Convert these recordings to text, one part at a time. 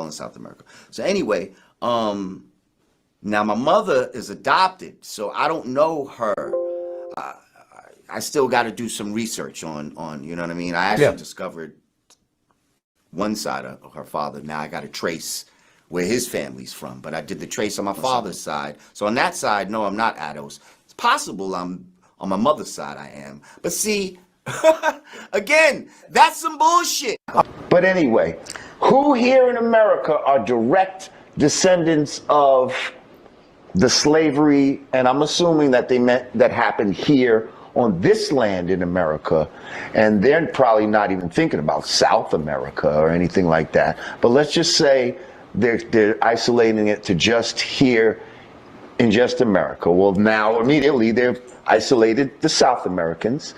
in South America. So anyway, now my mother is adopted, so I don't know her. I still got to do some research on, you know what I mean? I actually discovered one side of her father. Now I got to trace where his family's from, but I did the trace on my father's side. So on that side, no, I'm not ADOS. It's possible I'm on my mother's side I am. But see, again, that's some bullshit. But anyway, who here in America are direct descendants of the slavery, and I'm assuming that that happened here on this land in America, and they're probably not even thinking about South America or anything like that. But let's just say they're isolating it to just here in just America. Well, now immediately they've isolated the South Americans.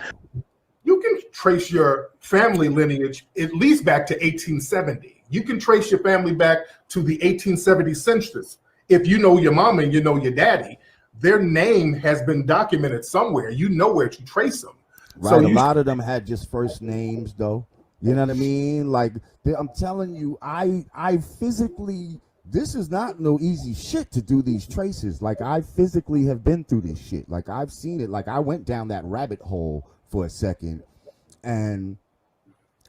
You can trace your family lineage at least back to 1870. You can trace your family back to the 1870 census. If you know your mom and you know your daddy, their name has been documented somewhere. You know where to trace them. Right. So a lot of them had just first names, though. You know what I mean? Like, I'm telling you, I physically, this is not no easy shit to do these traces. Like, I physically have been through this shit. Like, I've seen it. Like, I went down that rabbit hole for a second. And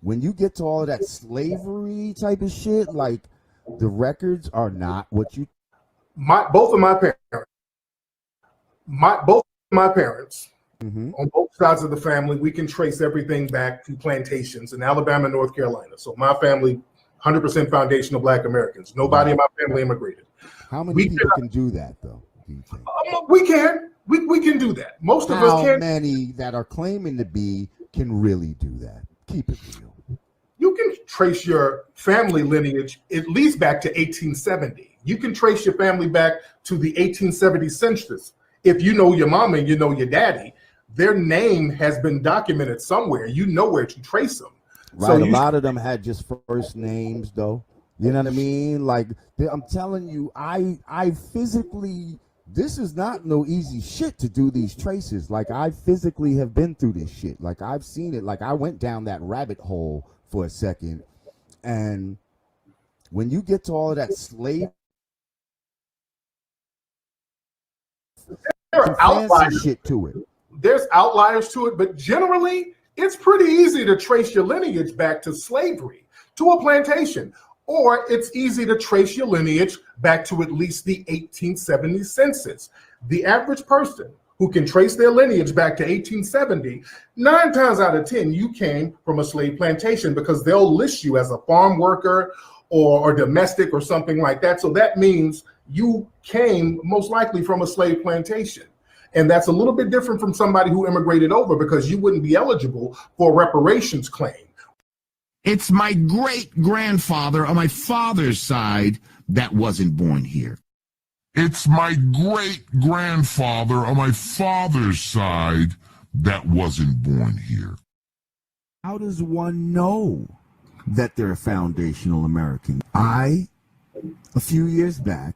when you get to all of that slavery type of shit, like, the records are not what you. Both of my parents, on both sides of the family, we can trace everything back to plantations in Alabama and North Carolina. So my family, 100% foundational Black Americans. Nobody in my family immigrated. How many people can do that, though? Do you think? We can. We can do that. Most of us can. How many that are claiming to be can really do that? Keep it real. You can trace your family lineage at least back to 1870. You can trace your family back to the 1870 census. If you know your mom and you know your daddy, their name has been documented somewhere. You know where to trace them. Right. So a lot of them had just first names, though. You know what I mean? Like, I'm telling you, I physically, this is not no easy shit to do these traces. Like, I physically have been through this shit. Like, I've seen it. Like, I went down that rabbit hole for a second. And when you get to all of that slave, there are outliers shit to it. There's outliers to it, but generally, it's pretty easy to trace your lineage back to slavery, to a plantation, or it's easy to trace your lineage back to at least the 1870 census. The average person who can trace their lineage back to 1870, 9 times out of 10, you came from a slave plantation, because they'll list you as a farm worker or domestic or something like that. So that means you came most likely from a slave plantation. And that's a little bit different from somebody who immigrated over, because you wouldn't be eligible for a reparations claim. It's my great-grandfather on my father's side that wasn't born here. It's my great-grandfather on my father's side that wasn't born here. How does one know that they're a foundational American? A few years back,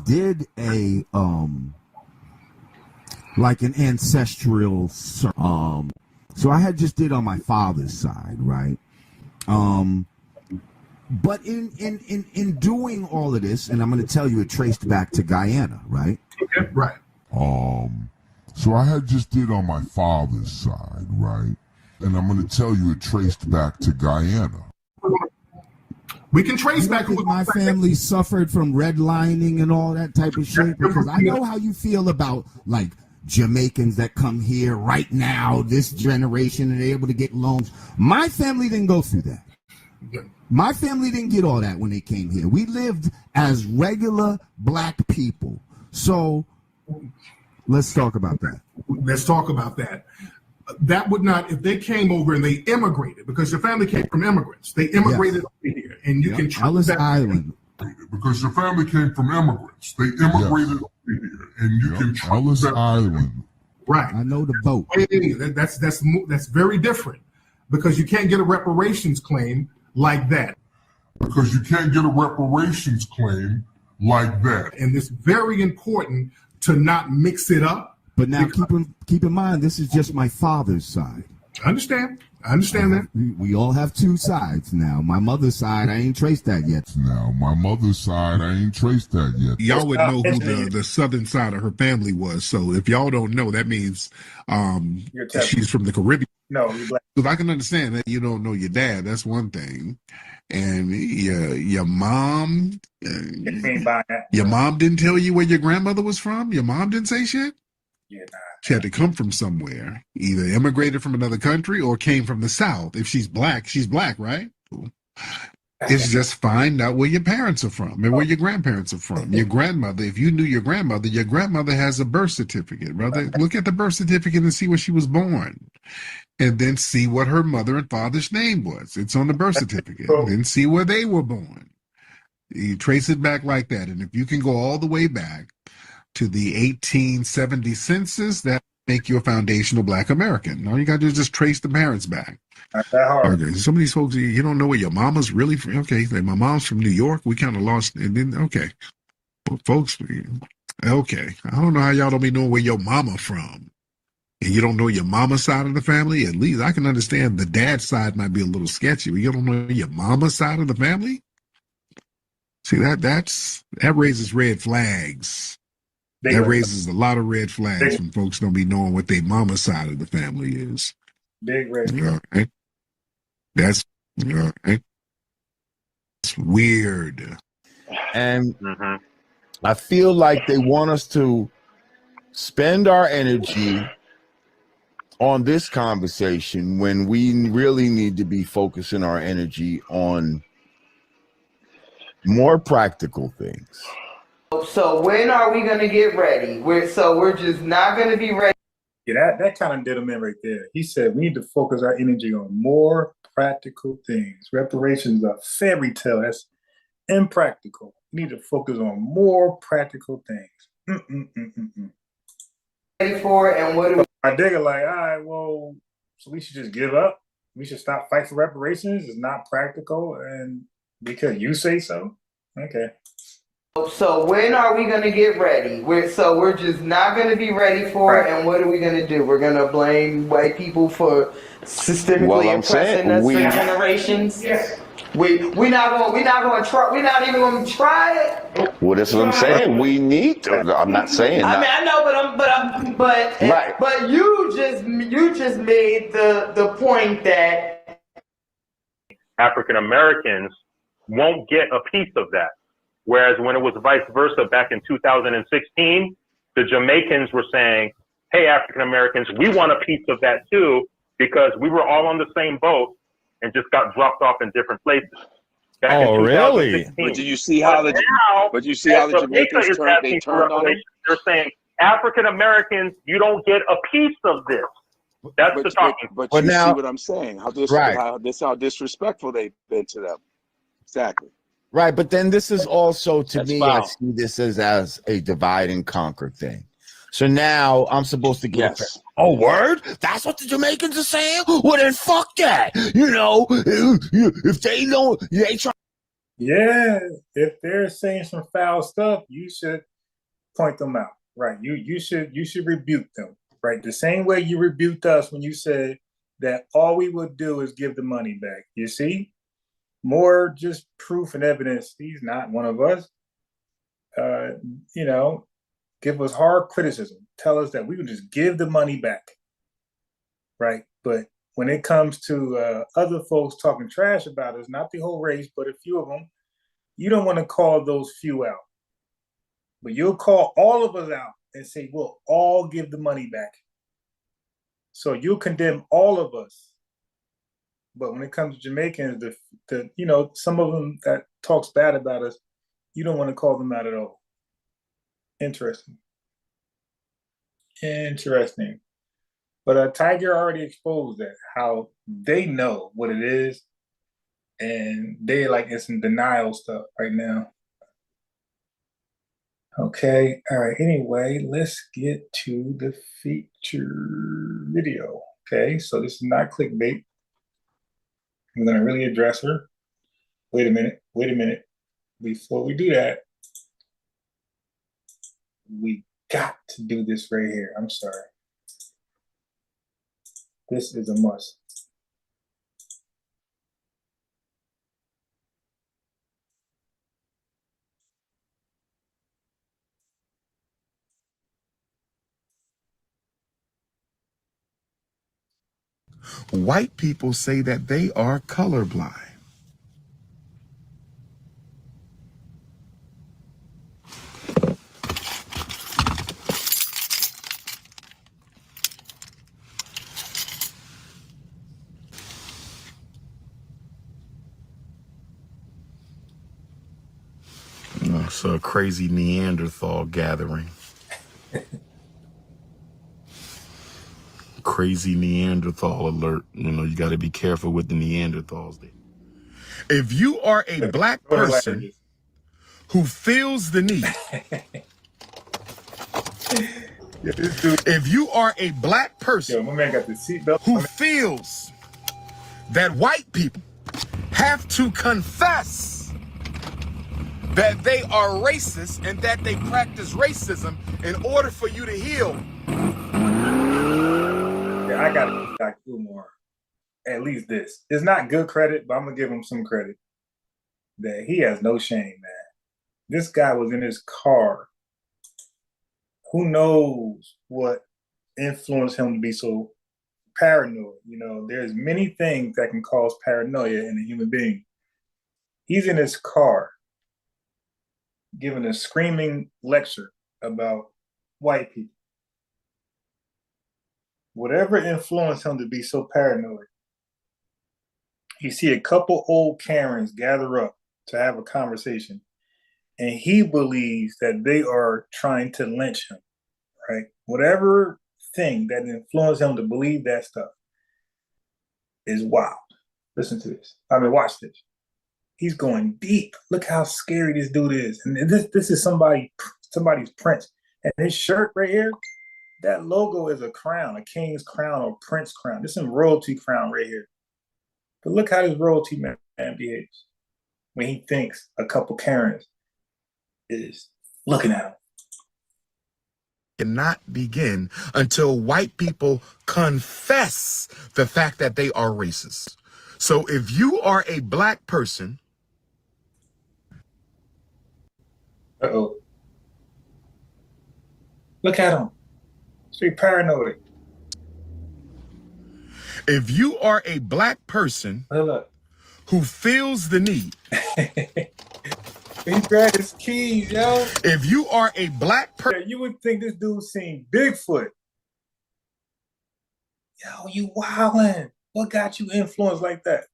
did a like an ancestral so I had just did on my father's side, right? But in doing all of this, and I'm going to tell you, it traced back to Guyana, right? Okay, right. So I had just did on my father's side, right? And I'm going to tell you, it traced back to Guyana. We can trace back. My family suffered from redlining and all that type of shit, because I know how you feel about, like, Jamaicans that come here right now, this generation, and they're able to get loans. My family didn't go through that. My family didn't get all that when they came here. We lived as regular Black people. So let's talk about that. Let's talk about that. That would not, if they came over and they immigrated, because your family came from immigrants, they immigrated over here, and you can Ellis Island. Because your family came from immigrants, they immigrated over here, and you can Ellis Island. Right. I know the boat. That's very different, because you can't get a reparations claim like that. Because you can't get a reparations claim like that. And it's very important to not mix it up. But now keep in mind, this is just my father's side. I understand. I understand that. We all have two sides now. My mother's side, I ain't traced that yet. Now, my mother's side, I ain't traced that yet. Y'all would know who the southern side of her family was. So if y'all don't know, that means she's from the Caribbean. No, you're black. Because I can understand that you don't know your dad. That's one thing. And your mom, your mom didn't tell you where your grandmother was from? Your mom didn't say shit? Yeah, nah. She had to come from somewhere, either immigrated from another country or came from the South. If she's black, right? It's just find out where your parents are from and where your grandparents are from. Your grandmother, if you knew your grandmother has a birth certificate, brother. Look at the birth certificate and see where she was born. And then see what her mother and father's name was. It's on the birth certificate. Then see where they were born. You trace it back like that. And if you can go all the way back to the 1870 census, that make you a foundational black American. All you got to do is just trace the parents back. Not that hard. Okay. Some of these folks, you don't know where your mama's really from. Okay, like my mom's from New York. We kind of lost, and then okay, well, folks. Okay, I don't know how y'all don't be knowing where your mama from, and you don't know your mama's side of the family. At least I can understand the dad's side might be a little sketchy, but you don't know your mama's side of the family. See that raises red flags. That raises a lot of red flags from folks don't be knowing what their mama's side of the family is. Big red flag. Right? That's right. It's weird. And I feel like they want us to spend our energy on this conversation when we really need to be focusing our energy on more practical things. So when are we gonna get ready? We're just not gonna be ready. Yeah, that kind of did him in right there. He said we need to focus our energy on more practical things. Reparations are a fairy tale. That's impractical. We need to focus on more practical things. Ready for it, and what do my digger like? All right, well, so we should just give up. We should stop fighting for reparations. It's not practical, and because you say so. Okay. So when are we gonna get ready? We're just not gonna be ready for it, and what are we gonna do? We're gonna blame white people for systemically oppressing us for generations. Yes. We're not even gonna try it. Well, that's what I'm saying. We need to. I'm not saying. I mean, I know, but you just made the point that African Americans won't get a piece of that. Whereas when it was vice versa back in 2016, the Jamaicans were saying, hey, African Americans, we want a piece of that too, because we were all on the same boat and just got dropped off in different places. Oh, really? But do you see how the Jamaicans turned on them? They're saying, African Americans, you don't get a piece of this. That's the talking. But you see what I'm saying? How disrespectful they've been to them. Exactly. Right, but then this is also, to me, I see this as a divide and conquer thing. So now I'm supposed to get oh, word? That's what the Jamaicans are saying? Well, then fuck that. You know, if they don't, they try. Yeah, if they're saying some foul stuff, you should point them out. Right. You should rebuke them. Right. The same way you rebuked us when you said that all we would do is give the money back. You see? More just proof and evidence. He's not one of us. You know, give us hard criticism. Tell us that we would just give the money back. Right. But when it comes to other folks talking trash about us, not the whole race, but a few of them, you don't want to call those few out. But you'll call all of us out and say, we'll all give the money back. So you'll condemn all of us. But when it comes to Jamaicans, the you know, some of them that talks bad about us, you don't want to call them out at all. Interesting. But Tiger already exposed that, how they know what it is, and they like it's some denial stuff right now. Okay, all right. Anyway, let's get to the feature video. Okay, so this is not clickbait. I'm gonna really address her. Wait a minute. Before we do that, we got to do this right here. I'm sorry. This is a must. White people say that they are colorblind. It's a crazy Neanderthal gathering. Crazy Neanderthal alert. You know, you got to be careful with the Neanderthals. If you are a black person who feels the need, if you are a black person my man got the seatbelt. who feels that white people have to confess that they are racist and that they practice racism in order for you to heal. Yeah, I gotta give Dr. Umar at least this. It's not good credit, but I'm gonna give him some credit. That he has no shame, man. This guy was in his car. Who knows what influenced him to be so paranoid? You know, there's many things that can cause paranoia in a human being. He's in his car giving a screaming lecture about white people. Whatever influenced him to be so paranoid, you see a couple old Karens gather up to have a conversation, and he believes that they are trying to lynch him, right? Whatever thing that influenced him to believe that stuff is wild. Listen to this. I mean, watch this. He's going deep. Look how scary this dude is. And this is somebody's prince. And his shirt right here, that logo is a crown, a king's crown or prince crown. This is some royalty crown right here. But look how this royalty man behaves when he thinks a couple Karens is looking at him. Cannot begin until white people confess the fact that they are racist. So if you are a black person, uh-oh. Look at him. Straight paranoid. If you are a black person who feels the need, he grabbed his keys, yo. If you are a black person, you would think this dude seen Bigfoot. Yo, you wildin'. What got you influenced like that?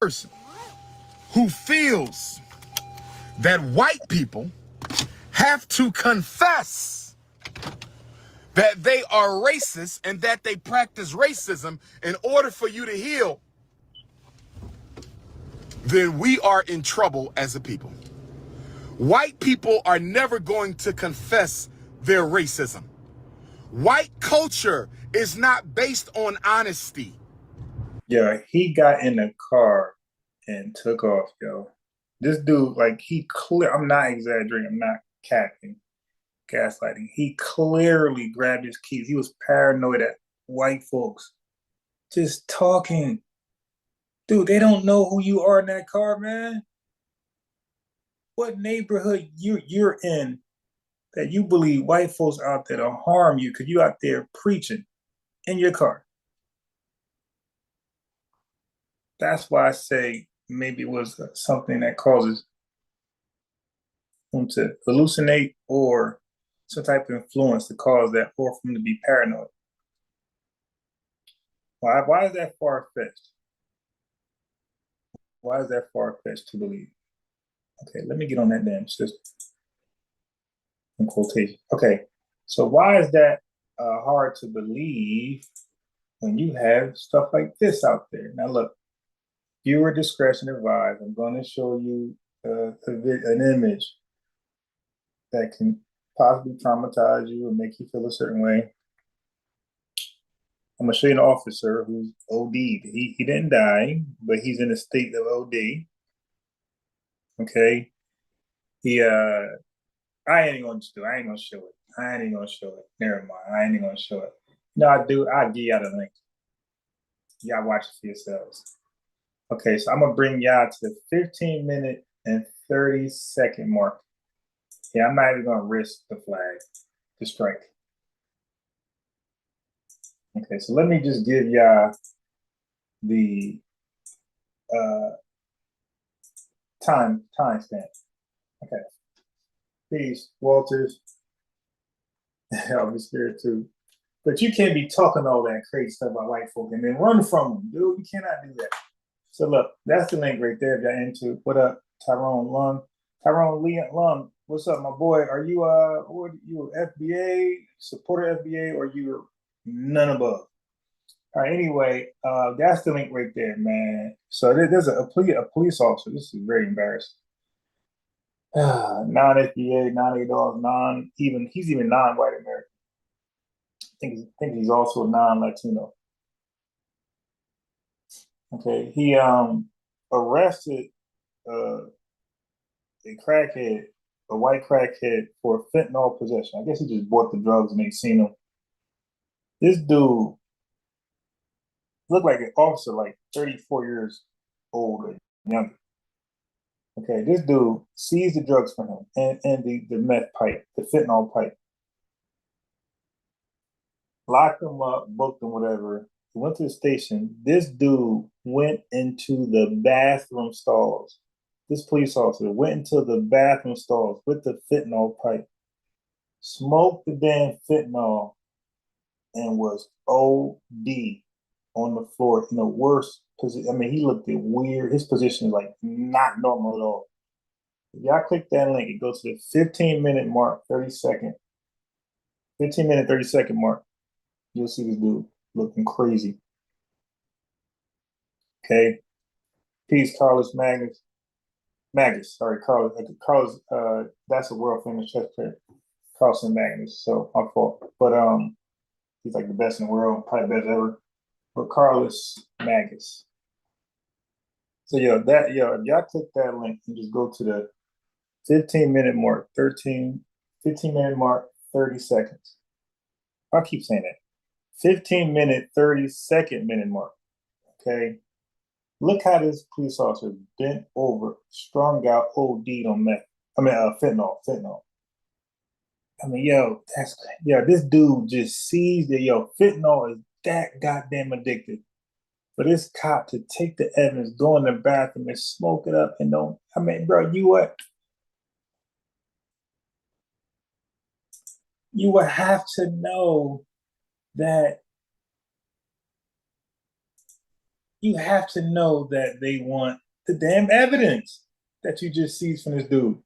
Person who feels that white people have to confess that they are racist and that they practice racism in order for you to heal, then we are in trouble as a people. White people are never going to confess their racism. White culture is not based on honesty. Yeah, he got in the car and took off, yo. This dude, like, I'm not exaggerating, I'm not capping, gaslighting. He clearly grabbed his keys. He was paranoid at white folks just talking. Dude, they don't know who you are in that car, man. What neighborhood you're in that you believe white folks out there to harm you because you out there preaching in your car? That's why I say maybe it was something that causes him to hallucinate or some type of influence to cause that, or for him to be paranoid. Why is that far-fetched? Why is that far-fetched to believe? Okay, let me get on that damn system. In quotation. Okay, so why is that hard to believe when you have stuff like this out there? Now look, viewer discretion advised. I'm going to show you an image that can possibly traumatize you or make you feel a certain way. I'm going to show you an officer who's OD'd. He didn't die, but he's in a state of OD. Okay. I ain't gonna show it. Never mind. I ain't gonna show it. No, I do. I'll give y'all the link. Y'all watch it for yourselves. Okay, so I'm gonna bring y'all to the 15-minute and 30-second mark. Yeah, I'm not even gonna risk the flag, the strike. Okay, so let me just give y'all the timestamp. Okay. Peace, Walters. I'll be scared too. But you can't be talking all that crazy stuff about white folk and then run from them, dude. You cannot do that. So look, that's the link right there. If y'all into what up, Tyrone Lund, Tyrone Lund. What's up, my boy? Are you FBA supporter FBA or you none above? All right. Anyway, that's the link right there, man. So there's a police officer. This is very embarrassing. Non-FBA, non-ADOS, he's even non-white American. I think he's also a non-Latino. Okay, he arrested a white crackhead for fentanyl possession. I guess he just bought the drugs and they seen him. This dude looked like an officer, like 34 years old or younger. Okay, this dude seized the drugs from him and the meth pipe, the fentanyl pipe. Locked him up, booked him, whatever. He went to the station. This dude went into the bathroom stalls. This police officer went into the bathroom stalls with the fentanyl pipe, smoked the damn fentanyl, and was OD on the floor in the worst position. I mean, he looked weird. His position is like not normal at all. If y'all click that link, it goes to the 15-minute mark, 30-second. 15-minute, 30-second mark. You'll see this dude looking crazy. Okay. Peace, Carlos Magnus. Carlos, that's a world famous chess player. Carlson Magnus, so my fault. But he's like the best in the world, probably best ever. But Carlos Magnus. So if y'all click that link and just go to the 15-minute mark, 15-minute mark, 30 seconds. I keep saying that. 15-minute, 30-second minute mark. Okay. Look how this police officer bent over, strung out, OD'd on meth. Fentanyl. I mean, this dude just sees that, fentanyl is that goddamn addictive. For this cop to take the evidence, go in the bathroom and smoke it up and don't, bro, you what? You would have to know that they want the damn evidence that you just seized from this dude.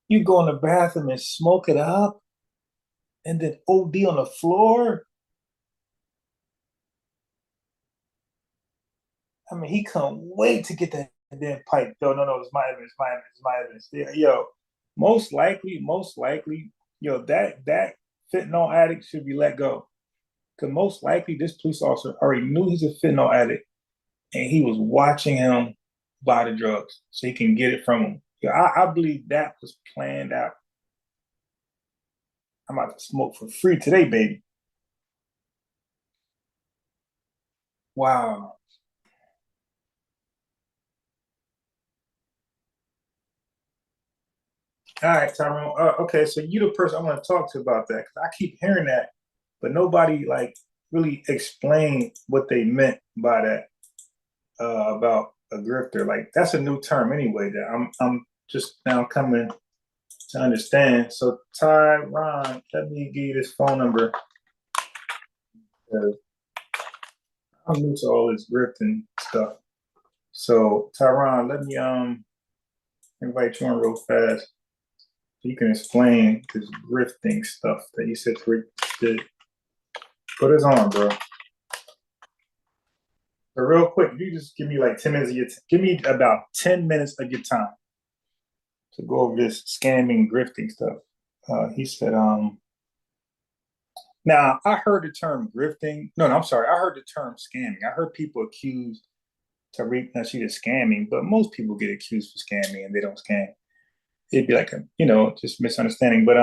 You go in the bathroom and smoke it up and then OD on the floor. I mean, he couldn't wait to get that damn pipe. No, it's my evidence. Yeah, most likely, that fentanyl addict should be let go. Because most likely this police officer already knew he's a fentanyl addict and he was watching him buy the drugs so he can get it from him. Yeah, I believe that was planned out. I'm about to smoke for free today, baby. Wow. All right, Tyrone. Okay, so you're the person I want to talk to about that because I keep hearing that, but nobody really explained what they meant by that about a grifter. Like that's a new term anyway. That I'm just now coming to understand. So Tyron, let me give you this phone number. I'm new to all this grifting stuff. So Tyron, let me invite you on real fast. You can explain this grifting stuff that you said did. Put us on, bro. But real quick, you just give me like 10 minutes of your give me about 10 minutes of your time to go over this scamming, grifting stuff. He said, now I heard the term grifting. No, I'm sorry. I heard the term scamming. I heard people accuse Tariq Nasheed of scamming, but most people get accused for scamming and they don't scam. It'd be like just misunderstanding. But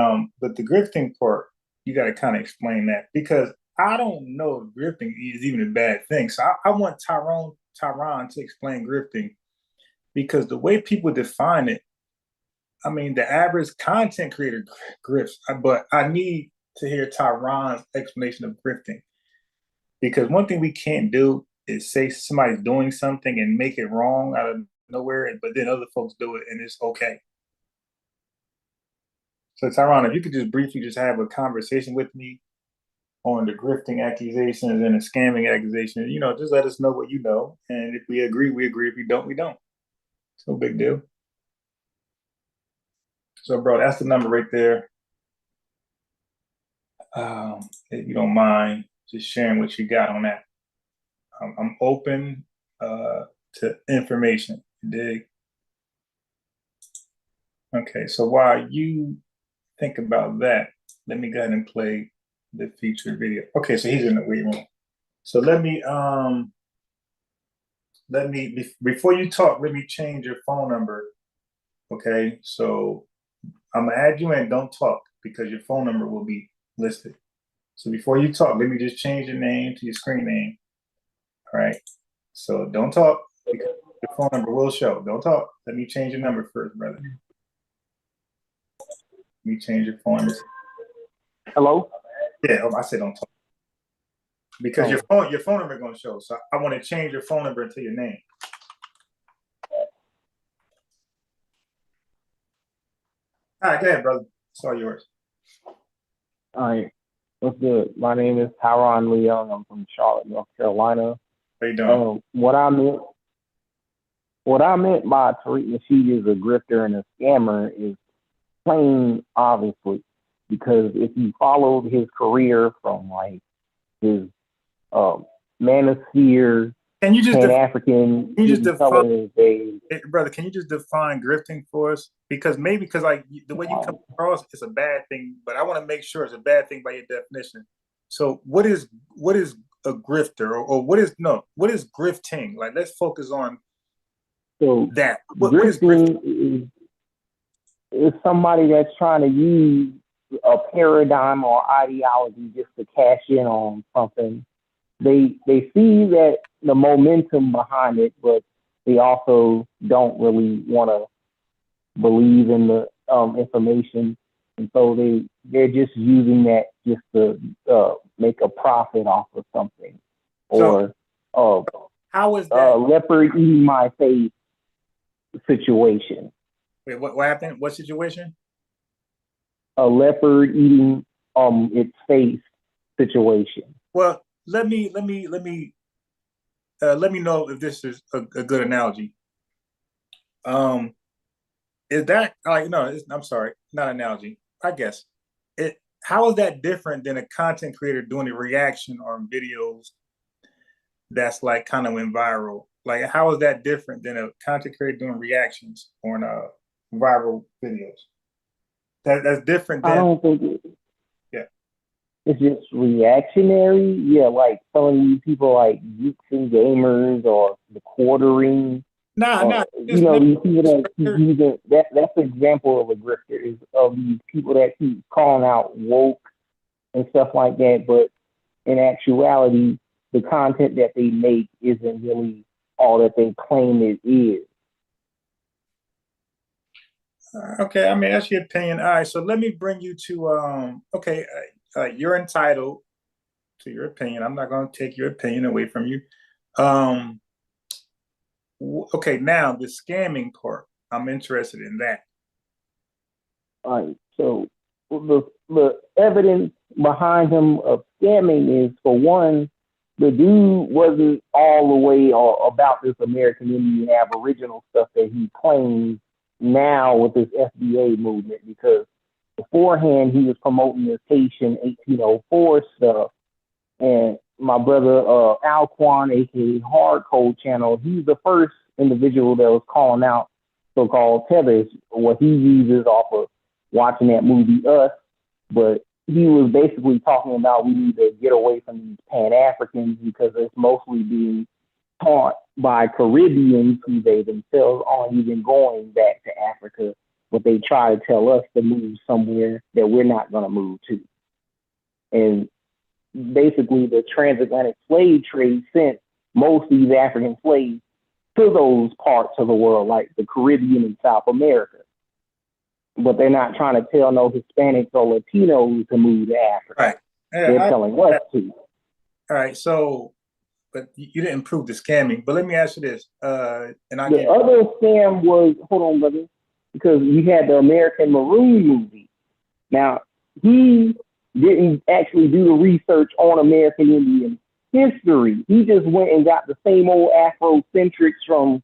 the grifting part, you got to kind of explain that because I don't know if grifting is even a bad thing. So I want Tyron to explain grifting because the way people define it, the average content creator grifts, but I need to hear Tyron's explanation of grifting because one thing we can't do say somebody's doing something and make it wrong out of nowhere, but then other folks do it and it's okay. So Tyron, if you could just briefly just have a conversation with me on the grifting accusations and the scamming accusations, you know, just let us know what you know. And if we agree, we agree. If we don't, we don't. It's no big deal. So, bro, that's the number right there. If you don't mind just sharing what you got on that. I'm open to information. You dig? Okay, so while you think about that, let me go ahead and play the featured video. Okay, so he's in the waiting room. So let me before you talk, let me change your phone number. Okay, so I'm gonna add you in, don't talk, because your phone number will be listed. So before you talk, let me just change your name to your screen name. All right, so don't talk, because your phone number will show. Don't talk. Let me change your number first, brother. Let me change your phone number. Hello? Yeah, I said don't talk. Because your phone number is gonna show. So I want to change your phone number to your name. All right, go ahead, brother. It's all yours. All right. What's good? My name is Tyron Leung. I'm from Charlotte, North Carolina. How you doing? What I meant by Tariq Nasheed is a grifter and a scammer is plain obviously, because if you followed his career from like his manosphere, can you just Pan-African, define, brother? Can you just define grifting for us? Because like the way you come across, it's a bad thing, but I want to make sure it's a bad thing by your definition. So what is a grifter, or what is grifting? Like, let's focus on that. What is grifting? Is somebody that's trying to use a paradigm or ideology just to cash in on something. They see that the momentum behind it, but they also don't really want to believe in the information, and so they're just using that just to make a profit off of something, or how is that leopard eating my face situation? Wait, what happened? What situation? A leopard eating its face situation. Well, let me know if this is a good analogy. Is that I'm sorry, not analogy. I guess how is that different than a content creator doing a reaction on videos that's like kind of went viral? Like, how is that different than a content creator doing reactions on viral videos? That's different than. I don't think it's just reactionary. Yeah, like some of these people like geeks and gamers or the quartering. These people that keep using that's an example of a grifter, is of these people that keep calling out woke and stuff like that, but in actuality, the content that they make isn't really all that they claim it is. Okay, I mean, that's your opinion. All right, so let me bring you to you're entitled to your opinion. I'm not going to take your opinion away from you. Okay, now the scamming part, I'm interested in that. All right, so the evidence behind him of scamming is, for one, the dude wasn't all the way about this American Indian Aboriginal stuff that he claims now with this FBA movement, because beforehand he was promoting this Haitian 1804 stuff. And my brother Alquan, aka Hard Code Channel, he's the first individual that was calling out so-called tethers, what he uses off of watching that movie Us. But he was basically talking about we need to get away from these Pan-Africans because it's mostly being taught by Caribbeans who they themselves aren't even going back to Africa, but they try to tell us to move somewhere that we're not going to move to. And basically the transatlantic slave trade sent most of these African slaves to those parts of the world, like the Caribbean and South America. But they're not trying to tell no Hispanics or Latinos to move to Africa. Right. They're telling us to. All right. So but you didn't prove the scamming. But let me ask you this, and I The other scam was, hold on, brother, because you had the American Maroon movie. Now, he didn't actually do the research on American Indian history. He just went and got the same old Afrocentrics from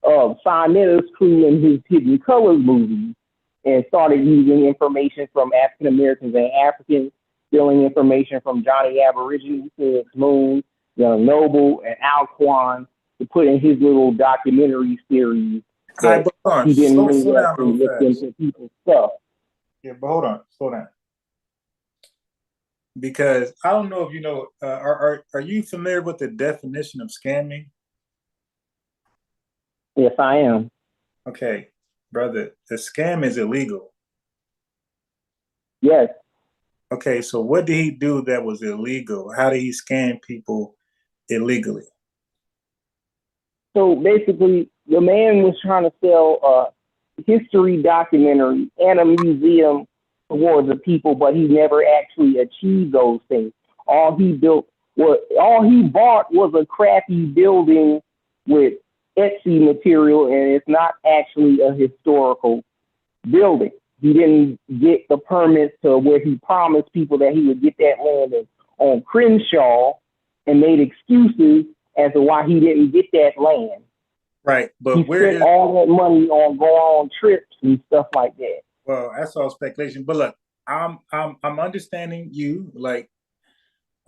Sinetta's crew in his Hidden Colors movie and started using information from African Americans and Africans, stealing information from Johnny Aborigine, Moon, Young Noble, and Alquan to put in his little documentary series that he didn't really actually look into people's stuff. Yeah, but hold on, slow down. Because I don't know if you know, are you familiar with the definition of scamming? Yes, I am. Okay, brother, the scam is illegal. Yes. Okay, so what did he do that was illegal? How did he scam people illegally? So basically, the man was trying to sell a history documentary and a museum towards the people, but he never actually achieved those things. All he bought was a crappy building with Etsy material, and it's not actually a historical building. He didn't get the permits to where he promised people that he would get that land on Crenshaw, and made excuses as to why he didn't get that land. Right, but he spent all that money on going on trips and stuff like that. Well, that's all speculation. But look, I'm understanding you. Like,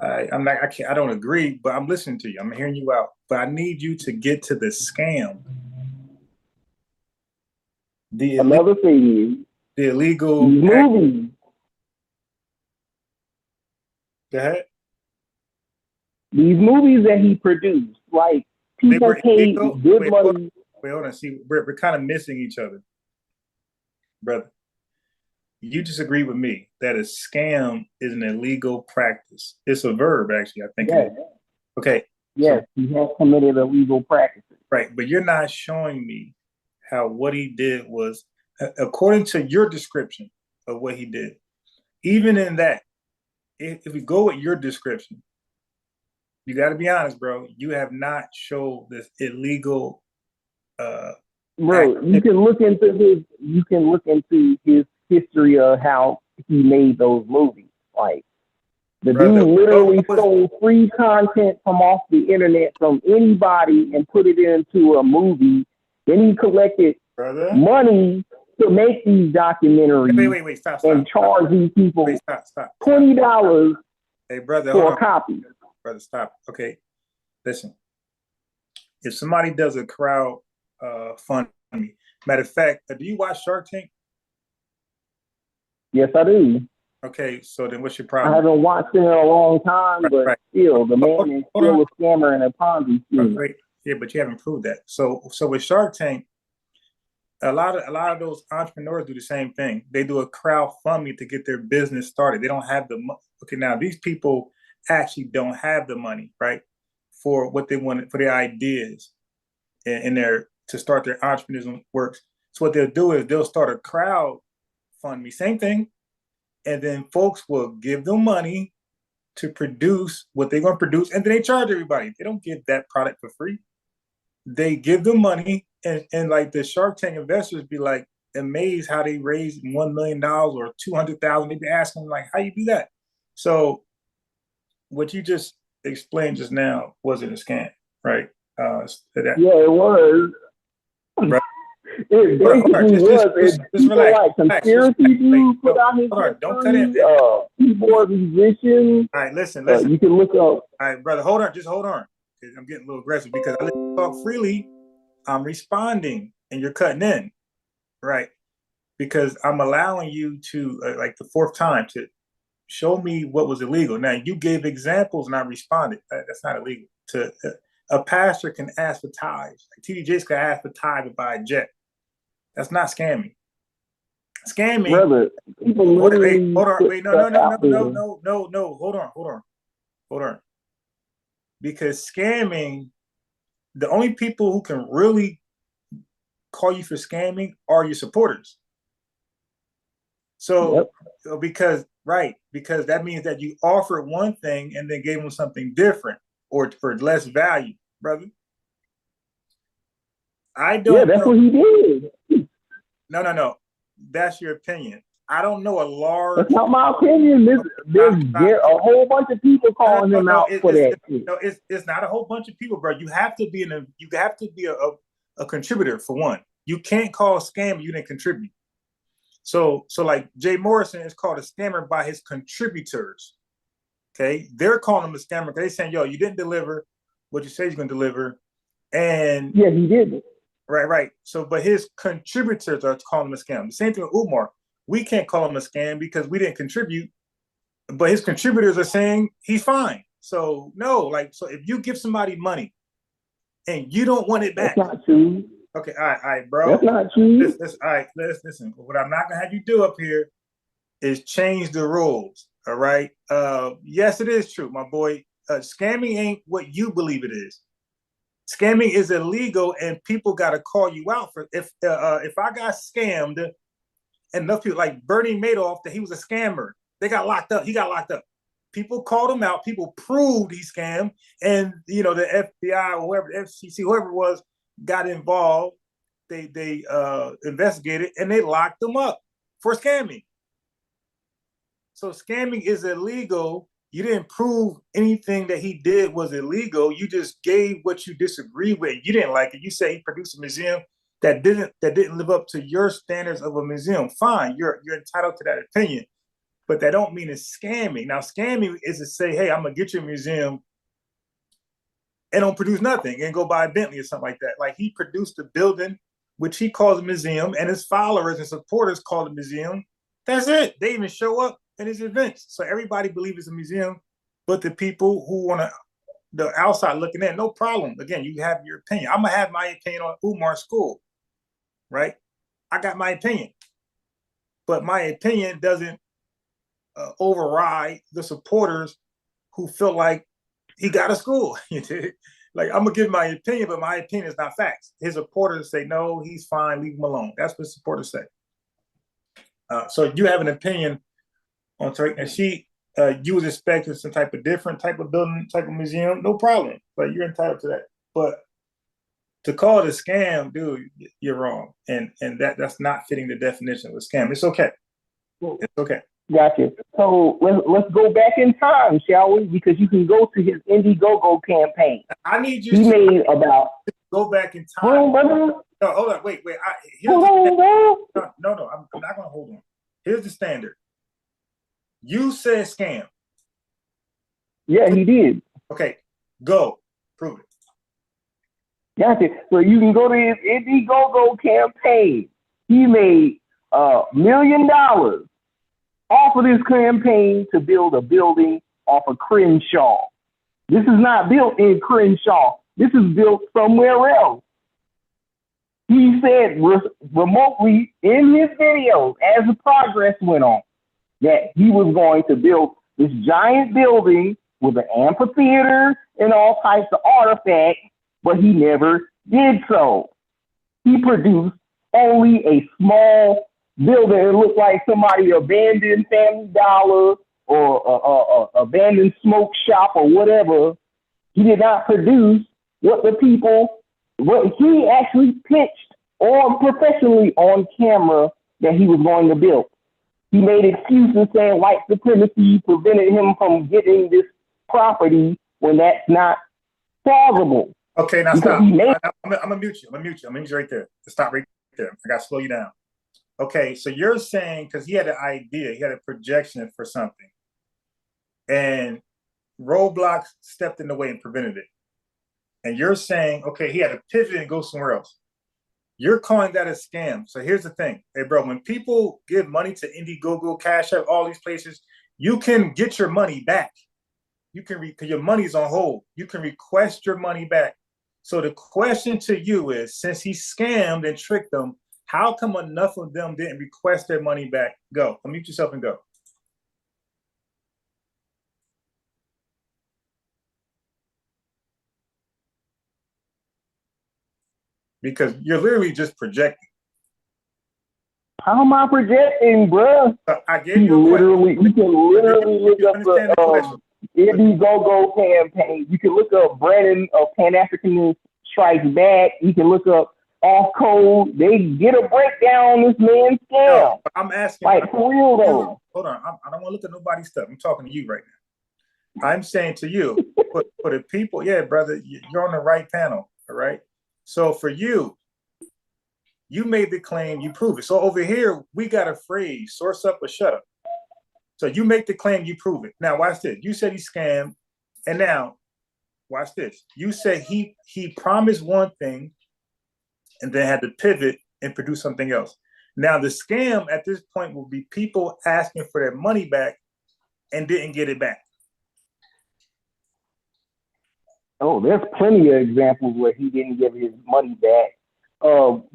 I don't agree, but I'm listening to you. I'm hearing you out. But I need you to get to the scam. Another thing is the illegal movies. Go ahead. These movies that he produced, like people paid good money. Wait, hold on. See, we're kind of missing each other, brother. You disagree with me that a scam is an illegal practice. It's a verb, actually. I think. Yes. Okay. Yes, he has committed illegal practices. Right, but you're not showing me how what he did was, according to your description of what he did. Even in that, if we go with your description, you got to be honest, bro. You have not showed this illegal. Bro, you can look into his history of how he made those movies. Like the dude literally stole free content from off the internet from anybody and put it into a movie. Then he collected money to make these documentaries. Wait, stop. And charge these people $20 for a copy. Brother, stop. Okay, listen. If somebody does a crowd fund me, matter of fact, do you watch Shark Tank? Yes, I do. Okay, so then what's your problem? I haven't watched it in a long time, but still, the man is still a scammer and a Ponzi scheme. Yeah, but you haven't proved that. So with Shark Tank, a lot of those entrepreneurs do the same thing. They do a crowdfunding to get their business started. They don't have the money. Okay, now these people actually don't have the money, right, for what they want, for their ideas and to start their entrepreneurial works. So what they'll do is they'll start a crowdfunding, same thing, and then folks will give them money to produce what they're going to produce, and then they charge everybody. They don't give that product for free. They give them money, and like the Shark Tank investors be like amazed how they raised $1 million or $200,000. They be asking like, how you do that? So what you just explained just now wasn't a scam, right? Yeah, it was. Right. It basically was. It's relax, like conspiracy dudes put out his don't cut in. Keyboard musicians. All right, listen. You can look up. All right, brother, hold on. Just hold on. I'm getting a little aggressive because I let you talk freely. I'm responding, and you're cutting in, right? Because I'm allowing you to, like the fourth time, to show me what was illegal. Now, you gave examples, and I responded. That's not illegal. A pastor can ask for tithes. Like TD Jakes can ask for tithe to buy a jet. That's not scamming. Scamming. Brother, people hold on. Wait, no. Hold on. Because scamming, the only people who can really call you for scamming are your supporters. So, because that means that you offered one thing and then gave them something different, or for less value, brother. I Yeah, don't that's know. what he did. No. That's your opinion. I don't know a large. That's not my opinion. There's a whole bunch of people calling him out for that shit. No, it's not a whole bunch of people, bro. You have to be a contributor for one. You can't call a scam you didn't contribute. So like Jay Morrison is called a scammer by his contributors. Okay, they're calling him a scammer. They're saying, "Yo, you didn't deliver what you say you're gonna deliver," and yeah, he didn't. Right. So, but his contributors are calling him a scam. The same thing with Umar. We can't call him a scam because we didn't contribute, but his contributors are saying he's fine. So no, so if you give somebody money and you don't want it back, that's not true. Okay, all right, bro. That's not true. All right, listen. What I'm not gonna have you do up here is change the rules. All right. Yes, it is true, my boy. Scamming ain't what you believe it is. Scamming is illegal, and people got to call you out for if I got scammed, and enough people like Bernie Madoff that he was a scammer, they got locked up. He got locked up. People called him out. People proved he scammed, and the FBI or whoever, the FCC, whoever it was, got involved. They investigated and they locked him up for scamming. So scamming is illegal. You didn't prove anything that he did was illegal. You just gave what you disagree with. You didn't like it. You say he produced a museum that didn't live up to your standards of a museum. Fine, you're entitled to that opinion, but that don't mean it's scamming. Now, scamming is to say, hey, I'm gonna get you a museum and don't produce nothing and go buy a Bentley or something like that. Like he produced a building which he calls a museum, and his followers and supporters call it a museum. That's it. They even show up at his events. So everybody believes it's a museum, but the people who want to, the outside looking in, no problem. Again, you have your opinion. I'm gonna have my opinion on Umar's school, right? I got my opinion, but my opinion doesn't override the supporters who feel like he got a school. Like, I'm gonna give my opinion, but my opinion is not facts. His supporters say, no, he's fine, leave him alone. That's what supporters say. So you have an opinion on Tariq Nasheed. You was expecting some type of different type of building, type of museum, no problem. But you're entitled to that. But to call it a scam, dude, you're wrong. And that's not fitting the definition of a scam. It's okay. It's okay. Gotcha. So let's go back in time, shall we? Because you can go to his Indiegogo campaign. I need you he made about go back in time. Hold on, no, hold on, wait. Hold on, no, I'm not gonna hold on. Here's the standard. You said scam. Yeah, he did. Okay, go prove it. Gotcha. So you can go to his Indiegogo campaign. He made $1 million off of this campaign to build a building off of Crenshaw. This is not built in Crenshaw. This is built somewhere else. He said remotely in his videos as the progress went on that he was going to build this giant building with an amphitheater and all types of artifacts, but he never did so. He produced only a small building. It looked like somebody abandoned Family Dollar or abandoned smoke shop or whatever. He did not produce what he actually pitched or professionally on camera that he was going to build. He made excuses saying white supremacy prevented him from getting this property when that's not plausible. Okay, now stop. I'm gonna mute you. I'm gonna mute you right there. Stop right there. I gotta slow you down. Okay, so you're saying, because he had an idea, he had a projection for something, and roadblocks stepped in the way and prevented it. And you're saying, okay, he had to pivot and go somewhere else. You're calling that a scam. So here's the thing. Hey, bro, when people give money to Indiegogo, Cash App, all these places, you can get your money back. You can, because your money's on hold. You can request your money back. So the question to you is, since he scammed and tricked them, how come enough of them didn't request their money back? Go. Unmute yourself and go. Because you're literally just projecting. How am I projecting, bro? I gave you a question. You can literally look up the Indiegogo campaign. You can look up Brandon of Pan-Africanist Strikes Back. You can look up Off Code. They get a breakdown on this man's scam. No, I'm asking. Like, for real though. Hold on. I don't want to look at nobody's stuff. I'm talking to you right now. I'm saying to you, for the people, yeah, brother, you're on the right panel, all right? So for you, you made the claim, you prove it. So over here, we got a phrase, source up or shut up. So you make the claim, you prove it. Now, watch this. You said he scammed, and now, watch this. You said he promised one thing and then had to pivot and produce something else. Now, the scam at this point will be people asking for their money back and didn't get it back. Oh, there's plenty of examples where he didn't give his money back.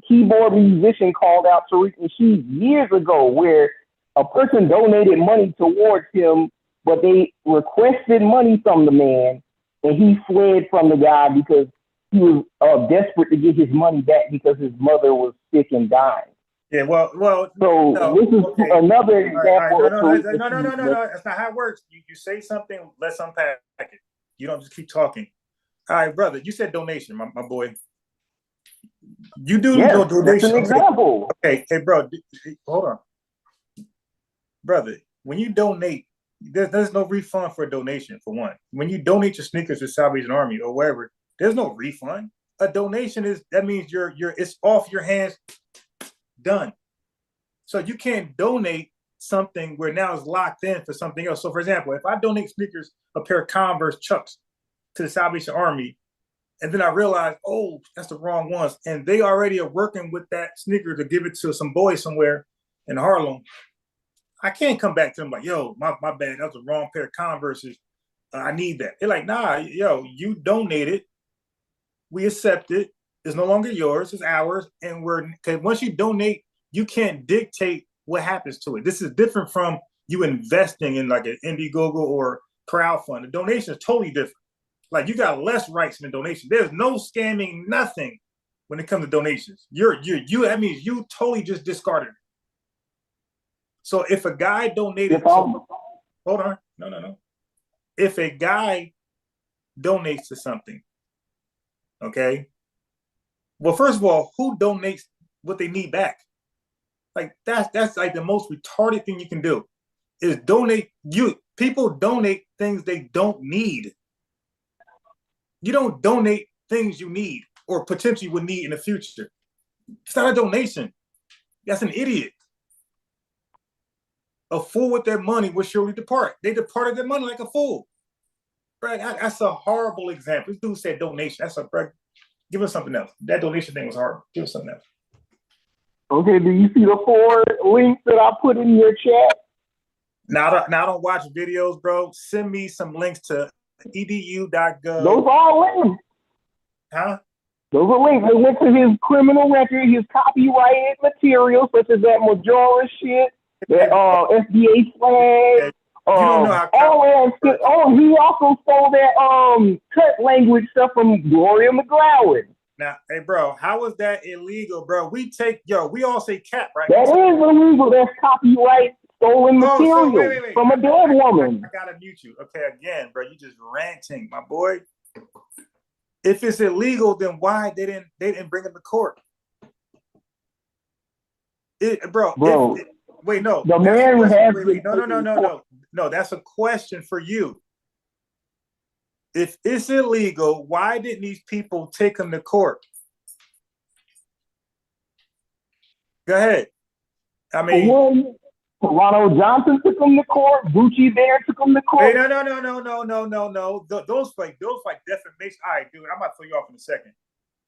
Keyboard musician called out Tariq Nasheed years ago where a person donated money towards him, but they requested money from the man, and he fled from the guy because he was desperate to get his money back because his mother was sick and dying. Yeah, well. So no, this is okay. Another example. No. That's not how it works. You say something, let's unpack it. You don't just keep talking. All right, brother. You said donation, my boy. You do no donation. That's an example. Okay, hey, bro. Hold on, brother. When you donate, there's no refund for a donation. For one, when you donate your sneakers to Salvation Army or wherever, there's no refund. A donation that means it's off your hands. Done. So you can't donate something where now it's locked in for something else. So for example, if I donate sneakers, a pair of Converse Chucks to the Salvation Army, and then I realize, oh, that's the wrong ones, and they already are working with that sneaker to give it to some boy somewhere in Harlem, I can't come back to them like, yo, my bad, that was the wrong pair of Converses. I need that. They're like, nah, yo, you donated, we accept it. It's no longer yours, it's ours. And because once you donate, you can't dictate what happens to it. This is different from you investing in like an Indiegogo or crowdfund. The donation is totally different. Like you got less rights in the donation. There's no scamming, nothing when it comes to donations. That means you totally just discarded it. So if a guy donated, hold on, no. If a guy donates to something, okay. Well, first of all, who donates what they need back? Like that's like the most retarded thing you can do is donate. People donate things they don't need. You don't donate things you need or potentially would need in the future. It's not a donation. That's an idiot. A fool with their money will surely depart. They departed their money like a fool. Right? That's a horrible example. This dude said donation. Give us something else. That donation thing was horrible. Give us something else. Okay, do you see the 4 links that I put in your chat? Now I don't watch videos, bro. Send me some links to edu.gov. Those are all links. Huh? Those are links. They went to his criminal record, his copyrighted material, such as that Majora shit, that FBA flag. You don't know how he also stole that cut language stuff from Gloria McGlowan. Now, hey, bro, how is that illegal, bro? We all say cap, right? That is illegal. That's copyright stolen material wait. from a dead woman. I gotta mute you. Okay, again, bro, you just ranting, my boy. If it's illegal, then why they didn't bring him to court? Bro. Wait, no. The man has No, that's a question for you. If it's illegal, why didn't these people take him to court? Go ahead. I mean, Ronald Johnson took him to court. Gucci Bear took him to court. Hey, no. Those like defamation. All right, dude, I'm about to throw you off in a second.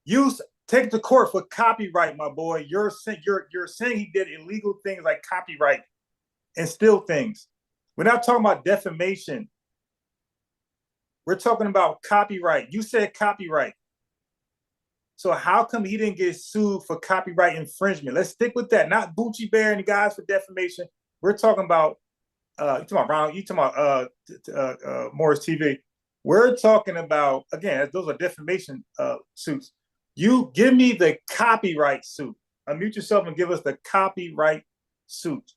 You take to court for copyright, my boy. You're saying he did illegal things like copyright and steal things. We're not talking about defamation. We're talking about copyright. You said copyright. So how come he didn't get sued for copyright infringement? Let's stick with that. Not Gucci Bear and the guys for defamation. We're talking about Morris TV. We're talking about, again, those are defamation suits. You give me the copyright suit. Unmute yourself and give us the copyright suit.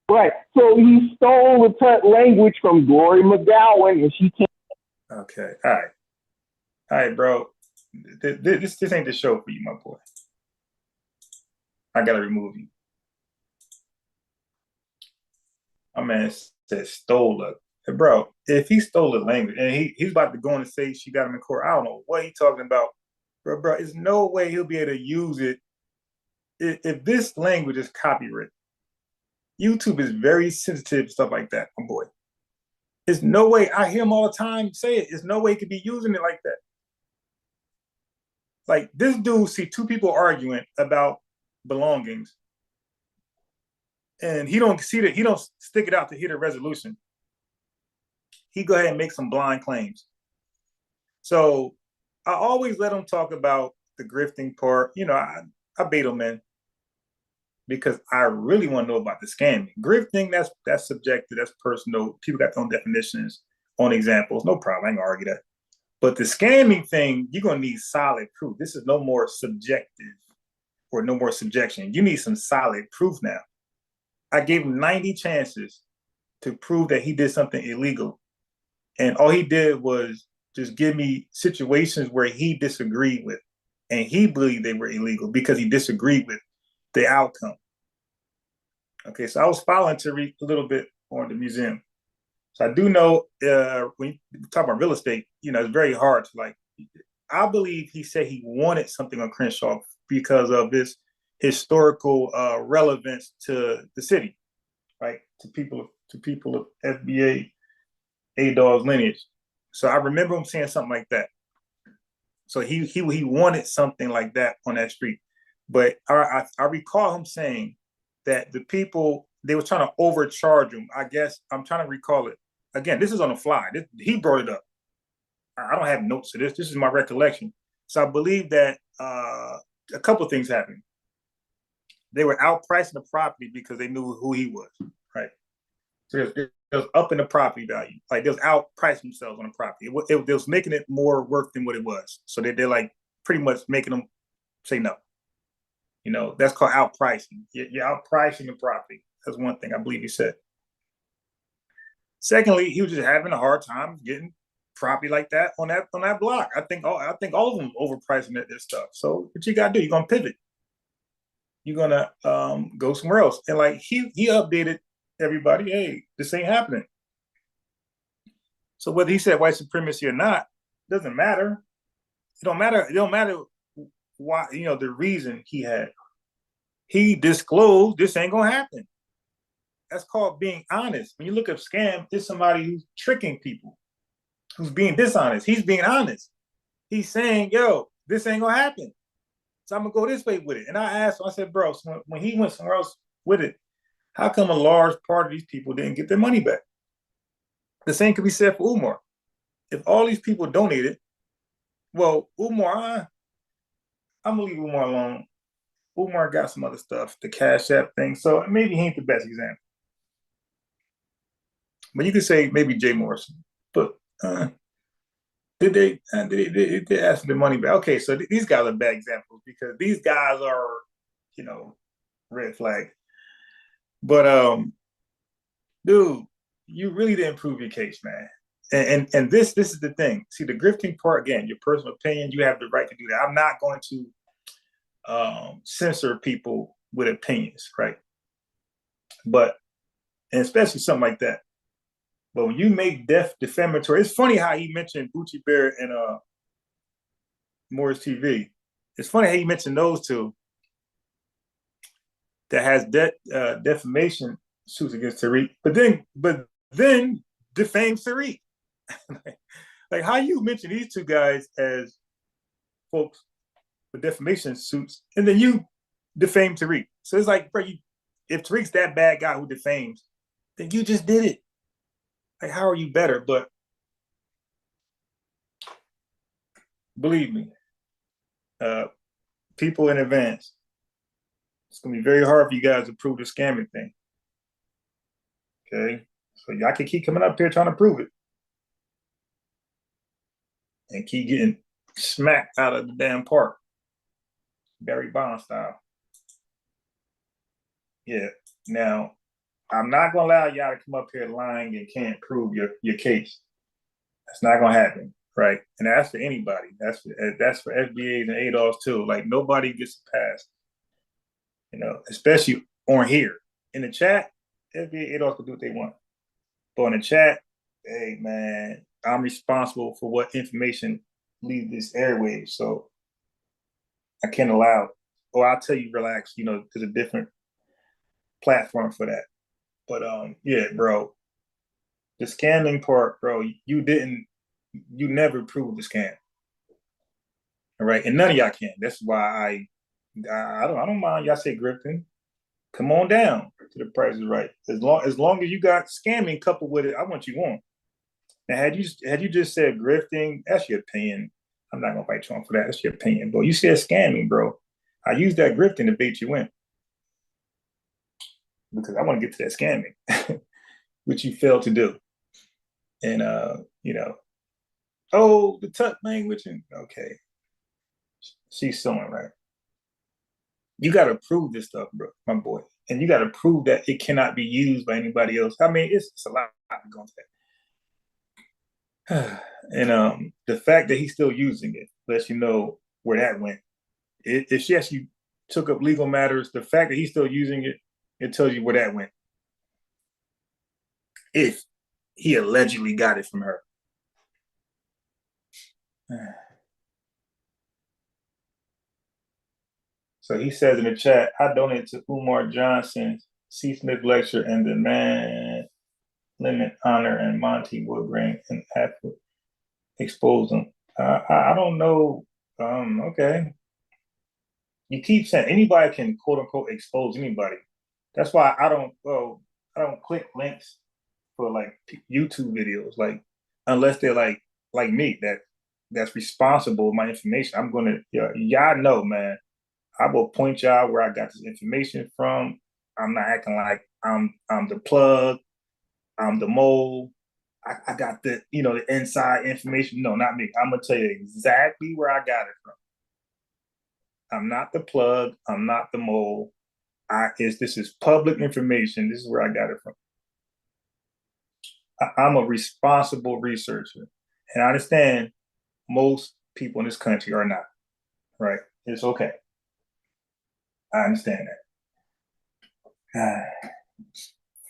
Right. So he stole the language from Glory McGowan, and she can't. Okay. All right, bro. This ain't the show for you, my boy. I gotta remove you. My man said stole it. Hey, bro, if he stole the language and he's about to go on and say she got him in court, I don't know what he's talking about. Bro, there's no way he'll be able to use it if this language is copyrighted. YouTube is very sensitive to stuff like that, my boy. There's no way. I hear him all the time say it. There's no way he could be using it like that. Like, this dude see two people arguing about belongings, and he don't see that. He don't stick it out to hear the resolution. He go ahead and make some blind claims. So I always let him talk about the grifting part. You know, I bait him in because I really want to know about the scamming. Grifting, that's subjective, that's personal. People got their own definitions, own examples. No problem. I ain't gonna argue that. But the scamming thing, you're gonna need solid proof. This is no more subjective or no more subjection. You need some solid proof now. I gave him 90 chances to prove that he did something illegal. And all he did was just give me situations where he disagreed with. And he believed they were illegal because he disagreed with the outcome. Okay, so I was following Tariq a little bit on the museum. So I do know when you talk about real estate, you know, it's very hard to like, I believe he said he wanted something on Crenshaw because of this historical relevance to the city, right? To people of FBA, ADOS lineage. So I remember him saying something like that. So he wanted something like that on that street. But I recall him saying that the people, they were trying to overcharge him. I guess I'm trying to recall it. Again, this is on the fly. He brought it up. I don't have notes to this. This is my recollection. So I believe that a couple of things happened. They were outpricing the property because they knew who he was, right? So it was up in the property value. Like, they was outpricing themselves on the property. It was making it more worth than what it was. So they're like pretty much making them say no. You know, that's called outpricing. You're outpricing the property. That's one thing I believe he said. Secondly, he was just having a hard time getting property like that on that block. I think all of them overpricing their stuff. So what you gotta do? You're gonna pivot. You're gonna go somewhere else. And like he updated everybody. Hey, this ain't happening. So whether he said white supremacy or not doesn't matter. It don't matter. It don't matter why. You know, the reason he had. He disclosed this ain't gonna happen. That's called being honest. When you look at scam, it's somebody who's tricking people, who's being dishonest. He's being honest. He's saying, yo, this ain't gonna happen. So I'm gonna go this way with it. And I asked him, I said, bro, so when he went somewhere else with it, how come a large part of these people didn't get their money back? The same could be said for Umar. If all these people donated, well, Umar, I'm gonna leave Umar alone. Umar got some other stuff, the Cash App thing. So maybe he ain't the best example. But you could say maybe Jay Morrison. But did they ask for the money back? Okay, so these guys are bad examples because these guys are, you know, red flag. But dude, you really didn't prove your case, man. And this is the thing. See, the grifting part, again, your personal opinion, you have the right to do that. I'm not going to censor people with opinions, right? But, and especially something like that. But when you make defamatory, it's funny how he mentioned Bucci Bear and Morris TV. It's funny how he mentioned those two that has defamation suits against Tariq, but then defames Tariq. Like, how you mention these two guys as folks with defamation suits, and then you defame Tariq. So it's like, bro, if Tariq's that bad guy who defames, then you just did it. Like, how are you better? But believe me, people in advance, it's gonna be very hard for you guys to prove the scamming thing. Okay, so y'all can keep coming up here trying to prove it, and keep getting smacked out of the damn park, Barry Bonds style. Yeah. Now, I'm not gonna allow y'all to come up here lying and can't prove your case. That's not gonna happen, right? And that's for anybody. That's for FBAs and ADOS too. Like nobody gets a pass, especially on here. In the chat, FBA, ADOS can do what they want. But in the chat, hey man, I'm responsible for what information leaves this airwave. So I can't allow it. Or I'll tell you, relax, there's a different platform for that. But yeah, bro, the scamming part, bro, you never proved the scam. All right, and none of y'all can. That's why I don't mind y'all say grifting. Come on down to the Price is Right. As long as you got scamming coupled with it, I want you on. Now, had you just said grifting, that's your opinion. I'm not gonna fight you on for that. That's your opinion. But you said scamming, bro. I used that grifting to bait you in because I want to get to that scamming, which you failed to do. And the tuck language, and okay, she's sewing, right? You got to prove this stuff, bro, my boy, and you got to prove that it cannot be used by anybody else. I mean, it's a lot to go into that. And the fact that he's still using it lets you know where that went. If yes, you took up legal matters, the fact that he's still using it, it tells you where that went. If he allegedly got it from her. So he says in the chat, I donated to Umar Johnson's C. Smith lecture and the man limit honor and Monty Woodring and Apple expose them. I don't know. Okay. You keep saying anybody can quote unquote expose anybody. That's why I don't click links for like YouTube videos, like unless they're like me that's responsible with my information. I'm gonna y'all know, man. I will point y'all where I got this information from. I'm not acting like I'm the plug, I'm the mole. I got the the inside information. No, not me. I'm gonna tell you exactly where I got it from. I'm not the plug. I'm not the mole. This is public information. This is where I got it from. I'm a responsible researcher, and I understand most people in this country are not. Right? It's okay. I understand that.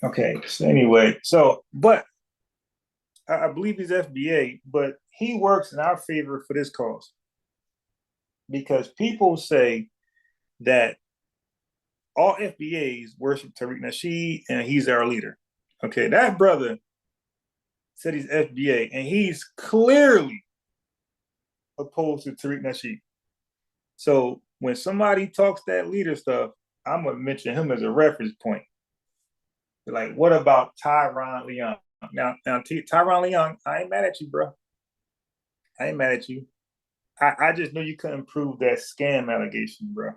Okay. So anyway, but I believe he's FBA, but he works in our favor for this cause because people say that all FBAs worship Tariq Nasheed and he's our leader. Okay, that brother said he's FBA and he's clearly opposed to Tariq Nasheed. So when somebody talks that leader stuff, I'm gonna mention him as a reference point. Like, what about Tyron Leon? Now, Tyron Leon, I ain't mad at you, bro. I ain't mad at you. I just know you couldn't prove that scam allegation, bro.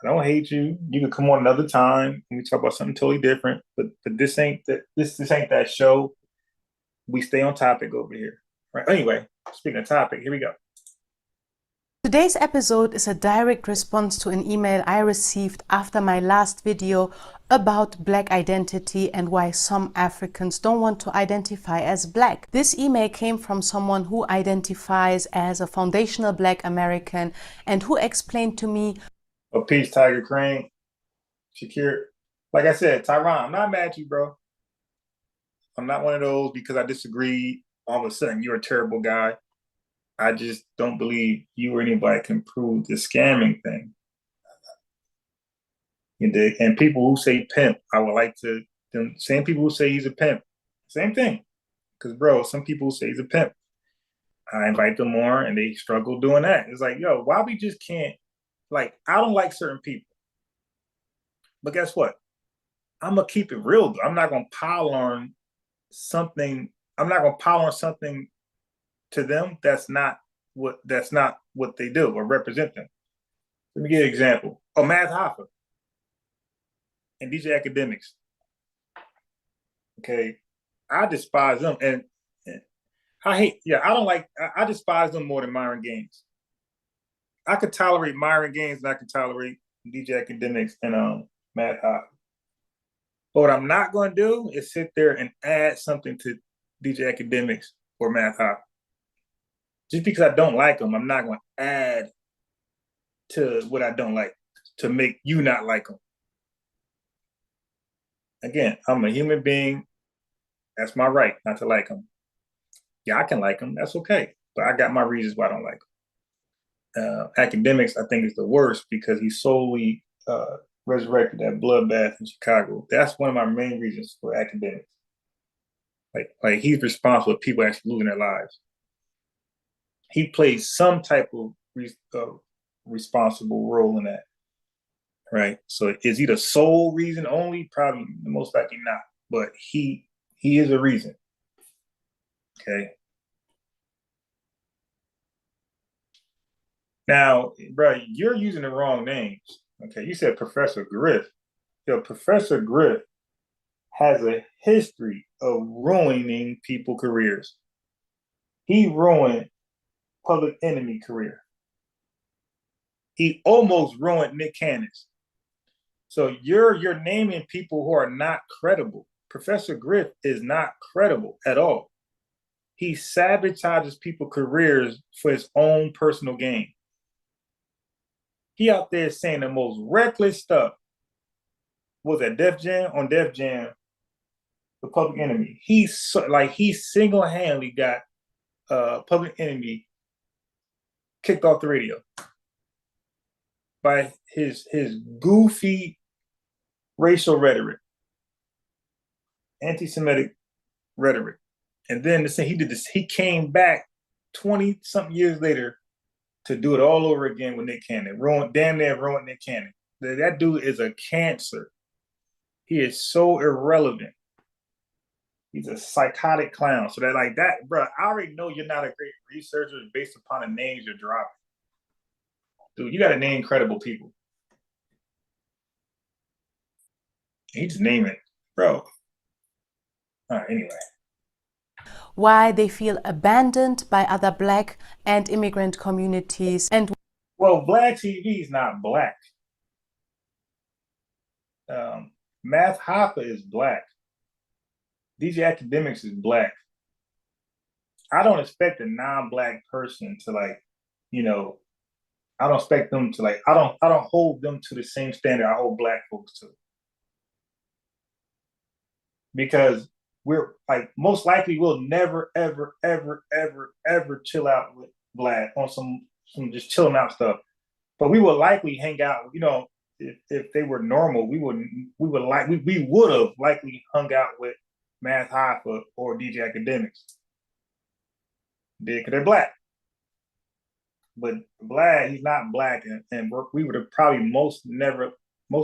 I don't hate you. You can come on another time and we talk about something totally different. But this ain't that show. We stay on topic over here. Right. Anyway, speaking of topic, here we go. Today's episode is a direct response to an email I received after my last video about Black identity and why some Africans don't want to identify as Black. This email came from someone who identifies as a foundational Black American and who explained to me, oh, peace, Tiger Crane, Shakir. Like I said, Tyron, I'm not mad at you, bro. I'm not one of those because I disagree. All of a sudden, you're a terrible guy. I just don't believe you or anybody can prove the scamming thing. And people who say pimp, I would like to, them same people who say he's a pimp, same thing. Because, bro, some people say he's a pimp. I invite them more and they struggle doing that. It's like, yo, why we just can't, like, I don't like certain people. But guess what? I'm going to keep it real. I'm not going to pile on something. I'm not going to pile on something to them that's not what they do or represent them. Let me give you an example. Oh, Math Hoffa and DJ Academics. Okay, I despise them, and I despise them more than Myron Gaines. I could tolerate Myron Gaines, and I could tolerate DJ Academics and Math Hoffa. But what I'm not going to do is sit there and add something to DJ Academics or Math Hop. Just because I don't like them, I'm not going to add to what I don't like to make you not like them. Again, I'm a human being. That's my right not to like them. Yeah, I can like them. That's okay. But I got my reasons why I don't like them. Academics, I think, is the worst because he solely resurrected that bloodbath in Chicago. That's one of my main reasons for Academics. Like he's responsible for people actually losing their lives. He plays some type of responsible role in that, right? So is he the sole reason only? Probably most likely not. But he is a reason. Okay. Now, bro, you're using the wrong names. Okay, you said Professor Griff. Yo, Professor Griff has a history of ruining people's careers. He ruined Public Enemy career. He almost ruined Nick Cannon's. So you're naming people who are not credible. Professor Griff is not credible at all. He sabotages people's careers for his own personal gain. He out there saying the most reckless stuff. Was at Def Jam, the Public Enemy. He single-handedly got Public Enemy kicked off the radio by his goofy racial rhetoric, anti-Semitic rhetoric. And then he came back 20-something years later to do it all over again with Nick Cannon. Damn near ruined Nick Cannon. That dude is a cancer. He is so irrelevant. He's a psychotic clown. So bro, I already know you're not a great researcher based upon the names you're dropping. Dude, you got to name credible people. You just name it, bro. All right, anyway. Why they feel abandoned by other Black and immigrant communities. And well, Black TV is not Black. Math Hoffa is Black. DJ Academics is Black. I don't expect a non-Black person to I don't expect them to I don't hold them to the same standard I hold Black folks to. Because we're most likely we'll never, ever, ever, ever, ever chill out with Black on some just chilling out stuff. But we would likely hang out, if they were normal, we would have likely hung out with Math Hoffa or DJ Academics. Because they're Black. But Black, he's not Black, and we would have probably most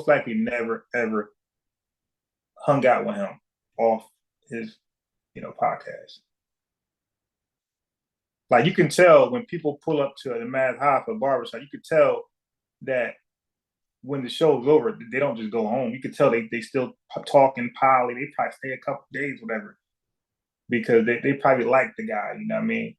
likely never ever hung out with him off his podcast. Like, you can tell when people pull up to the Math Hoffa barbershop, you could tell that when the show's over, they don't just go home. You could tell they still talking poly. They probably stay a couple days, whatever, because they probably like the guy. You know what I mean?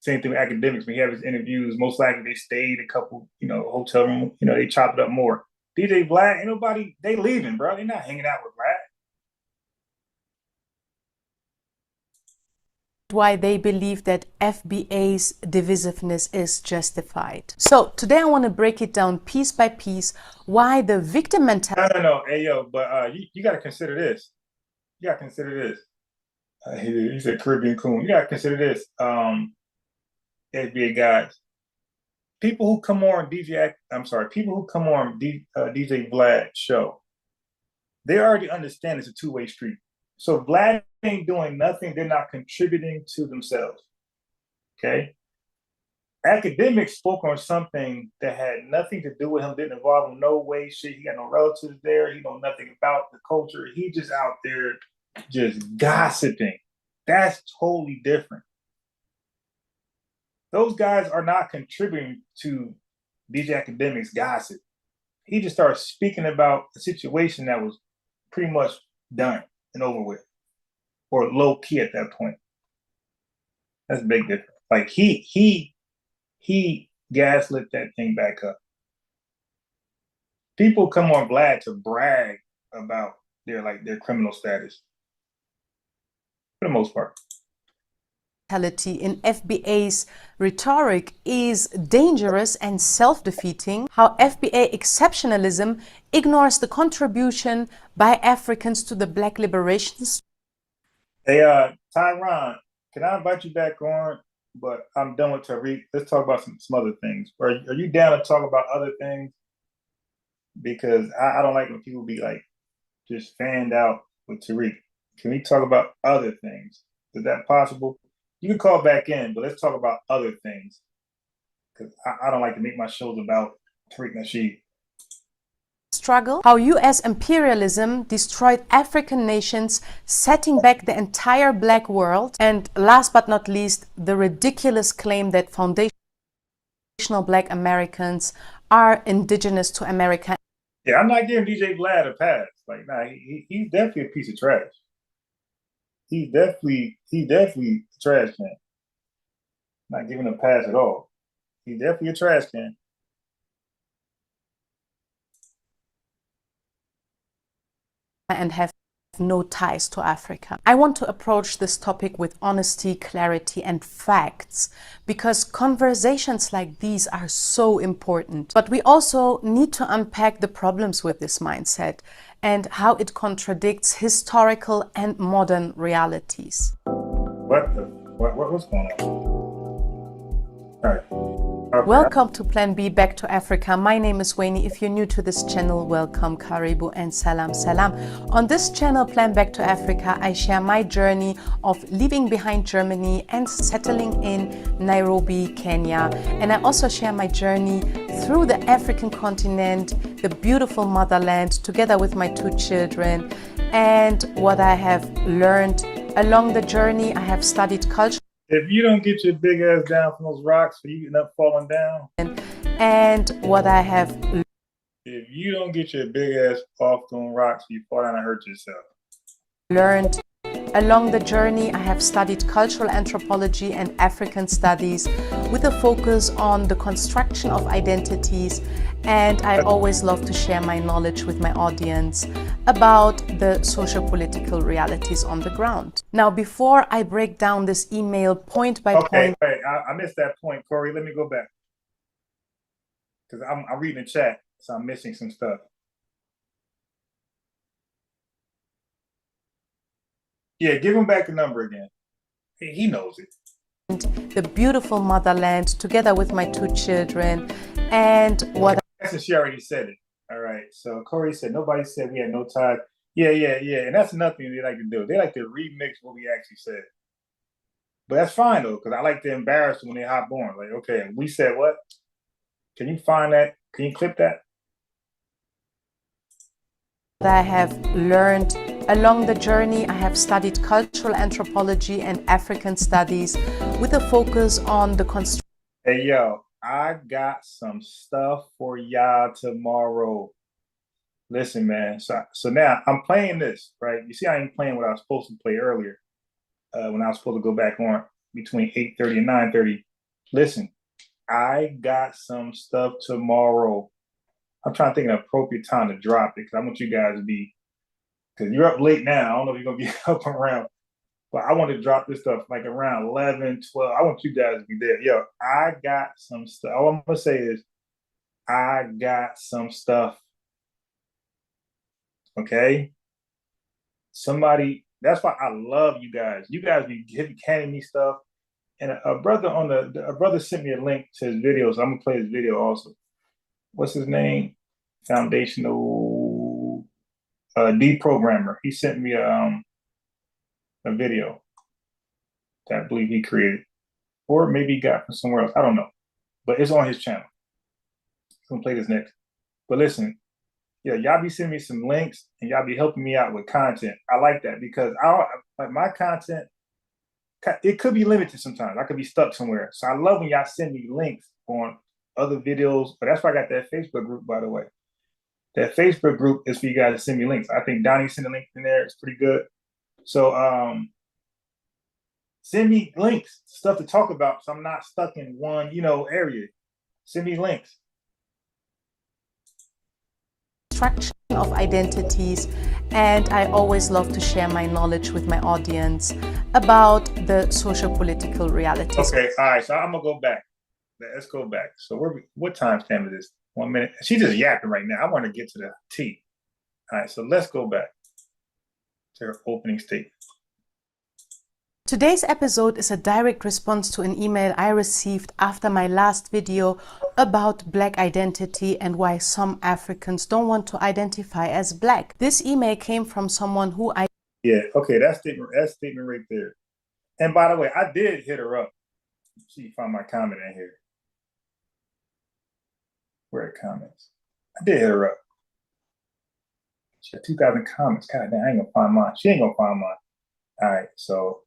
Same thing with Academics. When he had his interviews, most likely they stayed a couple, hotel room. They chopped it up more. DJ Black, ain't nobody. They leaving, bro. They're not hanging out with Black. Why they believe that FBA's divisiveness is justified. So today I want to break it down piece by piece why the victim mentality. No. Hey, yo, but you got to consider this. You got to consider this. He said Caribbean coon. You got to consider this. FBA guys. People who come on DJ Vlad's show, they already understand it's a two-way street. So if Vlad ain't doing nothing, they're not contributing to themselves. Okay? Academics spoke on something that had nothing to do with him, didn't involve him no way, shit. He got no relatives there. He know nothing about the culture. He just out there just gossiping. That's totally different. Those guys are not contributing to DJ Academics gossip. He just started speaking about a situation that was pretty much done and over with, or low key at that point. That's a big difference. Like he gaslit that thing back up. People come on Vlad to brag about their criminal status for the most part. In FBA's rhetoric is dangerous and self-defeating. How FBA exceptionalism ignores the contribution by Africans to the Black liberations. Hey, Tyron, can I invite you back on? But I'm done with Tariq. Let's talk about some other things. Are you down to talk about other things? Because I don't like when people be like just fanned out with Tariq. Can we talk about other things? Is that possible? You can call back in, but let's talk about other things. Because I don't like to make my shows about Tariq Nasheed. Struggle, how US imperialism destroyed African nations, setting back the entire Black world, and last but not least, the ridiculous claim that foundational Black Americans are indigenous to America. Yeah, I'm not giving DJ Vlad a pass. Like, nah, he's definitely a piece of trash. He's definitely a trash can. Not giving him a pass at all. He's definitely a trash can. And have no ties to Africa. I want to approach this topic with honesty, clarity, and facts, because conversations like these are so important. But we also need to unpack the problems with this mindset and how it contradicts historical and modern realities. What's going on? All right. Okay. Welcome to Plan B, Back to Africa. My name is Wayne. If you're new to this channel, welcome, Karibu, and Salam Salam. On this channel, Plan Back to Africa, I share my journey of leaving behind Germany and settling in Nairobi, Kenya. And I also share my journey through the African continent, the beautiful motherland, together with my 2 children, and what I have learned along the journey. I have studied culture. If you don't get your big ass down from those rocks, you end up falling down. And what I have. If you don't get your big ass off those rocks, you fall down and hurt yourself. Learned along the journey. I have studied cultural anthropology and African studies with a focus on the construction of identities, and I always love to share my knowledge with my audience about the socio-political realities on the ground. Now, before I break down this email point by point. Wait, I missed that point, Corey. Let me go back. Because I'm reading the chat, so I'm missing some stuff. Yeah, give him back the number again. He knows it. The beautiful motherland, together with my 2 children, and what. She already said it. All right. So Corey said nobody said we had no ties. Yeah. And that's nothing they like to do. They like to remix what we actually said. But that's fine though, because I like to embarrass them when they hop on. Like, okay, we said what? Can you find that? Can you clip that? I have learned along the journey. I have studied cultural anthropology and African studies with a focus on the construction. Hey, yo, I got some stuff for y'all tomorrow. Listen, man. So now I'm playing this, right? You see, I ain't playing what I was supposed to play earlier when I was supposed to go back on between 8:30 and 9:30. Listen, I got some stuff tomorrow. I'm trying to think of an appropriate time to drop it because I want you guys to be, because you're up late now. I don't know if you're going to be up around, but I want to drop this stuff like around 11, 12. I want you guys to be there. Yo, I got some stuff. All I'm going to say is I got some stuff. Okay? Somebody, that's why I love you guys. You guys be handing me stuff. And a brother sent me a link to his video, so I'm going to play his video also. What's his name? Foundational deprogrammer. He sent me a video that I believe he created, or maybe he got from somewhere else. I don't know, but it's on his channel. I'm gonna play this next. But listen, yeah, y'all be sending me some links and y'all be helping me out with content. I like that because like my content. It could be limited sometimes. I could be stuck somewhere. So I love when y'all send me links on other videos, but that's why I got that Facebook group, by the way. That Facebook group is for you guys to send me links. I think Donnie sent a link in there. It's pretty good. So send me links, stuff to talk about, so I'm not stuck in one, area. Send me links. of identities, and I always love to share my knowledge with my audience about the social-political realities. Okay, all right, so I'm gonna go back. Let's go back. So what time stamp is this? 1 minute. She's just yapping right now. I want to get to the T. All right, so let's go back to her opening statement. Today's episode is a direct response to an email I received after my last video about Black identity and why some Africans don't want to identify as Black. This email came from someone who I... Yeah, okay, that statement right there. And by the way, I did hit her up. She found my comment in here. Where are comments? I did hit her up. She had 2,000 comments. God damn, I ain't gonna find mine. She ain't gonna find mine. All right, so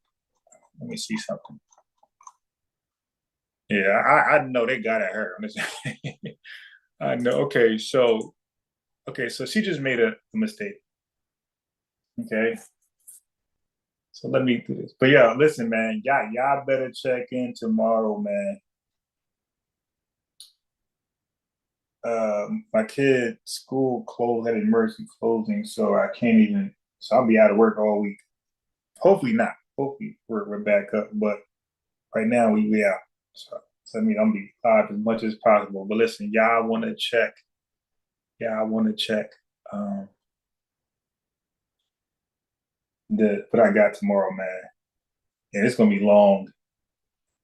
let me see something. Yeah, I know they got at her. I know. Okay, so she just made a mistake. Okay. So let me do this. But yeah, listen, man, y'all better check in tomorrow, man. My kid's school closed, had emergency closing, so I can't even, so I'll be out of work all week. Hopefully not. Hopefully we're back up, but right now we out. So I mean, I'm gonna be live as much as possible. But listen, y'all want to check. What I got tomorrow, man. And it's gonna be long.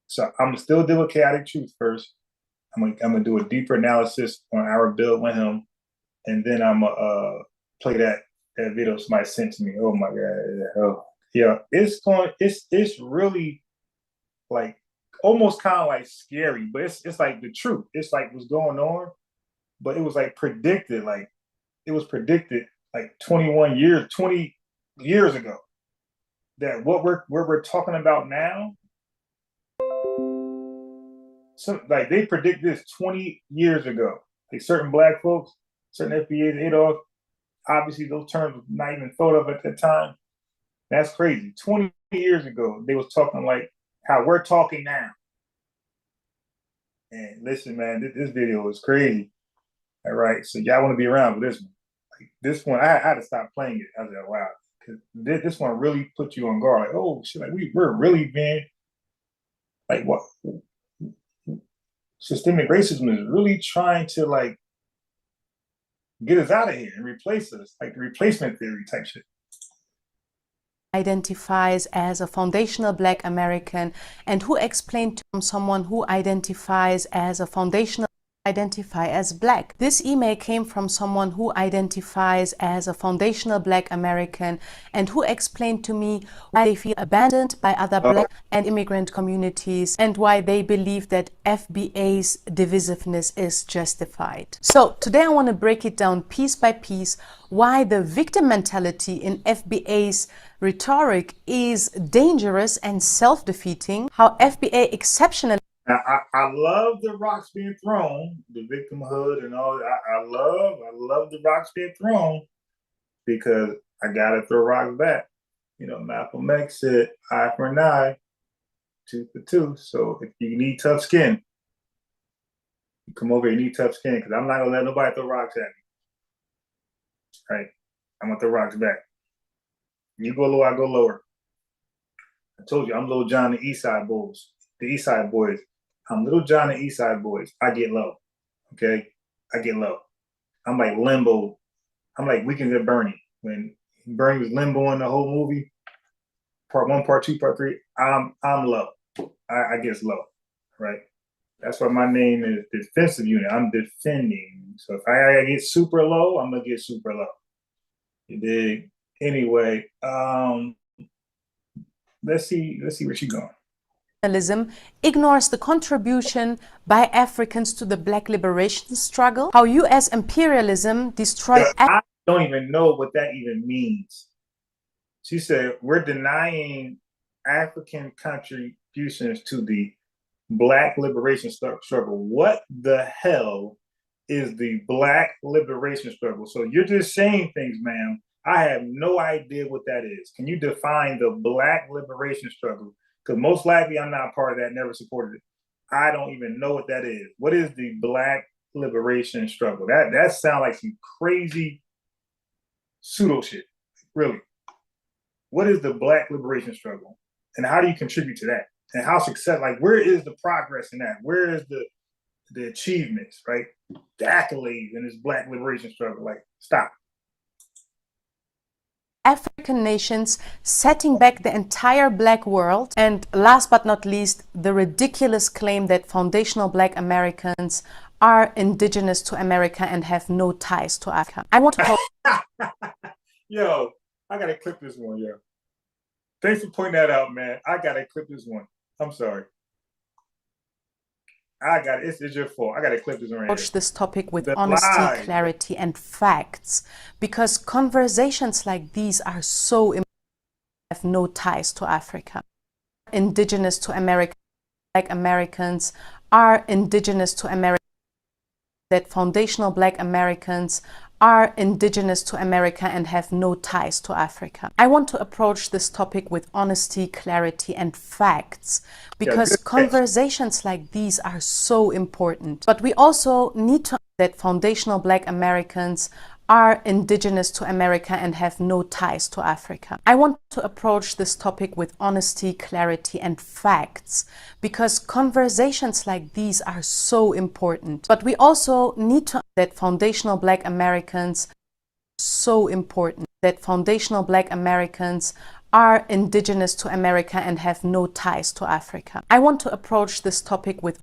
So I'm still deal with chaotic truth first. I'm gonna do a deeper analysis on our build with him, and then I'm gonna play that video somebody sent to me. Oh my god! Oh yeah, it's really like almost kind of like scary, but it's like the truth. It's like what's going on, but it was like predicted. Like it was predicted like 20 years ago that what we're talking about now. So like they predict this 20 years ago. Like certain Black folks, certain FBAs, ADOS, obviously those terms were not even thought of at that time. That's crazy. 20 years ago, they was talking like how we're talking now. And listen, man, this video is crazy. All right, so y'all want to be around for this one. Like this one, I had to stop playing it. I was like, wow, because this one really put you on guard. Like, oh shit, like we're really being like what? Systemic racism is really trying to like get us out of here and replace us, like the replacement theory type shit. Identifies as a foundational Black American and who explained to someone who identifies as a foundational identify as Black. This email came from someone who identifies as a foundational Black American and who explained to me why they feel abandoned by other Black and immigrant communities and why they believe that FBA's divisiveness is justified. So today I want to break it down piece by piece why the victim mentality in FBA's rhetoric is dangerous and self-defeating, how FBA exceptionally I love the rocks being thrown, the victimhood and all. I love the rocks being thrown because I gotta throw rocks back. You know, Malcolm X said, "Eye for an eye, tooth for tooth." So if you need tough skin, you come over here. You need tough skin because I'm not gonna let nobody throw rocks at me. Right? I'm gonna throw rocks back. You go low, I go lower. I told you I'm Little John, the East Side Boys, the East Side Boys. I'm Little John, the East Side Boys. I get low, okay? I get low. I'm like Limbo. I'm like Weekends at Bernie. When Bernie was Limbo in the whole movie, part 1, part 2, part 3, I'm low. I get low, right? That's why my name is Defensive Unit. I'm defending. So if I get super low, I'm gonna get super low. You dig? Anyway, let's see where she's going. Ignores the contribution by Africans to the Black liberation struggle, how US imperialism destroyed... I don't even know what that even means. She said, we're denying African contributions to the Black liberation struggle. What the hell is the Black liberation struggle? So you're just saying things, ma'am. I have no idea what that is. Can you define the Black liberation struggle? Because most likely I'm not part of that, never supported it. I don't even know what that is. What is the Black liberation struggle? That sounds like some crazy pseudo shit. Really. What is the Black liberation struggle? And how do you contribute to that? And how success, like where is the progress in that? Where is the achievements, right? The accolades in this Black liberation struggle? Like, stop. African nations setting back the entire Black world, and last but not least, the ridiculous claim that foundational Black Americans are indigenous to America and have no ties to Africa. I want to Yo, I gotta clip this one, yo. Thanks for pointing that out, man. I gotta clip this one. I'm sorry. I got it. It's your fault. I got to clip this right approach this topic with the honesty, clarity, and facts, because conversations like these are so important. Have no ties to Africa. Indigenous to America, Black Americans are indigenous to America. That foundational Black Americans are indigenous to America and have no ties to Africa. I want to approach this topic with honesty, clarity, and facts, because conversations like these are so important. But we also need to that foundational Black Americans are indigenous to America and have no ties to Africa. I want to approach this topic with honesty, clarity, and facts, because conversations like these are so important. But we also need to that foundational Black Americans so important. That foundational Black Americans are indigenous to America and have no ties to Africa. I want to approach this topic with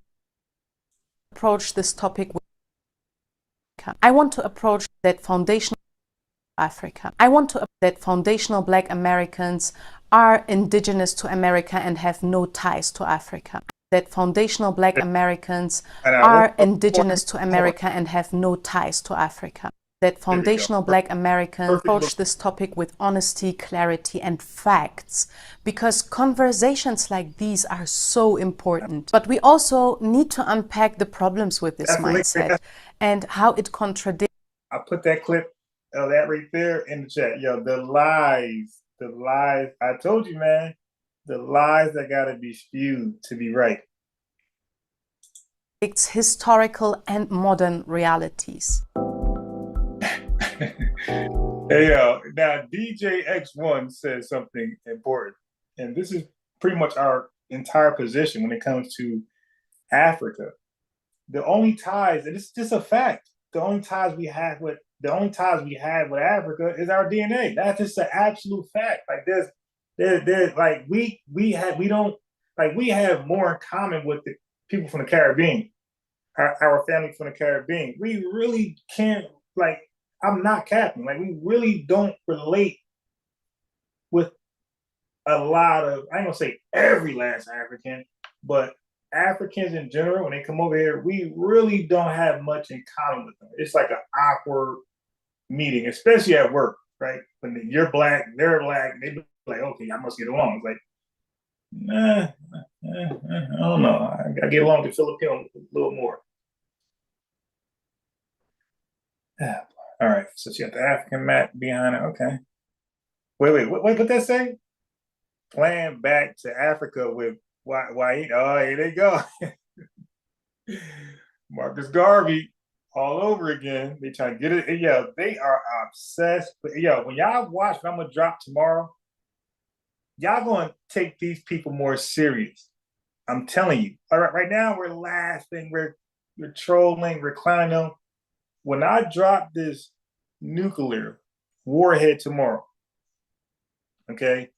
I want to approach that foundational Africa. I want to that foundational Black Americans are indigenous to America and have no ties to Africa. That foundational Black Americans are indigenous to America and have no ties to Africa. That foundational Black Americans approach this topic with honesty, clarity, and facts, because conversations like these are so important. But we also need to unpack the problems with this mindset and how it contradicts. I put that clip of that right there in the chat. Yo, the lies. I told you, man, the lies that gotta be spewed to be right. It's historical and modern realities. Hey, now DJ X1 says something important, and this is pretty much our entire position when it comes to Africa. The only ties, and it's just a fact, the only ties we have with Africa is our DNA. That's just an absolute fact. Like there's like we have more in common with the people from the Caribbean, our family from the Caribbean. We really can't, like, I'm not capping. Like, we really don't relate with a lot of, I ain't gonna say every last African, but Africans in general, when they come over here, we really don't have much in common with them. It's like an awkward meeting, especially at work, right? When you're Black, they're Black, they be like, okay, I must get along. It's like, I don't know. I gotta get along with Filipino a little more. Yeah. All right, so she got the African map behind it. Okay. Wait, what that say? Plan back to Africa with why? Oh, here they go. Marcus Garvey all over again. They trying to get it. Yeah, they are obsessed. But yeah, when y'all watch what I'm gonna drop tomorrow, y'all gonna take these people more serious. I'm telling you. All right, right now we're laughing, we're trolling, we're clowning them. When I drop this nuclear warhead tomorrow, okay,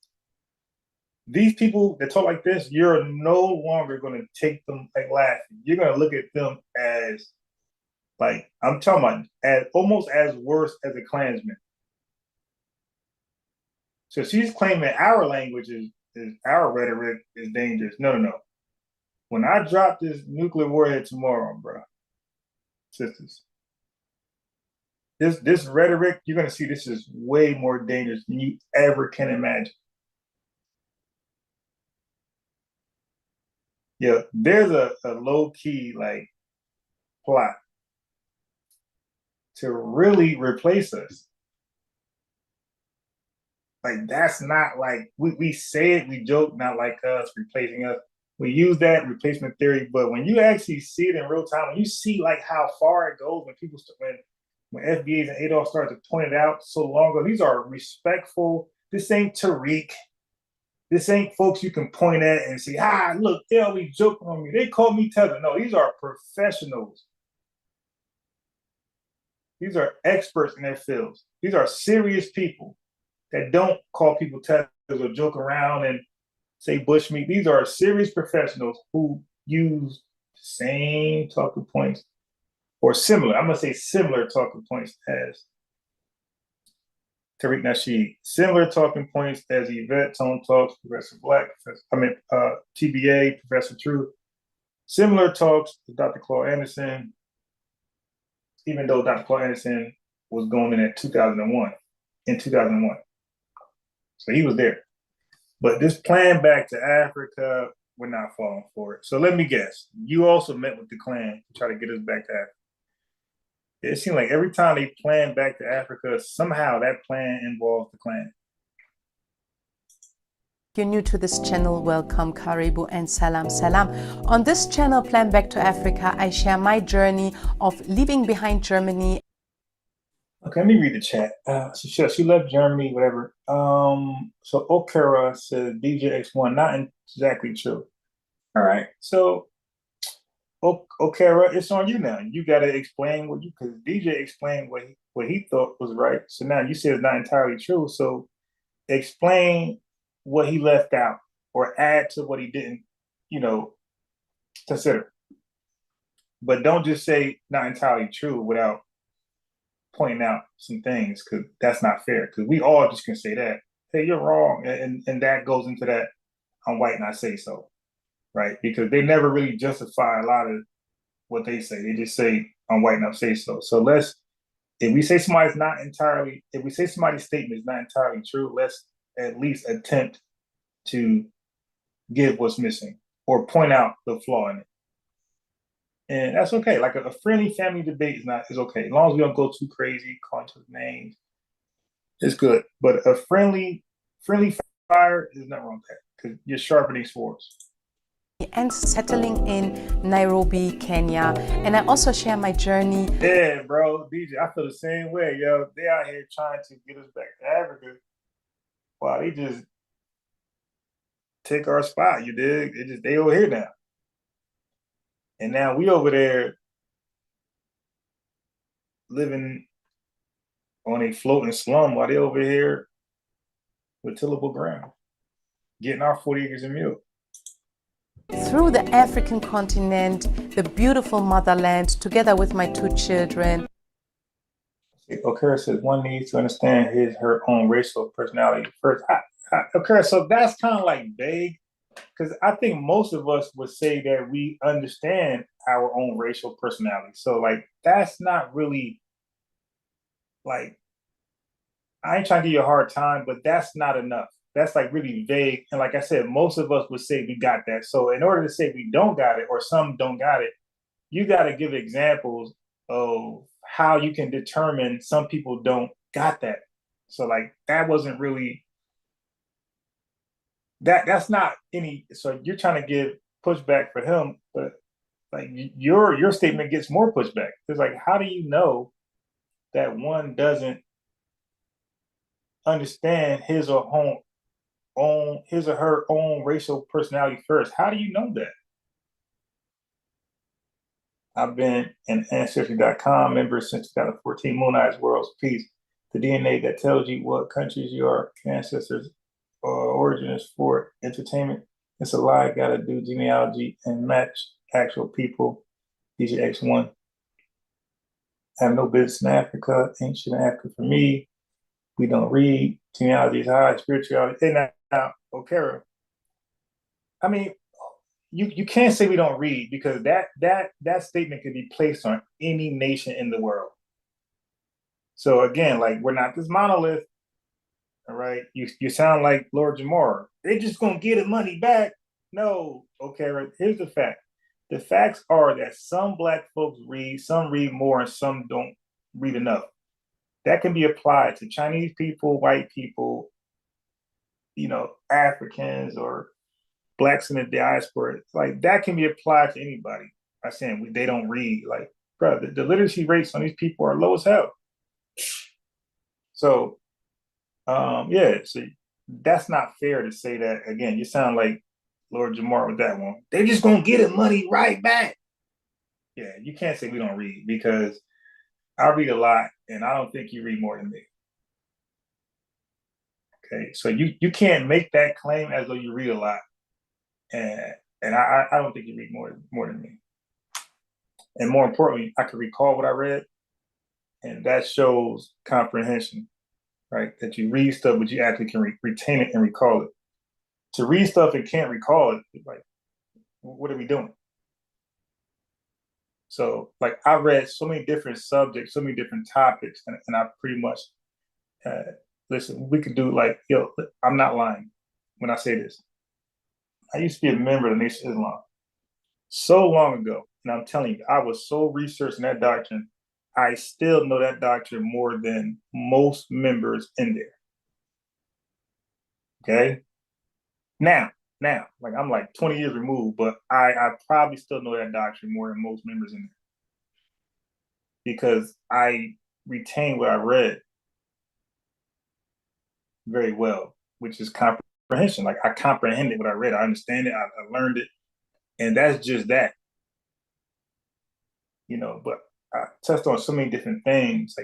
these people that talk like this, you're no longer going to take them like laughing. You're going to look at them as, like, I'm talking about as almost as worse as a Klansman. So she's claiming our language is our rhetoric is dangerous. No. When I drop this nuclear warhead tomorrow, bro, sisters, this rhetoric, you're gonna see this is way more dangerous than you ever can imagine. Yeah, there's a low-key like plot to really replace us. Like, that's not like we say it, we joke, not like us replacing us. We use that replacement theory, but when you actually see it in real time, when you see like how far it goes when when FBAs and ADOS started to point it out so long ago, these are respectful. This ain't Tariq. This ain't folks you can point at and say, look, they always joking on me. They call me Tether. No, these are professionals. These are experts in their fields. These are serious people that don't call people Tethers or joke around and say bushmeat. These are serious professionals who use the same talking points or similar. I'm gonna say similar talking points as Tariq Nasheed, similar talking points as Yvette, Tone Talks, Professor Black, TBA, Professor Truth, similar talks to Dr. Claude Anderson, even though Dr. Claude Anderson was going in 2001. So he was there. But this plan back to Africa, we're not falling for it. So let me guess, you also met with the Klan to try to get us back to Africa. It seemed like every time they plan back to Africa, somehow that plan involves the Klan. If you're new to this channel, welcome, Karibu, and Salam Salam. On this channel, Plan Back to Africa, I share my journey of leaving behind Germany. Okay, let me read the chat. She left Germany, whatever. So Okara says DJX1, not exactly true. All right, so Okara, it's on you now. You got to explain what because DJ explained what he thought was right. So now you say it's not entirely true. So explain what he left out or add to what he didn't, consider. But don't just say not entirely true without pointing out some things, because that's not fair. Because we all just can say that, hey, you're wrong, and that goes into that I'm white and I say so. Right? Because they never really justify a lot of what they say. They just say, I'm white and I say so. So if we say somebody's statement is not entirely true, let's at least attempt to give what's missing or point out the flaw in it. And that's okay. Like a friendly family debate is okay. As long as we don't go too crazy, calling to names, it's good. But a friendly fire is not wrong with that, because you're sharpening swords. And settling in Nairobi, Kenya. And I also share my journey. Yeah, bro, DJ, I feel the same way, yo. They out here trying to get us back to Africa. Wow, they just take our spot, you dig? They over here now. And now we over there living on a floating slum while they over here with tillable ground, getting our 40 acres of milk. Through the African continent, the beautiful motherland, together with my 2 children. Okara says one needs to understand her own racial personality first. Okay, so that's kind of like vague, because I think most of us would say that we understand our own racial personality. So like, that's not really like, I ain't trying to give you a hard time, but that's not enough. That's like really vague. And like I said, most of us would say we got that. So in order to say we don't got it or some don't got it, you got to give examples of how you can determine some people don't got that. So like, that wasn't really, that's not any, so you're trying to give pushback for him, but like your statement gets more pushback. It's like, how do you know that one doesn't understand his or her own racial personality first? How do you know that? I've been an Ancestry.com member since 2014. Moon Eyes World's Peace, the DNA that tells you what countries your ancestors or origins for entertainment. It's a lie. Gotta do genealogy and match actual people. DJX1. I have no business in Africa. Ancient Africa for me. We don't read. Genealogy is high. Spirituality. And now, Okara. I mean, you can't say we don't read, because that statement can be placed on any nation in the world. So again, like, we're not this monolith. All right, you sound like Lord Jamar. They're just gonna get the money back. No, Okara. Here's the fact. The facts are that some Black folks read, some read more, and some don't read enough. That can be applied to Chinese people, white people, Africans, or Blacks in the diaspora. Like, that can be applied to anybody by saying they don't read. Like, bro, the literacy rates on these people are low as hell. So, yeah, so that's not fair to say that. Again, you sound like Lord Jamar with that one. They just gonna get the money right back. Yeah, you can't say we don't read, because I read a lot, and I don't think you read more than me. Okay, so you can't make that claim as though you read a lot, and I don't think you read more than me. And more importantly, I can recall what I read, and that shows comprehension, right? That you read stuff, but you actually can retain it and recall it. To read stuff and can't recall it, like, what are we doing? So, like, I read so many different subjects, so many different topics, and I pretty much, listen, we could do, like, I'm not lying when I say this. I used to be a member of the Nation of Islam so long ago, and I'm telling you, I was so researching that doctrine, I still know that doctrine more than most members in there. Okay? Now, like, I'm like 20 years removed, but I probably still know that doctrine more than most members in there, because I retain what I read very well, which is comprehension. Like, I comprehended what I read. I understand it. I learned it. And that's just that. But I touched on so many different things,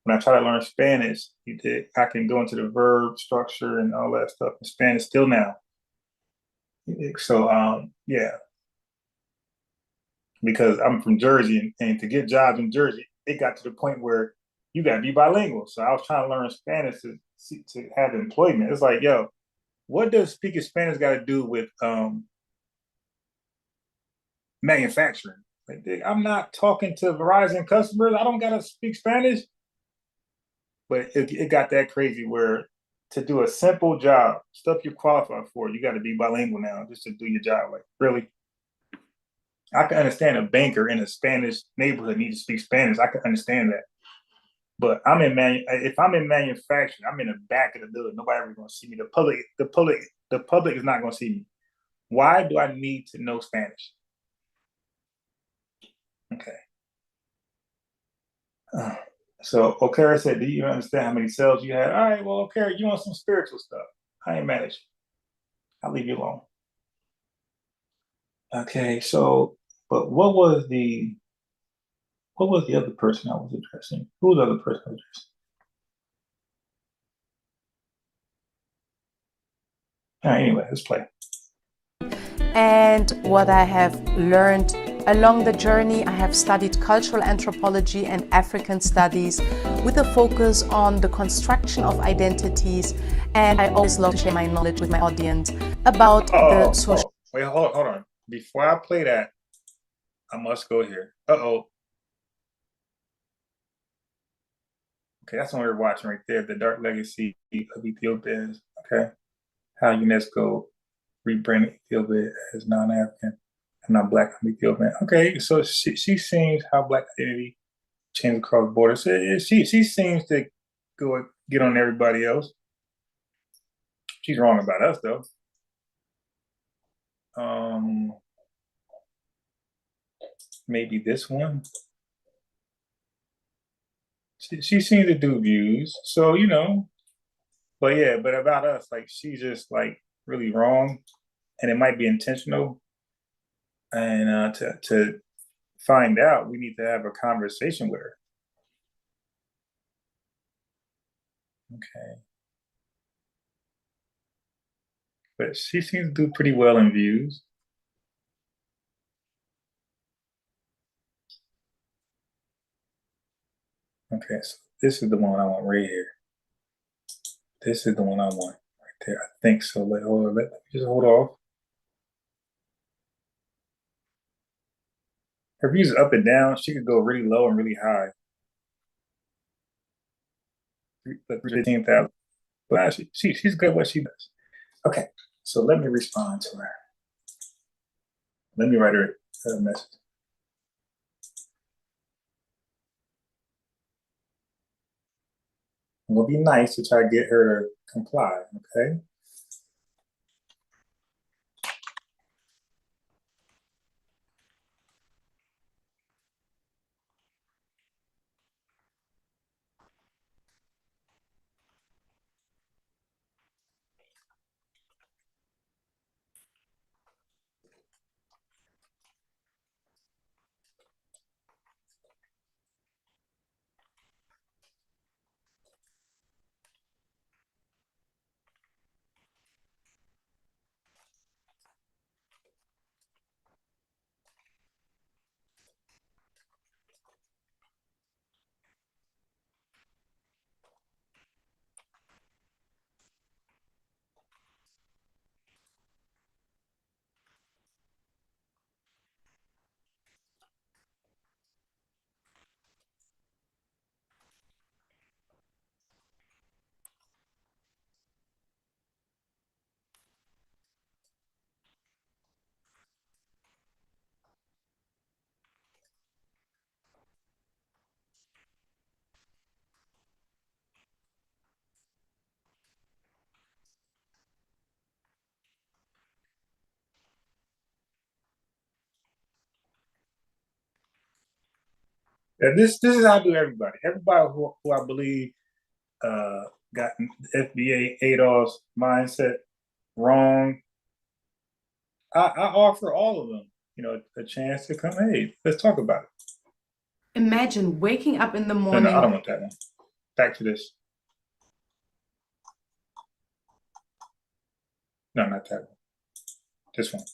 When I try to learn Spanish, I can go into the verb structure and all that stuff in Spanish still now. So, yeah. Because I'm from Jersey, and to get jobs in Jersey, it got to the point where you got to be bilingual. So I was trying to learn Spanish to have employment. It's like, yo, what does speaking Spanish got to do with manufacturing? Like, I'm not talking to Verizon customers. I don't got to speak Spanish. But it got that crazy where to do a simple job, stuff you're qualified for, you got to be bilingual now just to do your job. Like, really? I can understand a banker in a Spanish neighborhood needs to speak Spanish. I can understand that. But if I'm in manufacturing, I'm in the back of the building. Nobody ever going to see me. The public is not going to see me. Why do I need to know Spanish? Okay. So Okara said, "Do you understand how many cells you had?" All right, well, Okara, you want some spiritual stuff? I ain't mad at you. I'll leave you alone. Okay, so, but what was the other person I was addressing? Who was the other person I was addressing? All right, anyway, let's play. And what I have learned along the journey, I have studied cultural anthropology and African studies with a focus on the construction of identities. And I always love to share my knowledge with my audience about the social. Wait, hold on. Before I play that, I must go here. Okay, that's what we're watching right there. The Dark Legacy of Ethiopia. Okay. How UNESCO rebranded Ethiopia as non-African and non-Black Ethiopian. Okay, so she seems how Black identity changed across borders. So she seems to go get on everybody else. She's wrong about us, though. Maybe this one. She seems to do views, so but yeah, but about us, like, she's just like really wrong, and it might be intentional. And to find out, we need to have a conversation with her. Okay. But she seems to do pretty well in views. Okay, so this is the one I want right here. This is the one I want right there. I think so. Let me just hold off. Her views up and down. She could go really low and really high. 15,000. But actually, she's good at what she does. Okay, so let me respond to her. Let me write her a message. It will be nice to try to get her to comply, okay? And this is how I do everybody. Everybody who I believe got FBA, ADOS mindset wrong. I offer all of them, a chance to come. Hey, let's talk about it. Imagine waking up in the morning. No, I don't want that one. Back to this. No, not that one. This one.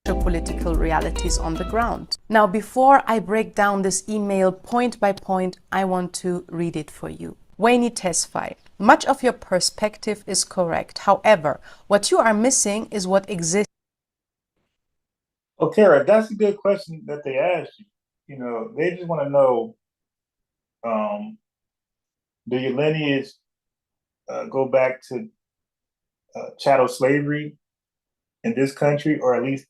Political realities on the ground. Now, before I break down this email point by point, I want to read it for you. Wayne Tesfaye, much of your perspective is correct. However, what you are missing is what exists. Okay, right. That's a good question that they asked you. They just want to know, do your lineage go back to chattel slavery in this country, or at least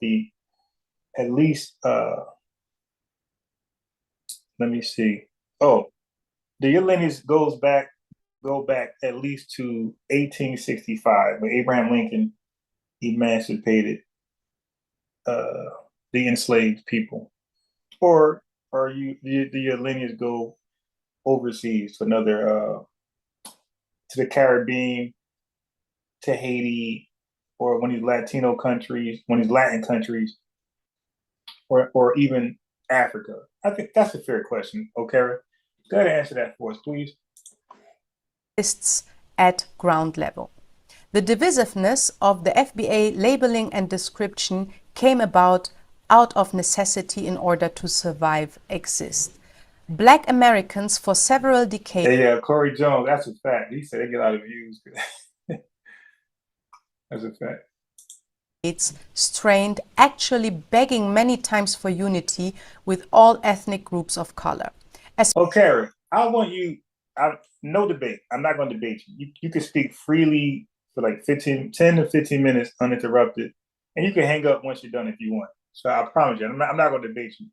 let me see. Oh, do your lineage go back at least to 1865, when Abraham Lincoln emancipated the enslaved people, or do your lineage go overseas to another to the Caribbean, to Haiti, or one of these Latino countries, one of these Latin countries, or even Africa? I think that's a fair question. Okara, go ahead and answer that for us, please. At ground level. The divisiveness of the FBA labeling and description came about out of necessity in order to survive, exist. Black Americans for several decades. Yeah, Corey Jones, that's a fact. He said they get a lot of views. That's a fact. It's strained, actually begging many times for unity with all ethnic groups of color. Okay, I want you, no debate. I'm not going to debate you. You can speak freely for like 10 to 15 minutes uninterrupted, and you can hang up once you're done if you want. So I promise you, I'm not going to debate you.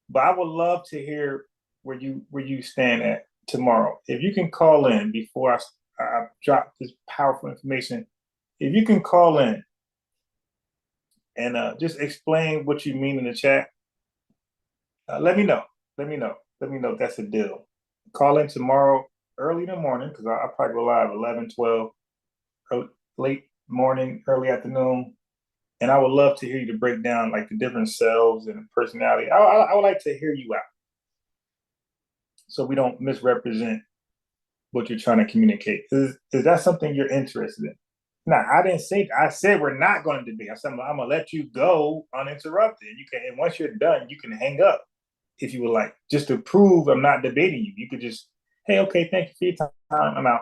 But I would love to hear where you stand at tomorrow. If you can call in before I drop this powerful information, if you can call in and just explain what you mean in the chat, let me know. Let me know if that's a deal. Call in tomorrow early in the morning, because I'll probably go live 11, 12, late morning, early afternoon. And I would love to hear you to break down like the different selves and personality. I would like to hear you out, so we don't misrepresent what you're trying to communicate. Is that something you're interested in? No, I didn't say that. I said we're not going to debate. I said I'm gonna let you go uninterrupted. And once you're done, you can hang up if you would like, just to prove I'm not debating you. You could just, hey, okay, thank you for your time, I'm out.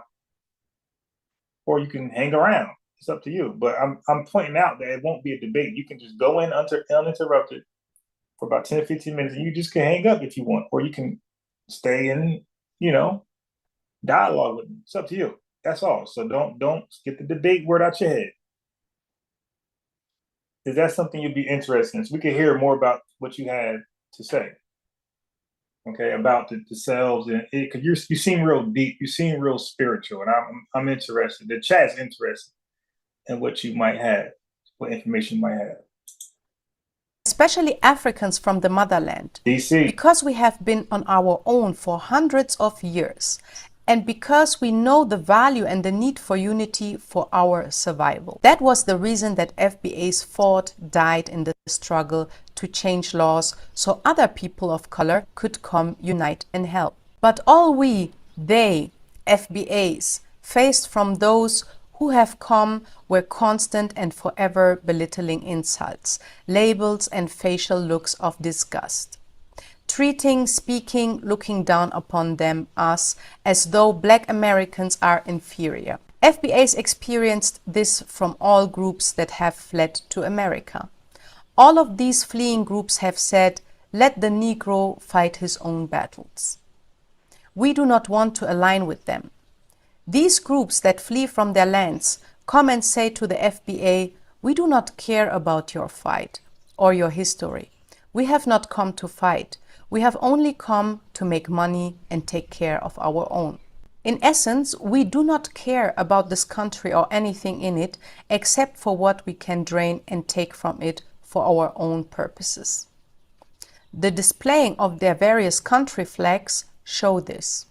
Or you can hang around. It's up to you. But I'm pointing out that it won't be a debate. You can just go in uninterrupted for about 10 to 15 minutes, and you just can hang up if you want, or you can stay in, dialogue with me. It's up to you. That's all. So don't get the debate word out your head. Is that something you'd be interested in? So we can hear more about what you had to say. Okay, about the selves, and because you seem real deep, you seem real spiritual, and I'm interested. The chat's interested in what you might have, what information you might have. Especially Africans from the motherland. DC. Because we have been on our own for hundreds of years, and because we know the value and the need for unity for our survival. That was the reason that FBAs fought, died in the struggle to change laws so other people of color could come, unite, and help. But all they, FBAs, faced from those who have come were constant and forever belittling insults, labels, and facial looks of disgust. Treating, speaking, looking down upon them, us, as though Black Americans are inferior. FBAs experienced this from all groups that have fled to America. All of these fleeing groups have said, let the Negro fight his own battles. We do not want to align with them. These groups that flee from their lands come and say to the FBA, we do not care about your fight or your history. We have not come to fight. We have only come to make money and take care of our own. In essence, we do not care about this country or anything in it except for what we can drain and take from it for our own purposes. The displaying of their various country flags show this.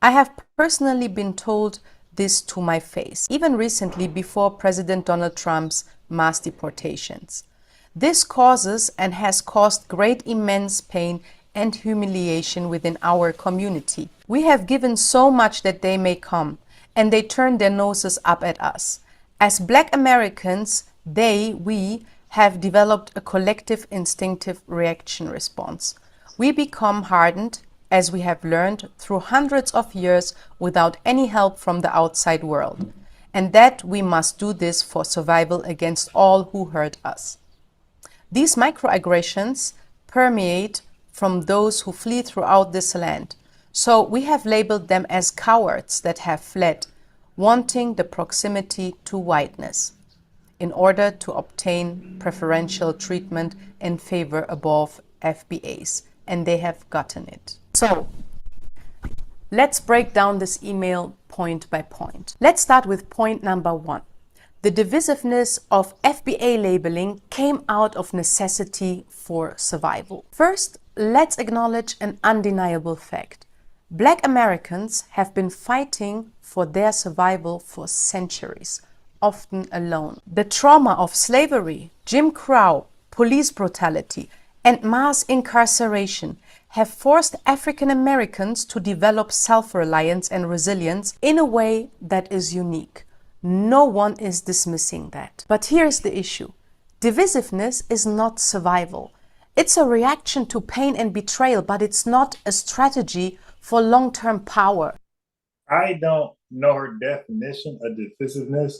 I have personally been told this to my face, even recently before President Donald Trump's mass deportations. This causes and has caused great immense pain and humiliation within our community. We have given so much that they may come, and they turn their noses up at us. As Black Americans, we have developed a collective instinctive reaction response. We become hardened, as we have learned through hundreds of years without any help from the outside world, and that we must do this for survival against all who hurt us. These microaggressions permeate from those who flee throughout this land, so we have labeled them as cowards that have fled, wanting the proximity to whiteness, in order to obtain preferential treatment in favor above FBAs, and they have gotten it. So, let's break down this email point by point. Let's start with point number 1. The divisiveness of FBA labeling came out of necessity for survival. First, let's acknowledge an undeniable fact. Black Americans have been fighting for their survival for centuries, often alone. The trauma of slavery, Jim Crow, police brutality, and mass incarceration have forced African Americans to develop self-reliance and resilience in a way that is unique. No one is dismissing that. But here's the issue. Divisiveness is not survival. It's a reaction to pain and betrayal, but it's not a strategy for long-term power. I don't know her definition of divisiveness.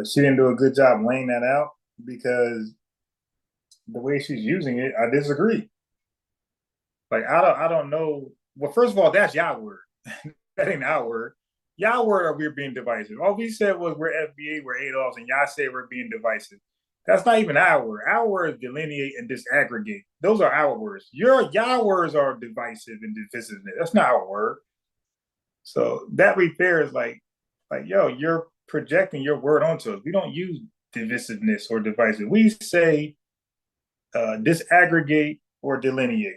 She didn't do a good job laying that out, because the way she's using it, I disagree. Like, I don't know. Well, first of all, that's y'all word. That ain't our word. Y'all word are we're being divisive. All we said was we're FBA, we're ADOS, and y'all say we're being divisive. That's not even our word. Our word is delineate and disaggregate. Those are our words. Y'all words are divisive and divisiveness. That's not our word. So that right there is like, yo, you're projecting your word onto us. We don't use divisiveness or divisive. We say disaggregate or delineate.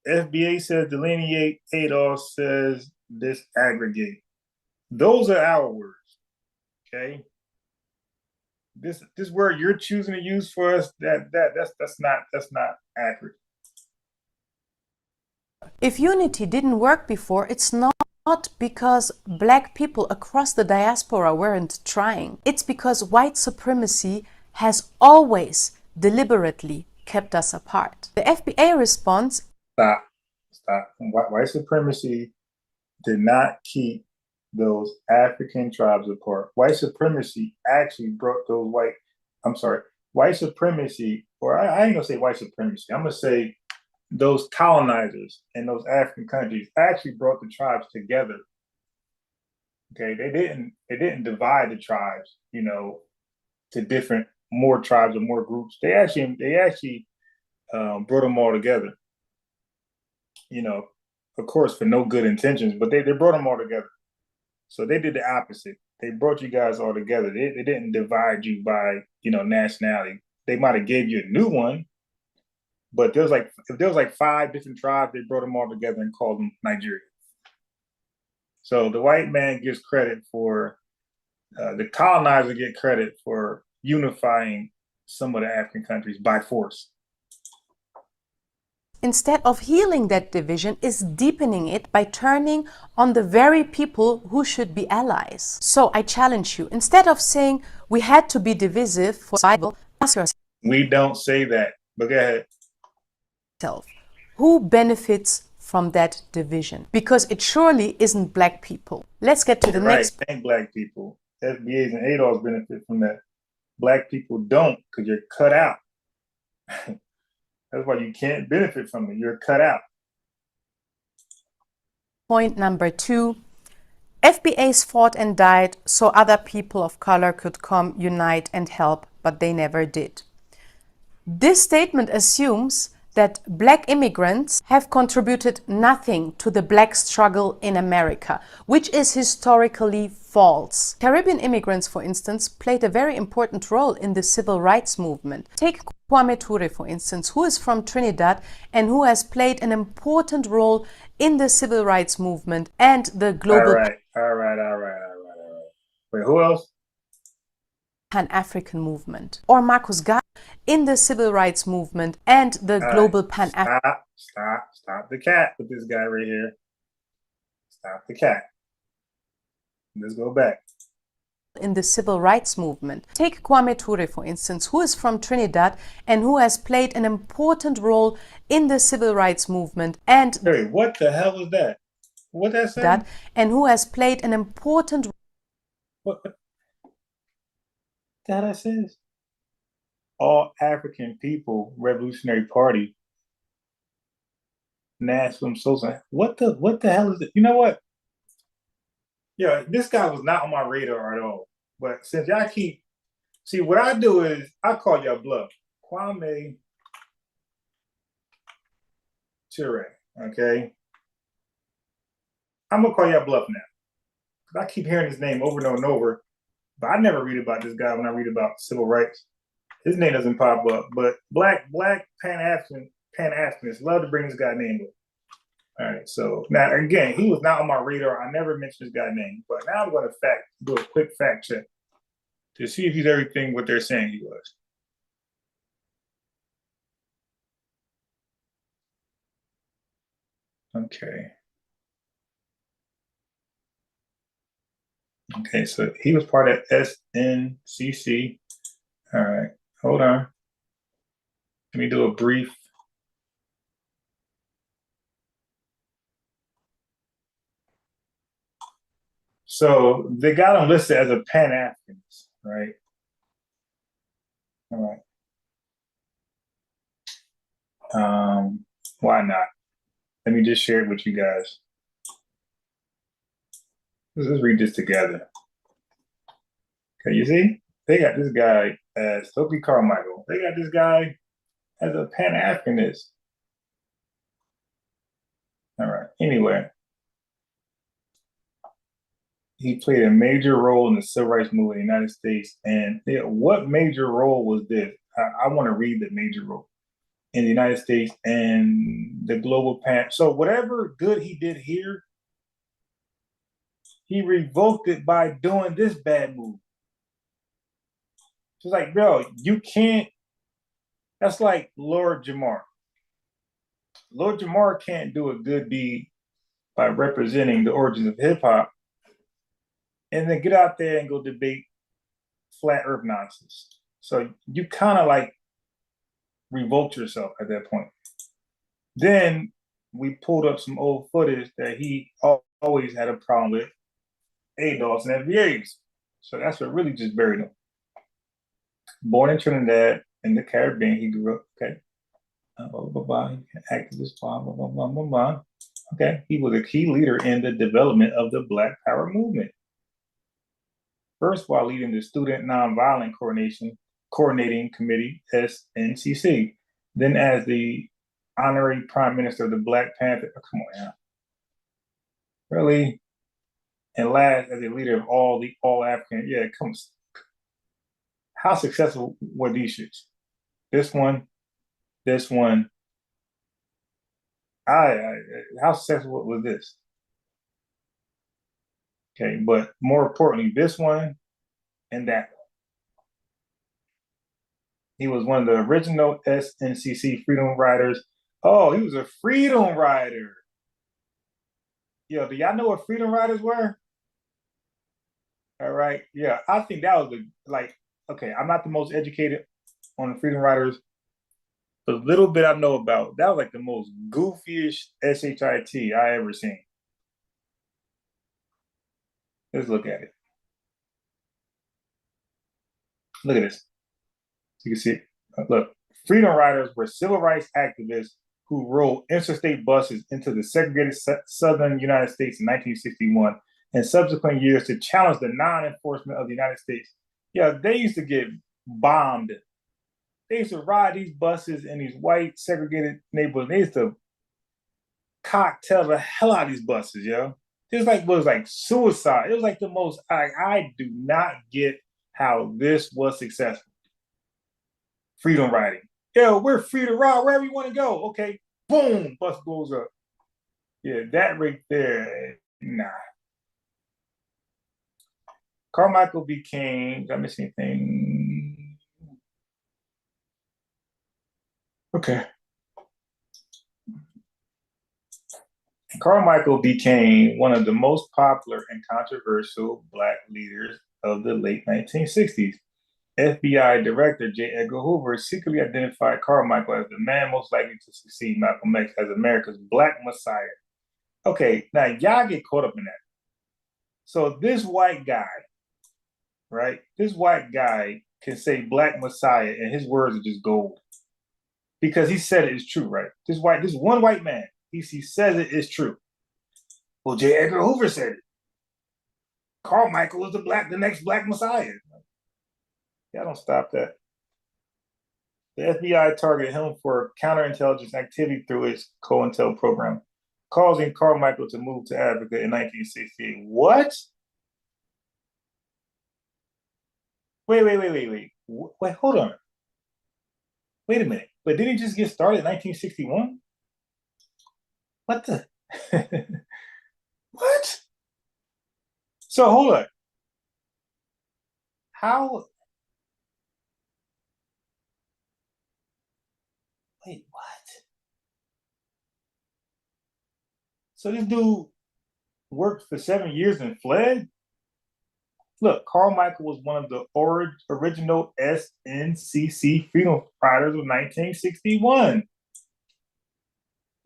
FBA says delineate, ADOS says disaggregate. Those are our words, okay? This word you're choosing to use for us, that's not accurate. If unity didn't work before, it's not because Black people across the diaspora weren't trying. It's because white supremacy has always deliberately kept us apart. The FBA response... Stop. White supremacy did not keep those African tribes apart. White supremacy actually brought those white supremacy, or I ain't gonna say white supremacy, I'm gonna say those colonizers in those African countries actually brought the tribes together. Okay, they didn't divide the tribes, to more tribes or more groups. They actually brought them all together. Of course, for no good intentions, but they brought them all together. So they did the opposite. They brought you guys all together. They didn't divide you by, nationality. They might have gave you a new one, but if there was like 5 different tribes, they brought them all together and called them Nigeria. So the white man gives credit for, the colonizer get credit for unifying some of the African countries by force. Instead of healing that division, is deepening it by turning on the very people who should be allies. So I challenge you, instead of saying we had to be divisive for survival, ask yourself. We don't say that, but go ahead. Who benefits from that division? Because it surely isn't Black people. Let's get to the next. Thank Black people. FBAs and ADOS benefit from that. Black people don't, because you're cut out. That's why you can't benefit from it. You're cut out. Point number 2. FBAs fought and died so other people of color could come, unite, and help, but they never did. This statement assumes that black immigrants have contributed nothing to the black struggle in America, which is historically false. Caribbean immigrants, for instance, played a very important role in the civil rights movement. Take Kwame Ture, for instance, who is from Trinidad and who has played an important role in the civil rights movement and the global all right. Wait, who else? Pan-African movement. Or Marcus Garvey in the civil rights movement and the global Pan-African. Stop the cat with this guy right here. Stop the cat. Let's go back. In the civil rights movement. Take Kwame Ture, for instance, who is from Trinidad and who has played an important role in the civil rights movement and what the hell was that? What that say? And who has played an important What that says? All African People Revolutionary Party. National Social. What the hell is it? You know what? Yeah, this guy was not on my radar at all. But since y'all keep what I do is I call y'all bluff. Kwame Ture, okay? I'm gonna call y'all bluff now. Because I keep hearing his name over and over, but I never read about this guy when I read about civil rights. His name doesn't pop up, but black Pan-Africans love to bring this guy's name up. All right, so now again, he was not on my radar. I never mentioned this guy's name, but now I'm going to do a quick fact check to see if he's everything what they're saying he was. Okay, so he was part of SNCC. All right, hold on. Let me do a brief. So they got him listed as a Pan-Africanist, right? All right. Why not? Let me just share it with you guys. Let's read this together. Okay, you see? They got this guy as Stokely Carmichael. They got this guy as a Pan-Africanist. All right. Anyway, he played a major role in the civil rights movement in the United States. And what major role was this? I want to read the major role in the United States and the global pan. So whatever good he did here, he revoked it by doing this bad move. It's like, bro, you can't. That's like Lord Jamar. Lord Jamar can't do a good deed by representing the origins of hip hop and then get out there and go debate flat earth nonsense. So you kind of like revolt yourself at that point. Then we pulled up some old footage that he always had a problem with ADOS and FBAs. So that's what really just buried him. Born in Trinidad in the Caribbean, he grew up, okay. Activist, blah, blah, blah, blah, blah, blah. Okay, he was a key leader in the development of the Black Power movement. First, while leading the Student Nonviolent Coordinating Committee, SNCC. Then as the honorary Prime Minister of the Black Panther. Oh, come on now. Really? And last, as a leader of all African. Yeah, come on. How successful were these shits? This one. How successful was this? Okay, but more importantly, this one and that one. He was one of the original SNCC Freedom Riders. Oh, he was a Freedom Rider. Yo, do y'all know what Freedom Riders were? All right, yeah, I think that was okay, I'm not the most educated on the Freedom Riders. The little bit I know about, that was like the most goofiest SHIT I ever seen. Let's look at it. Look at this. You can see it. Look, Freedom Riders were civil rights activists who rode interstate buses into the segregated southern United States in 1961 and subsequent years to challenge the non-enforcement of the United States. Yeah, they used to get bombed They used to ride these buses in these white segregated neighborhoods. They used to cocktail the hell out of these buses, yo. It was like suicide. It was like the most. I do not get how this was successful. Freedom riding. Yo, we're free to ride wherever you want to go. Okay, boom, bus blows up. Yeah, that right there, nah. Carmichael became. Did I miss anything? Okay. Carmichael became one of the most popular and controversial Black leaders of the late 1960s. FBI Director J. Edgar Hoover secretly identified Carmichael as the man most likely to succeed Malcolm X as America's Black Messiah. Okay, now y'all get caught up in that. So this white guy, right? This white guy can say Black Messiah and his words are just gold. Because he said it is true, right? This one white man, he says it is true. Well, J. Edgar Hoover said it. Carmichael was the next Black Messiah. Y'all don't stop that. The FBI targeted him for counterintelligence activity through its COINTEL program, causing Carmichael to move to Africa in 1968. What? Wait. Wait, hold on. Wait a minute. But didn't he just get started in 1961? What the? What? So hold on. How? Wait, what? So this dude worked for 7 years and fled? Look, Carmichael was one of the original SNCC freedom fighters of 1961.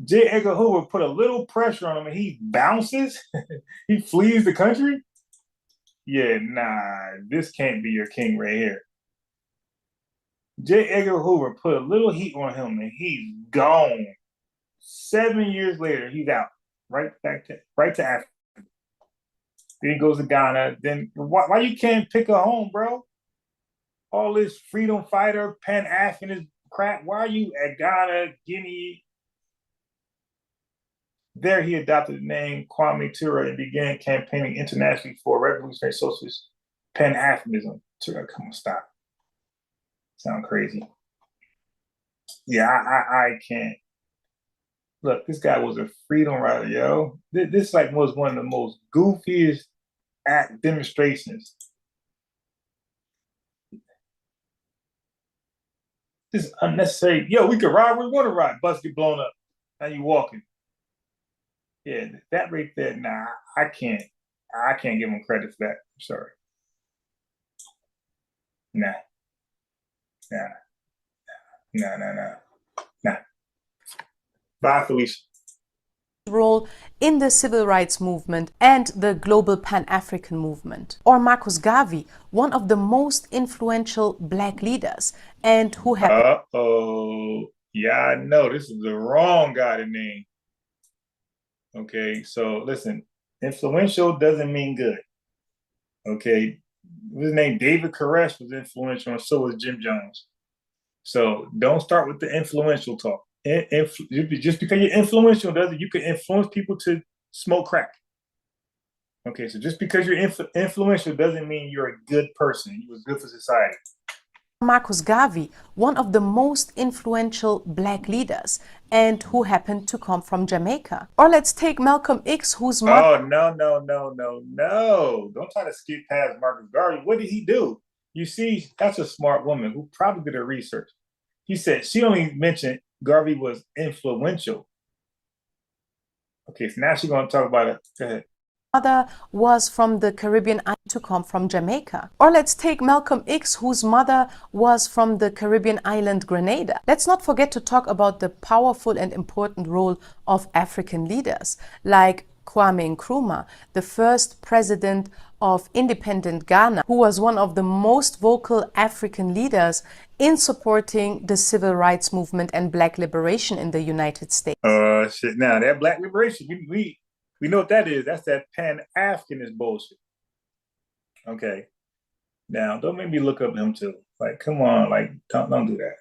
J. Edgar Hoover put a little pressure on him and he bounces? He flees the country? Yeah, nah, this can't be your king right here. J. Edgar Hoover put a little heat on him and he's gone. 7 years later, he's out. Right to Africa. Then he goes to Ghana. Then why you can't pick a home, bro? All this freedom fighter, Pan-Africanist crap. Why are you at Ghana, Guinea? There he adopted the name Kwame Ture and began campaigning internationally for revolutionary socialist Pan-Africanism. Ture, come on, stop. Sound crazy. Yeah, I can't. Look, this guy was a freedom rider, yo. This like was one of the most goofiest demonstrations. This is unnecessary. Yo, we can ride where we want to ride. Bus get blown up. Now you walking. Yeah, that right there, nah, I can't give him credit for that. I'm sorry. Nah. Bye, Felicia. Role in the civil rights movement and the global Pan-African movement. Or Marcus Garvey, one of the most influential Black leaders, and who had... Uh-oh. Yeah, I know. This is the wrong guy to name. Okay, so listen, influential doesn't mean good. Okay, his name David Koresh was influential, and so was Jim Jones. So don't start with the influential talk. Just because you're influential doesn't, you can influence people to smoke crack. Okay, so just because you're influential doesn't mean you're a good person. You was good for society. Marcus Garvey, one of the most influential Black leaders, and who happened to come from Jamaica. Or let's take Malcolm X, whose mother... Oh, no. Don't try to skip past Marcus Garvey. What did he do? You see, that's a smart woman who probably did her research. He said she only mentioned Garvey was influential. Okay, so now she's going to talk about it. Go ahead. Mother was from the Caribbean island to come from Jamaica. Or let's take Malcolm X, whose mother was from the Caribbean island Grenada. Let's not forget to talk about the powerful and important role of African leaders like Kwame Nkrumah, the first president of independent Ghana, who was one of the most vocal African leaders in supporting the civil rights movement and Black liberation in the United States. Shit, now that Black liberation, we know what that is. That's that Pan-Africanist bullshit. Okay. Now, don't make me look up him too. Like, come on, like, don't do that.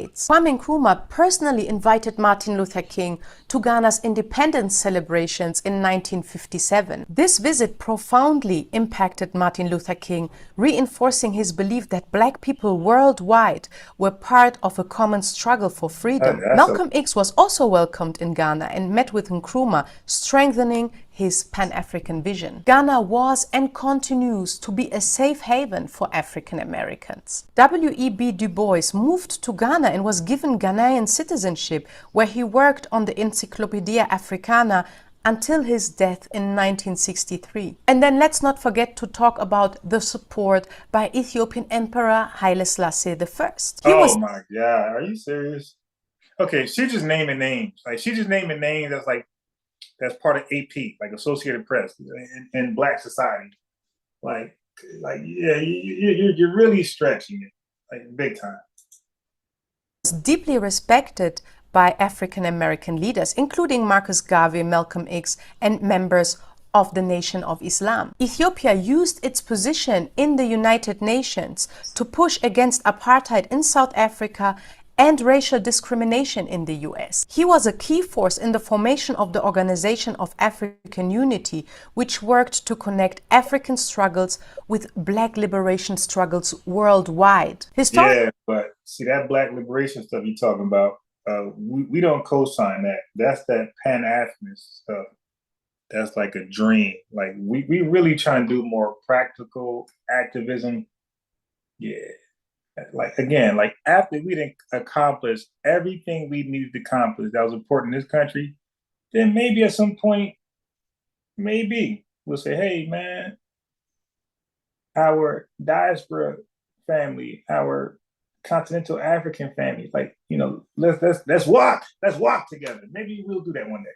Kwame Nkrumah personally invited Martin Luther King to Ghana's independence celebrations in 1957. This visit profoundly impacted Martin Luther King, reinforcing his belief that black people worldwide were part of a common struggle for freedom. Malcolm X was also welcomed in Ghana and met with Nkrumah, strengthening his Pan-African vision. Ghana was and continues to be a safe haven for African Americans. W.E.B. Du Bois moved to Ghana and was given Ghanaian citizenship, where he worked on the Encyclopedia Africana until his death in 1963. And then let's not forget to talk about the support by Ethiopian Emperor Haile Selassie I. Oh my God, are you serious? Okay, she's just naming names. Like, she's just naming names that's part of AP, like Associated Press, in Black society. Like yeah, you're really stretching it, like big time. Deeply respected by African American leaders, including Marcus Garvey, Malcolm X, and members of the Nation of Islam. Ethiopia used its position in the United Nations to push against apartheid in South Africa and racial discrimination in the US. He was a key force in the formation of the Organization of African Unity, which worked to connect African struggles with Black liberation struggles worldwide. Yeah, but see, that Black liberation stuff you're talking about, we don't co-sign that. That's that Pan-Africanist stuff. That's like a dream. Like, we really try and do more practical activism. Yeah. Like, again, like after we didn't accomplish everything we needed to accomplish that was important in this country, then maybe at some point, maybe we'll say, hey man, our diaspora family, our continental African family, like, you know, let's walk together. Maybe we'll do that one day.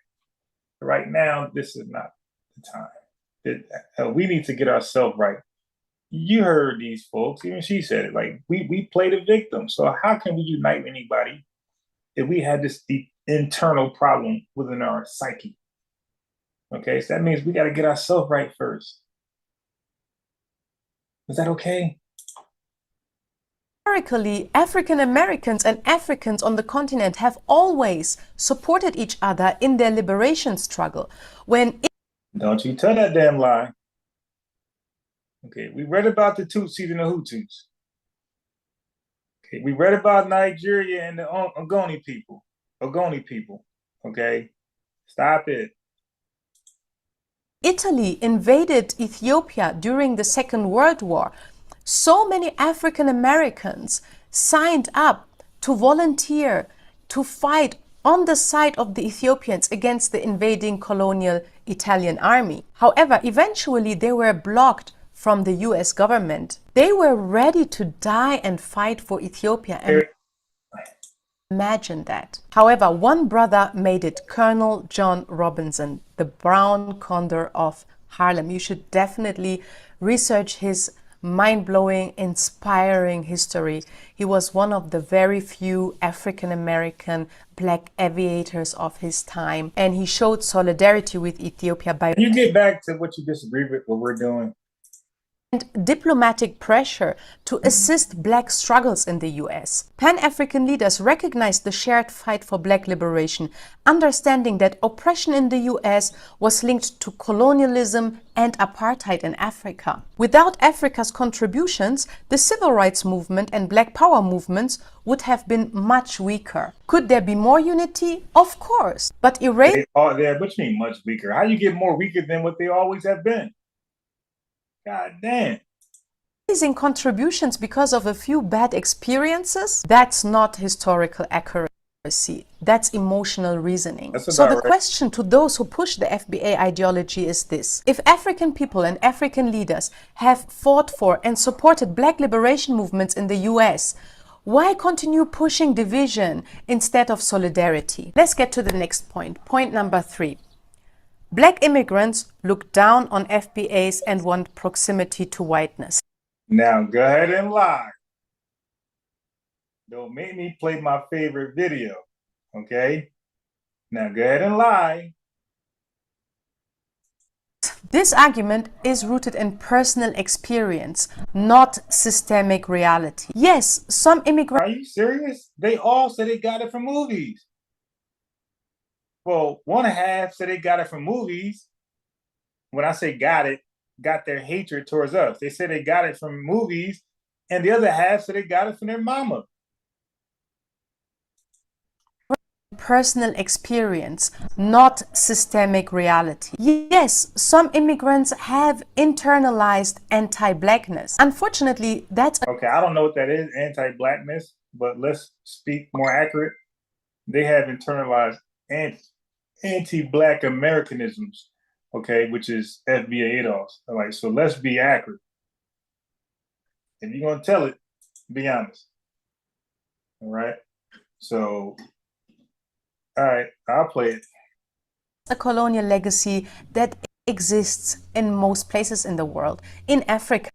But right now, this is not the time. We need to get ourselves right. You heard these folks, even she said it, like we play the victim. So how can we unite anybody if we had this deep internal problem within our psyche? Okay, so that means we got to get ourselves right first. Is that okay? Historically, African Americans and Africans on the continent have always supported each other in their liberation struggle. Don't you tell that damn lie. Okay, we read about the Tutsis and the Hutus. Okay, we read about Nigeria and the Ogoni people. Okay, stop it. Italy invaded Ethiopia during the Second World War. So many African Americans signed up to volunteer to fight on the side of the Ethiopians against the invading colonial Italian army. However, eventually they were blocked from the US government. They were ready to die and fight for Ethiopia. And imagine that. However, one brother made it, Colonel John Robinson, the Brown Condor of Harlem. You should definitely research his mind-blowing, inspiring history. He was one of the very few African-American black aviators of his time, and he showed solidarity with Ethiopia by... Can you get back to what you disagree with, what we're doing? And diplomatic pressure to assist black struggles in the US. Pan-African leaders recognized the shared fight for black liberation, understanding that oppression in the US was linked to colonialism and apartheid in Africa. Without Africa's contributions, the civil rights movement and black power movements would have been much weaker. Could there be more unity? Of course. But They are there, what you mean much weaker? How you get more weaker than what they always have been? God damn. Raising contributions because of a few bad experiences, that's not historical accuracy. That's emotional reasoning. So the question to those who push the FBA ideology is this: if African people and African leaders have fought for and supported black liberation movements in the US, why continue pushing division instead of solidarity? Let's get to the next point. Point number 3. Black immigrants look down on FBAs and want proximity to whiteness. Now go ahead and lie. Don't make me play my favorite video, okay? Now go ahead and lie. This argument is rooted in personal experience, not systemic reality. Yes, some immigrants... Are you serious? They all said they got it from movies. Well, one half said they got it from movies. When I say got it, got their hatred towards us. They said they got it from movies, and the other half said they got it from their mama. Personal experience, not systemic reality. Yes, some immigrants have internalized anti-blackness. Unfortunately, that's... Okay, I don't know what that is, anti-blackness, but let's speak more accurate. They have internalized anti-black Americanisms, okay, which is FBA ADOS. Like, so let's be accurate. If you're gonna tell it, be honest. All right. So, all right, I'll play it. A colonial legacy that exists in most places in the world. In Africa,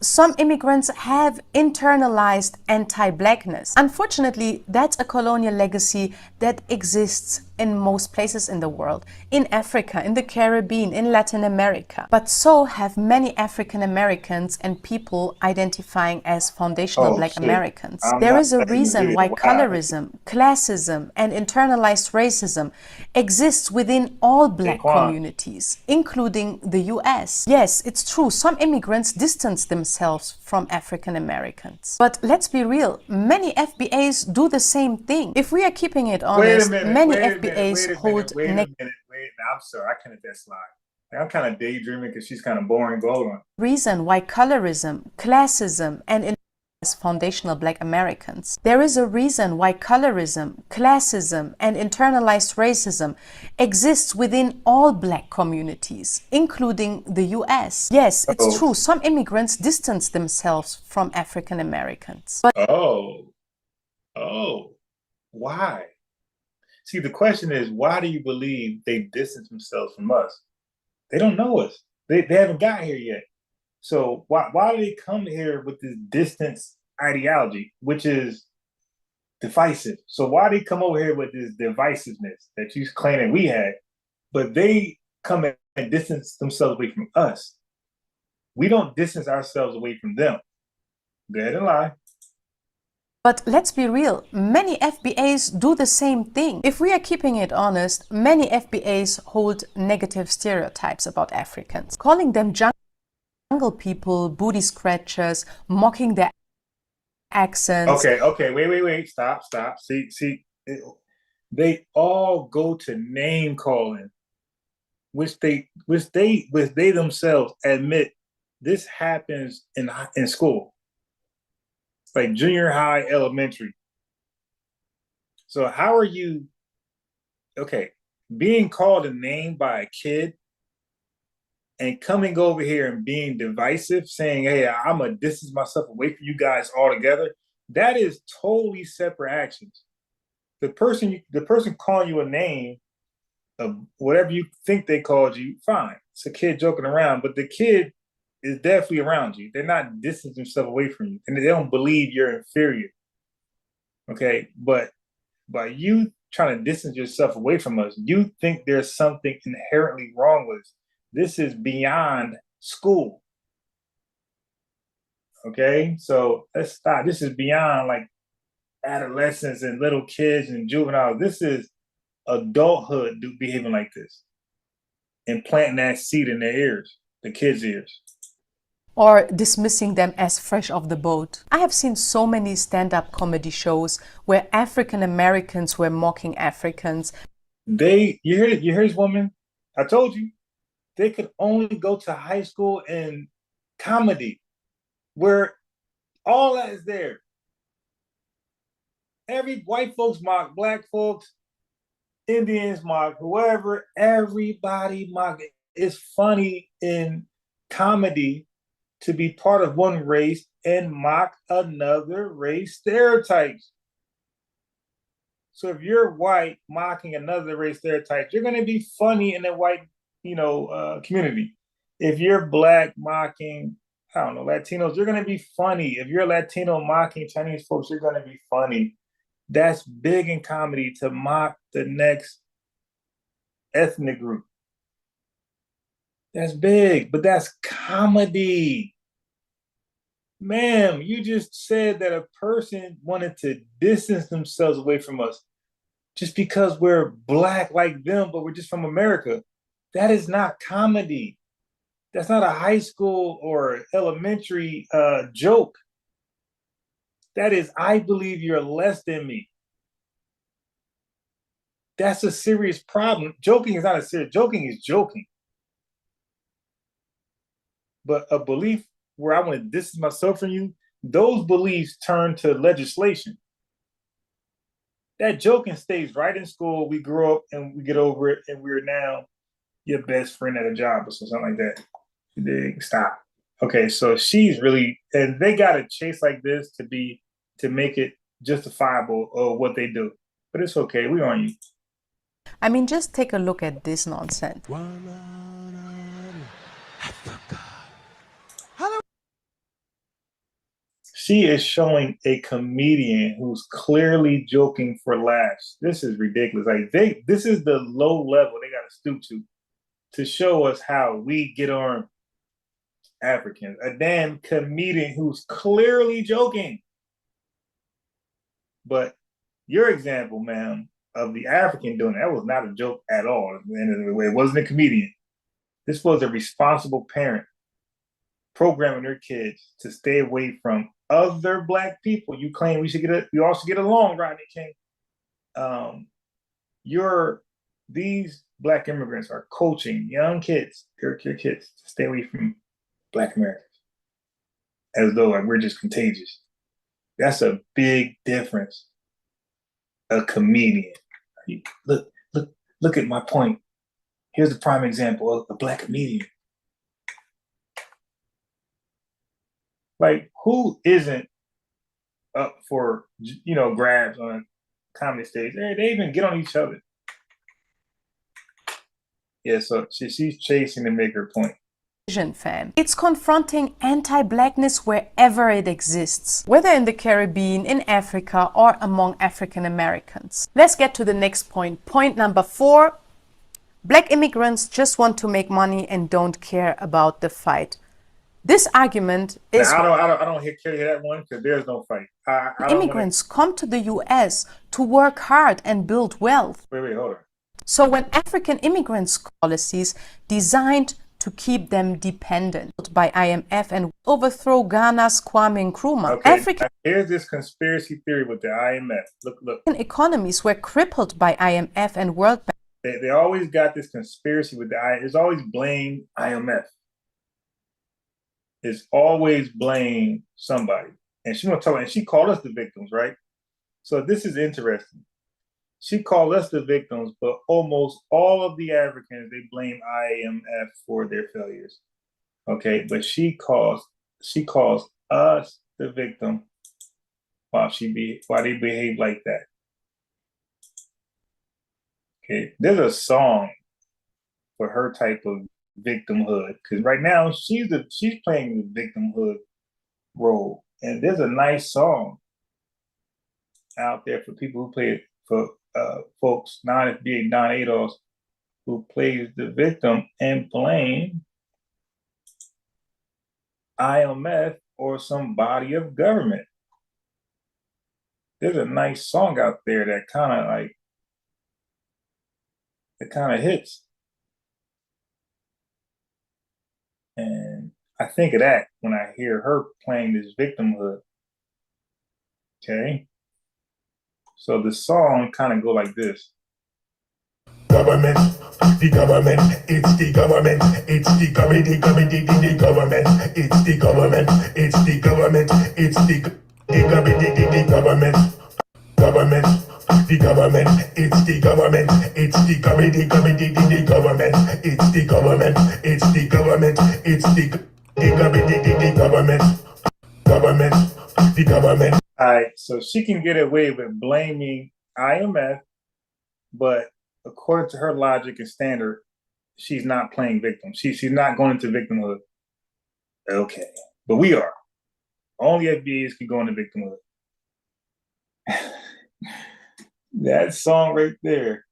some immigrants have internalized anti-blackness. Unfortunately, that's a colonial legacy that exists in most places in the world. In Africa, in the Caribbean, in Latin America. But so have many African Americans and people identifying as foundational Black Americans. There is a reason why colorism, classism, and internalized racism exists within all Black communities, including the US. Yes, it's true, some immigrants distance themselves from African Americans. But let's be real, many FBAs do the same thing. If we are keeping it honest, many FBAs hold... Wait a minute. I'm sorry, I can't let that slide. I'm kind of daydreaming because she's kind of boring. Go on. Reason why colorism, classism, and as foundational Black Americans. There is a reason why colorism, classism, and internalized racism exists within all Black communities, including the US. Yes, it's true, some immigrants distance themselves from African Americans. But why? See, the question is, why do you believe they distance themselves from us? They don't know us. They haven't got here yet. So why do they come here with this distance ideology, which is divisive? So why do they come over here with this divisiveness that you claiming we had, but they come and distance themselves away from us? We don't distance ourselves away from them. Go ahead and lie. But let's be real, many FBAs do the same thing. If we are keeping it honest, many FBAs hold negative stereotypes about Africans, calling them jungle people, booty scratchers, mocking their accents. Okay, wait, stop. See, they all go to name calling, which they themselves admit this happens in school. Like junior high, elementary. So how are you, being called a name by a kid and coming over here and being divisive, saying, hey, I'm gonna distance myself away from you guys altogether, that is totally separate actions. The person calling you a name of whatever you think they called you, fine. It's a kid joking around, but the kid is definitely around you. They're not distancing themselves away from you, and they don't believe you're inferior. Okay, but by you trying to distance yourself away from us, you think there's something inherently wrong with us. This is beyond school. Okay, so let's stop. This is beyond like adolescents and little kids and juveniles. This is adulthood behaving like this and planting that seed in their ears, the kids' ears. Or dismissing them as fresh off the boat. I have seen so many stand-up comedy shows where African Americans were mocking Africans. You hear this woman? I told you, they could only go to high school in comedy, where all that is there. Every white folks mock black folks, Indians mock whoever, everybody mock it. It's funny in comedy to be part of one race and mock another race stereotypes. So if you're white mocking another race stereotypes, you're going to be funny in the white, community. If you're black mocking, Latinos, you're going to be funny. If you're Latino mocking Chinese folks, you're going to be funny. That's big in comedy, to mock the next ethnic group. That's big, but that's comedy. Ma'am, you just said that a person wanted to distance themselves away from us just because we're black like them, but we're just from America. That is not comedy. That's not a high school or elementary joke. That is, I believe you're less than me. That's a serious problem. Joking is not a serious, joking is joking. But a belief where I want to distance myself from you, those beliefs turn to legislation. That joking stays right in school. We grow up and we get over it, and we're now your best friend at a job or something like that. Stop. Okay, so she's really, and they got a chase like this to make it justifiable of what they do. But it's okay, we on you. I mean, just take a look at this nonsense. She is showing a comedian who's clearly joking for laughs. This is ridiculous. Like this is the low level they got to stoop to show us how we get on Africans. A damn comedian who's clearly joking. But your example, ma'am, of the African doing that was not a joke at all. It wasn't a comedian. This was a responsible parent programming their kids to stay away from other black people. You claim we all should get along, Rodney King. These black immigrants are coaching young kids, your kids, to stay away from black Americans, as though like we're just contagious. That's a big difference. A comedian. Look at my point. Here's a prime example of a black comedian. Like, who isn't up for, grabs on comedy stage? They even get on each other. Yeah, so she's chasing to make her point. Fan. It's confronting anti-blackness wherever it exists, whether in the Caribbean, in Africa, or among African Americans. Let's get to the next point. Point number 4. Black immigrants just want to make money and don't care about the fight. This argument is... Now, I don't hear that one because there's no fight. Immigrants come to the U.S. to work hard and build wealth. Wait, hold on. So when African immigrants' policies designed to keep them dependent by IMF and overthrow Ghana's Kwame Nkrumah. Okay, African here's this conspiracy theory with the IMF. Look. Economies were crippled by IMF and World Bank. They always got this conspiracy with the IMF. It's always blame IMF. It's always blame somebody. And she won't tell, and she called us the victims, right? So this is interesting. She called us the victims, but almost all of the Africans, they blame IMF for their failures. Okay, but she calls us the victim why they behave like that. Okay, there's a song for her type of victimhood, because right now she's playing the victimhood role. And there's a nice song out there for people who play it, for folks, non-FBA, non-ADOS, who plays the victim and blame IMF or some body of government. There's a nice song out there that kind of hits. And I think of that when I hear her playing this victimhood. Okay? So the song kind of go like this. Government, the government, it's the government, it's the government, the government, the government, it's the government, it's the government, it's the government, the government, government, the government, it's the government, it's the government, the government, the government, it's the government, it's the government, it's the government, the government, government, the government. All right, so she can get away with blaming IMF, but according to her logic and standard, she's not playing victim. She's not going into victimhood. Okay, but we are. Only FBAs can go into victimhood. That song right there.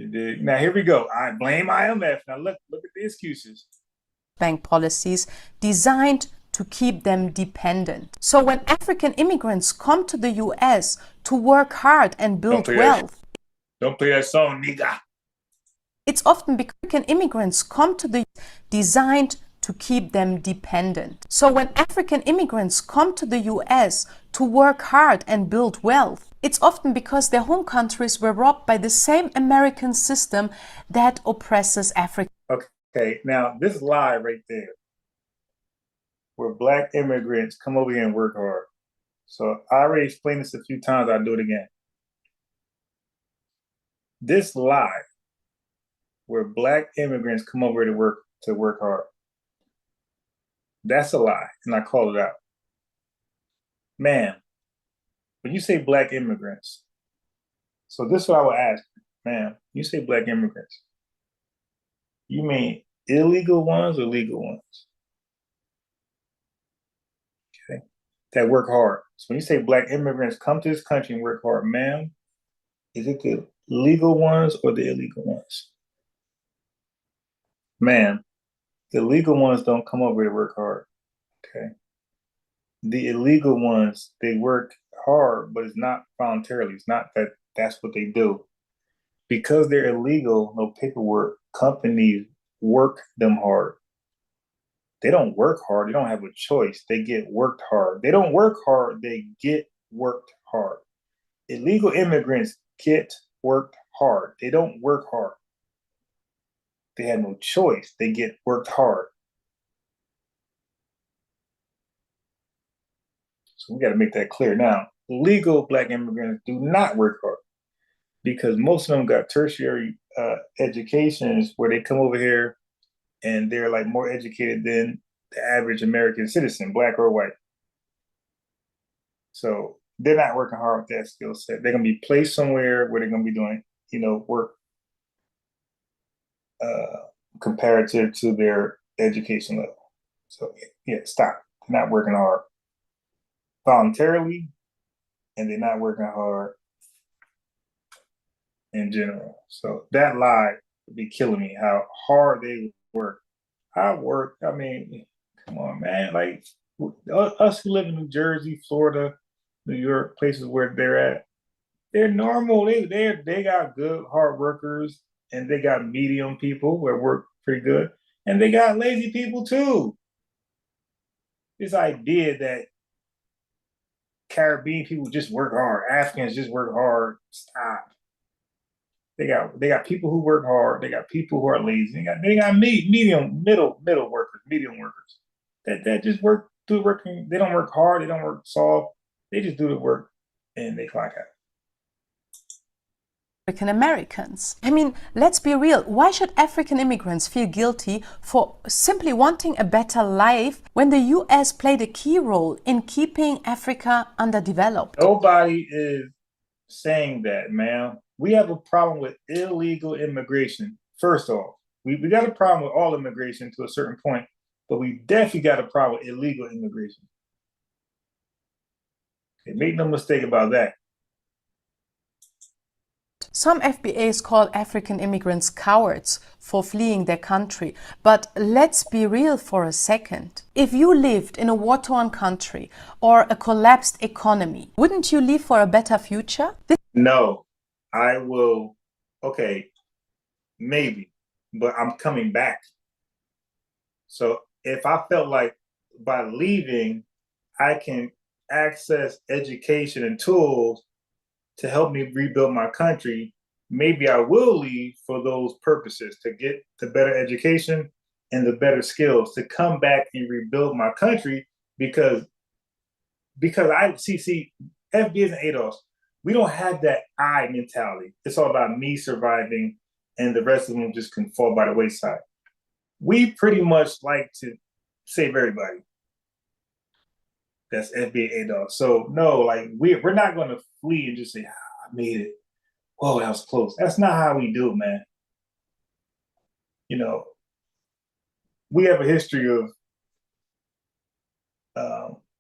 You dig? Now here we go. I blame IMF. Now look at the excuses. Bank policies designed to keep them dependent. So when African immigrants come to the US to work hard and build wealth, don't play that song, nigga. It's often because African immigrants come to the US designed to keep them dependent. So when African immigrants come to the US to work hard and build wealth, it's often because their home countries were robbed by the same American system that oppresses Africa. Okay, now this lie right there, where Black immigrants come over here and work hard. So I already explained this a few times, I'll do it again. This lie, where Black immigrants come over to work hard, that's a lie, and I call it out. Ma'am, when you say Black immigrants, so this is what I would ask, ma'am, you say Black immigrants, you mean illegal ones or legal ones? Okay, that work hard. So when you say Black immigrants come to this country and work hard, ma'am, is it the legal ones or the illegal ones? Ma'am, the legal ones don't come over to work hard, okay? The illegal ones, they work hard, but it's not voluntarily. It's not that that's what they do. Because they're illegal, no paperwork, companies work them hard. They don't work hard. They don't have a choice. They get worked hard. They don't work hard. They get worked hard. Illegal immigrants get worked hard. They don't work hard. They have no choice. They get worked hard. So we got to make that clear. Now, legal Black immigrants do not work hard because most of them got tertiary educations where they come over here and they're like more educated than the average American citizen, Black or white. So they're not working hard with that skill set. They're going to be placed somewhere where they're going to be doing, work comparative to their education level. So yeah, stop. They're not working hard voluntarily, and they're not working hard in general. So that lie would be killing me, how hard they work. I mean, come on, man. Like us who live in New Jersey, Florida, New York, places where they're at, they're normal. They got good hard workers, and they got medium people where work pretty good, and they got lazy people too. This idea that Caribbean people just work hard, Africans just work hard, stop. They got people who work hard. They got people who are lazy. They got middle workers, medium workers that just do working. They don't work hard. They don't work soft. They just do the work and they clock out. African Americans. I mean, let's be real. Why should African immigrants feel guilty for simply wanting a better life when the US played a key role in keeping Africa underdeveloped? Nobody is saying that, ma'am. We have a problem with illegal immigration. First off, we got a problem with all immigration to a certain point, but we definitely got a problem with illegal immigration. Okay, make no mistake about that. Some FBAs call African immigrants cowards for fleeing their country. But let's be real for a second. If you lived in a war-torn country or a collapsed economy, wouldn't you leave for a better future? No, I will. Okay, maybe, but I'm coming back. So if I felt like by leaving, I can access education and tools to help me rebuild my country, maybe I will leave for those purposes, to get the better education and the better skills, to come back and rebuild my country because I see FBAs and ADOS, we don't have that I mentality. It's all about me surviving and the rest of them just can fall by the wayside. We pretty much like to save everybody. That's FBA ADOS. So no, like we're not going to flee and just say, I made it. Whoa, that was close. That's not how we do, man. We have a history of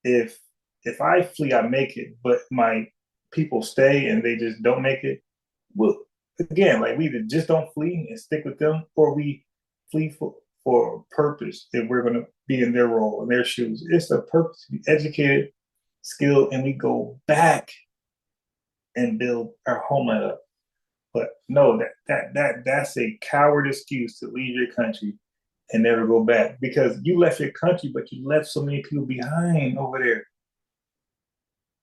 if I flee, I make it, but my people stay and they just don't make it. Well, again, like we either just don't flee and stick with them, or we flee for a purpose if we're going to be in their role, in their shoes. It's a purpose to be educated, skilled, and we go back and build our homeland up. But no, that's a coward excuse to leave your country and never go back, because you left your country, but you left so many people behind over there.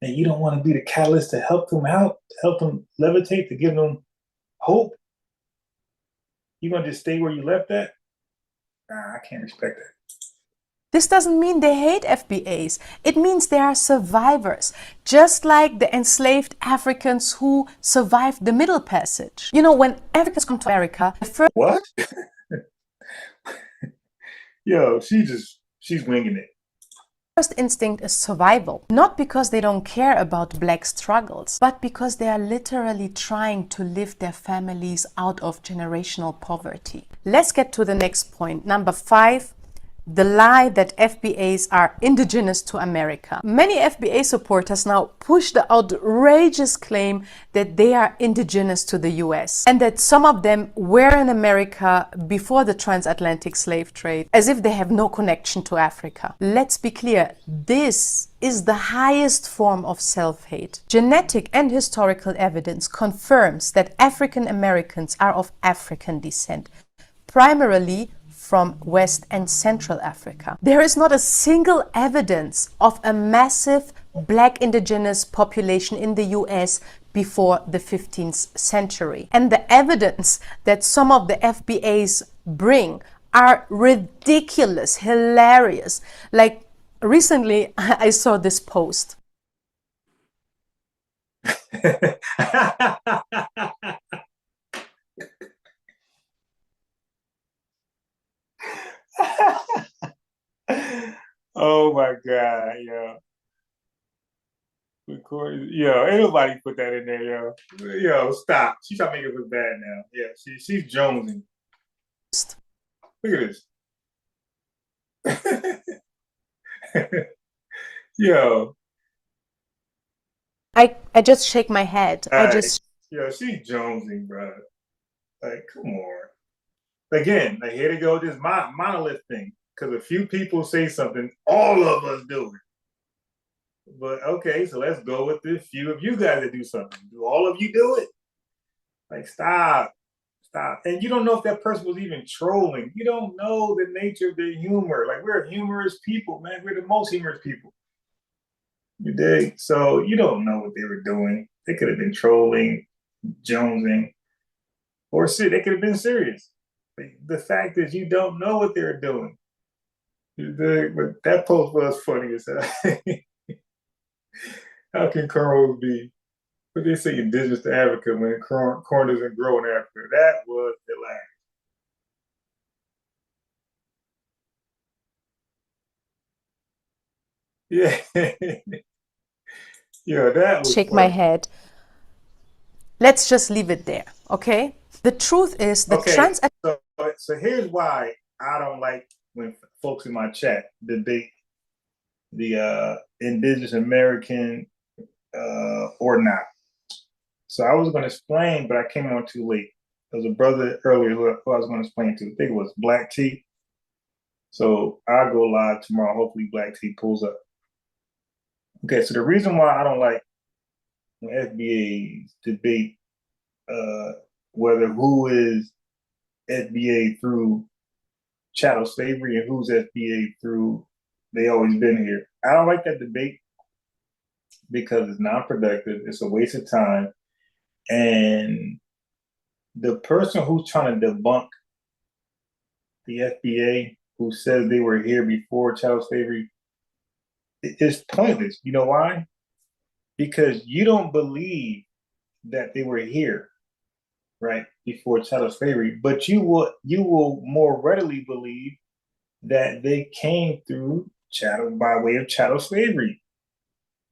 And you don't want to be the catalyst to help them out, to help them levitate, to give them hope. You're going to just stay where you left at? Nah, I can't respect that. This doesn't mean they hate FBAs. It means they are survivors, just like the enslaved Africans who survived the Middle Passage. You know, when Africans come to America, the first... What? Yo, she's winging it. First instinct is survival, not because they don't care about black struggles, but because they are literally trying to lift their families out of generational poverty. Let's get to the next point. Number 5, the lie that FBAs are indigenous to America. Many FBA supporters now push the outrageous claim that they are indigenous to the US and that some of them were in America before the transatlantic slave trade, as if they have no connection to Africa. Let's be clear, this is the highest form of self-hate. Genetic and historical evidence confirms that African Americans are of African descent, primarily from West and Central Africa. There is not a single evidence of a massive black indigenous population in the US before the 15th century. And the evidence that some of the FBAs bring are ridiculous, hilarious. Like recently, I saw this post. Oh my God, yo. Yo, ain't nobody put that in there, yo. Yo, stop. She's trying to make it look bad now. Yeah, she's jonesing. Look at this. Yo. I just shake my head. Yo, she's jonesing, bro. Like, come on. Again, like, here to go, this monolith thing. Because a few people say something, all of us do it. But okay, so let's go with the few of you guys that do something. Do all of you do it? Like, stop. And you don't know if that person was even trolling. You don't know the nature of their humor. Like, we're humorous people, man. We're the most humorous people. You dig? So you don't know what they were doing. They could have been trolling, jonesing, or shit. They could have been serious. The fact is, you don't know what they're doing. But that post was funny as hell. How can cornrows be? But they say indigenous to Africa when corn doesn't grow in Africa. That was hilarious. Yeah. Yeah, that was Shake funny. my head. Let's just leave it there, okay? The truth is the So here's why I don't like when folks in my chat debate the indigenous American or not. So I was going to explain, but I came on too late. There was a brother earlier who I was going to explain to. I think it was Black T. So I'll go live tomorrow. Hopefully Black T pulls up. Okay, so the reason why I don't like when FBAs debate whether who is FBA through chattel slavery and who's FBA through they always been here. I don't like that debate because it's non-productive. It's a waste of time. And the person who's trying to debunk the FBA, who says they were here before chattel slavery, is pointless. You know why? Because you don't believe that they were here, right, before chattel slavery, but you will more readily believe that they came through chattel by way of chattel slavery.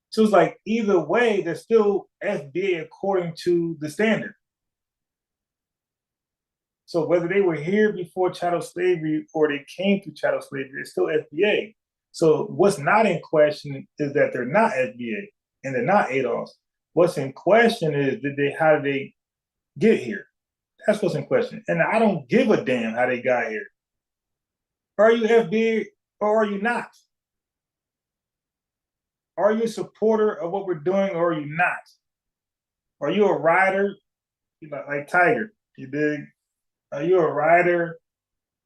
So it's like either way, they're still FBA according to the standard. So whether they were here before chattel slavery or they came through chattel slavery, it's still FBA. So what's not in question is that they're not FBA and they're not ADOS. What's in question is how did they get here? That's what's in question. And I don't give a damn how they got here. Are you FBA or are you not? Are you a supporter of what we're doing or are you not? Are you a rider? You know, like Tiger, you dig? Are you a rider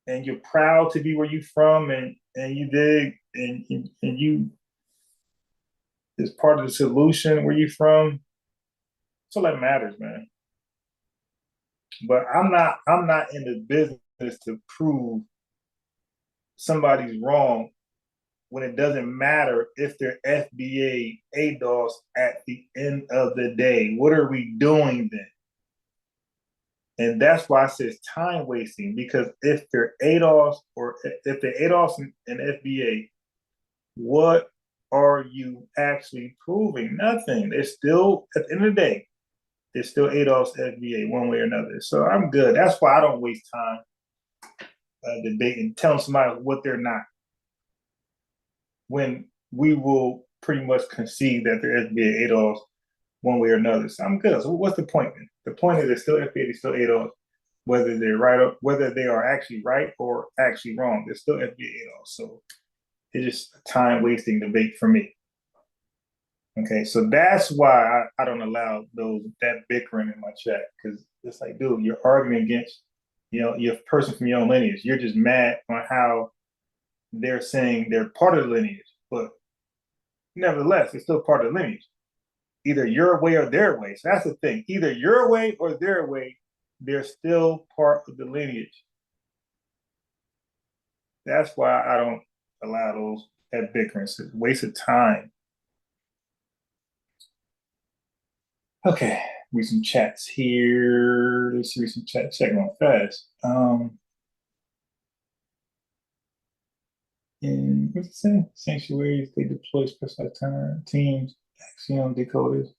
and you're proud to be where you from and you dig and you is part of the solution where you from? That's all that matters, man. But I'm not in the business to prove somebody's wrong when it doesn't matter if they're FBA, ADOS at the end of the day. What are we doing then? And that's why I say it's time wasting, because if they're ADOS or if they're ADOS and FBA, what are you actually proving? Nothing. They're still, at the end of the day, they're still ADOS, FBA, one way or another. So I'm good. That's why I don't waste time debating, telling somebody what they're not, when we will pretty much concede that they're FBA, ADOS, one way or another. So I'm good. So what's the point then? The point is they're still FBA, they're still ADOS, whether they're right or whether they are actually right or actually wrong. They're still FBA, ADOS. So it's just a time wasting debate for me. Okay, so that's why I don't allow that bickering in my chat, because it's like, dude, you're arguing against, your person from your own lineage. You're just mad on how they're saying they're part of the lineage, but nevertheless, it's still part of the lineage. Either your way or their way. So that's the thing. Either your way or their way, they're still part of the lineage. That's why I don't allow that bickering. It's a waste of time. Okay, read some chats here. Let's read some chats. Check on fast. And what's it say? Sanctuaries, they deploy specialized teams, axiom decoders.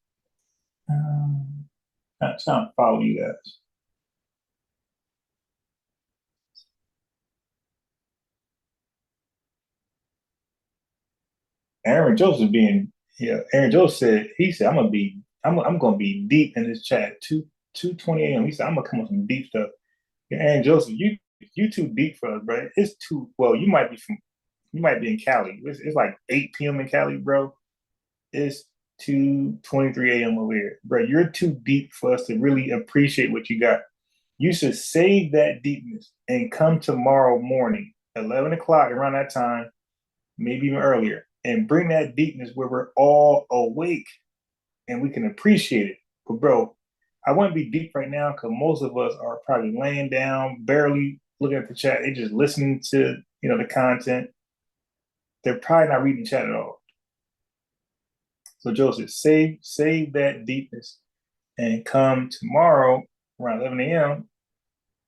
I'm trying to follow you guys. Aaron Joseph Aaron Joseph said, I'm gonna be deep in this chat. 2:20 a.m. He said, I'm gonna come with some deep stuff. Yeah, Aaron Joseph, you too deep for us, bro. It's too, well, you might be in Cali. It's like 8 p.m. in Cali, bro. It's 2:23 a.m. over here. Bro, you're too deep for us to really appreciate what you got. You should save that deepness and come tomorrow morning, 11 o'clock, around that time, maybe even earlier, and bring that deepness where we're all awake and we can appreciate it. But bro, I wouldn't be deep right now because most of us are probably laying down, barely looking at the chat. They're just listening to, the content. They're probably not reading the chat at all. So Joseph, save that deepness and come tomorrow around 11 a.m.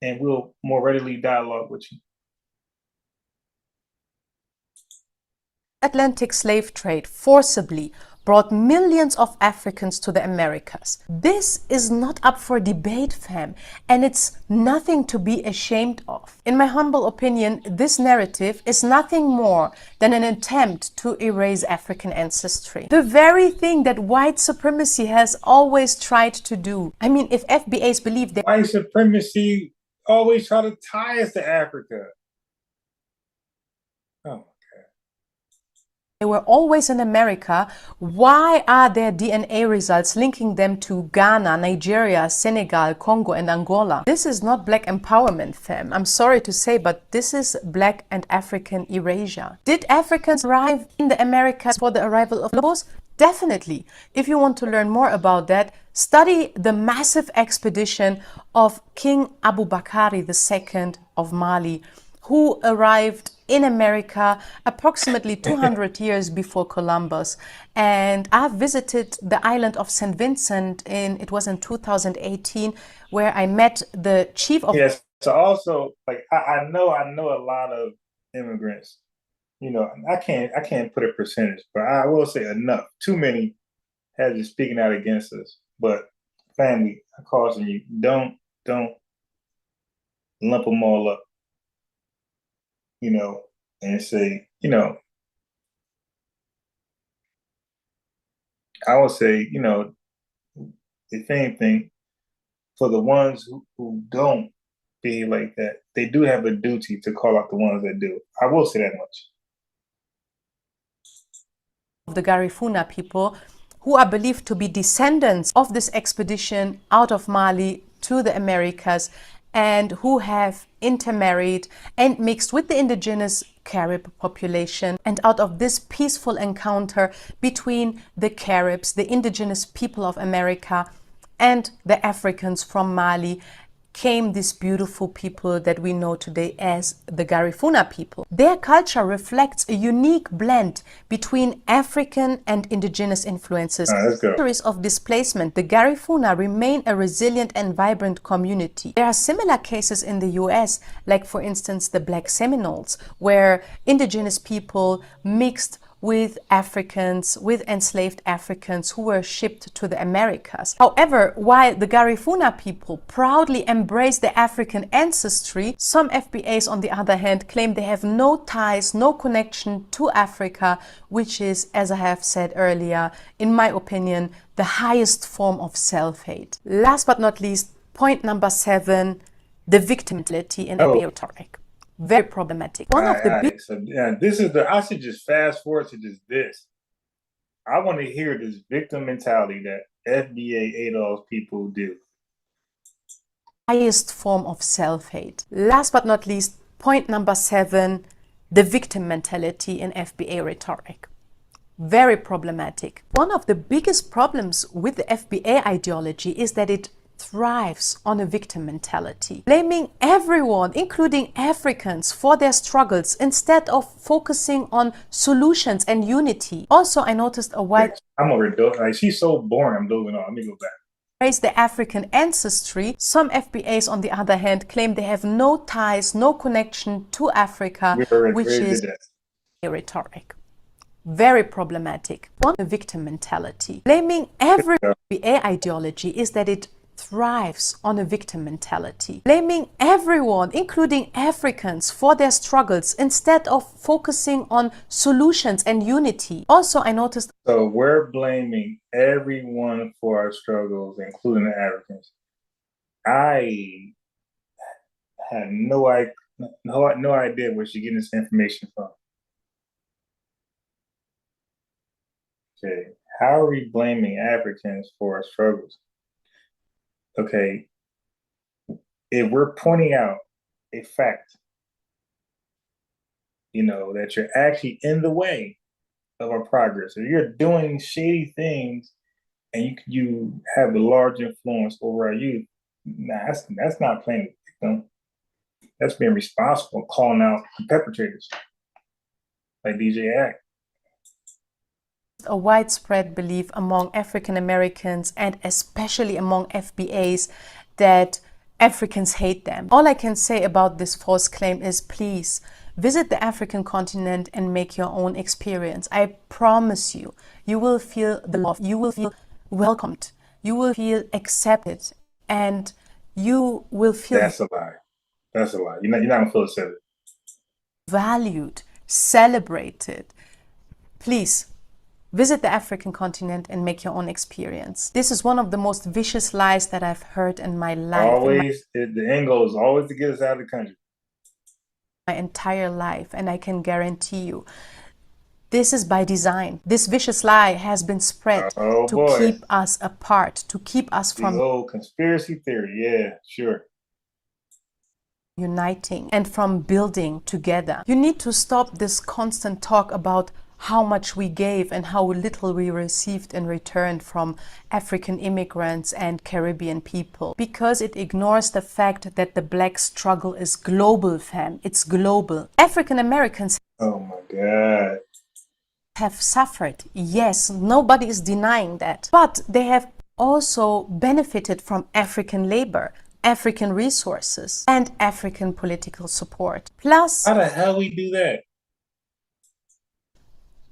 and we'll more readily dialogue with you. Atlantic slave trade forcibly brought millions of Africans to the Americas. This is not up for debate, fam, and it's nothing to be ashamed of. In my humble opinion, this narrative is nothing more than an attempt to erase African ancestry. The very thing that white supremacy has always tried to do. I mean, if FBAs believe that white supremacy always try to tie us to Africa. Oh. They were always in America, why are their DNA results linking them to Ghana, Nigeria, Senegal, Congo, and Angola? This is not Black empowerment, fam. I'm sorry to say, but this is Black and African erasure. Did Africans arrive in the Americas for the arrival of Lobos? Definitely. If you want to learn more about that, study the massive expedition of King Abubakari II of Mali, who arrived in America approximately 200 years before Columbus. And I've visited the island of St. Vincent it was in 2018, where I met the chief of... Yes, so also, like, I know a lot of immigrants, I can't put a percentage, but I will say enough. Too many have been speaking out against us. But family, I caution you, don't lump them all up. And say, I would say, if anything, for the ones who don't behave like that, they do have a duty to call out the ones that do. I will say that much. The Garifuna people, who are believed to be descendants of this expedition out of Mali to the Americas, and who have intermarried and mixed with the indigenous Carib population. And out of this peaceful encounter between the Caribs, the indigenous people of America, and the Africans from Mali, came these beautiful people that we know today as the Garifuna people. Their culture reflects a unique blend between African and indigenous influences. Centuries of displacement, the Garifuna remain a resilient and vibrant community. There are similar cases in the US, like for instance the Black Seminoles, where indigenous people mixed with Africans, with enslaved Africans who were shipped to the Americas. However, while the Garifuna people proudly embrace their African ancestry, some FBAs, on the other hand, claim they have no ties, no connection to Africa, which is, as I have said earlier, in my opinion, the highest form of self-hate. Last but not least, point number 7, the victim mentality in FBA rhetoric. Very problematic. One of the so yeah, this is I should just fast forward to just this. I want to hear this victim mentality that FBA ADOS people do. Highest form of self-hate. Last but not least, point number 7, the victim mentality in FBA rhetoric. Very problematic. One of the biggest problems with the FBA ideology is that it thrives on a victim mentality, blaming everyone, including Africans, for their struggles instead of focusing on solutions and unity. Also, I noticed a white... I'm over like, she's so boring, I'm dozing off. Let me go back. Praise the African ancestry. Some FBAs, on the other hand, claim they have no ties, no connection to Africa, which is a rhetoric. Very problematic. One, a victim mentality. Blaming every FBA ideology is that it thrives on a victim mentality, blaming everyone, including Africans, for their struggles instead of focusing on solutions and unity. Also, I noticed... So we're blaming everyone for our struggles, including the Africans. I had no idea where she's getting this information from. Okay, how are we blaming Africans for our struggles? Okay, if we're pointing out a fact, you know, that you're actually in the way of our progress, or you're doing shady things and you have a large influence over our youth, nah, that's not playing victim. That's being responsible, calling out the perpetrators, like DJ Act. A widespread belief among African Americans and especially among FBAs that Africans hate them. All I can say about this false claim is please visit the African continent and make your own experience. I promise you, you will feel the love, you will feel welcomed, you will feel accepted, and you will feel... That's a lie. That's a lie. You're not gonna feel accepted. Valued, celebrated. Please visit the African continent and make your own experience. This is one of the most vicious lies that I've heard in my life. Always, the end goal is always to get us out of the country. My entire life, and I can guarantee you, this is by design. This vicious lie has been spread to keep us apart, to keep us from... The old conspiracy theory, yeah, sure. Uniting and from building together. You need to stop this constant talk about how much we gave and how little we received in return from African immigrants and Caribbean people, because it ignores the fact that the Black struggle is global, fam. It's global. African Americans, oh my God, have suffered. Yes, nobody is denying that. But they have also benefited from African labor, African resources, and African political support. Plus, how the hell we do that?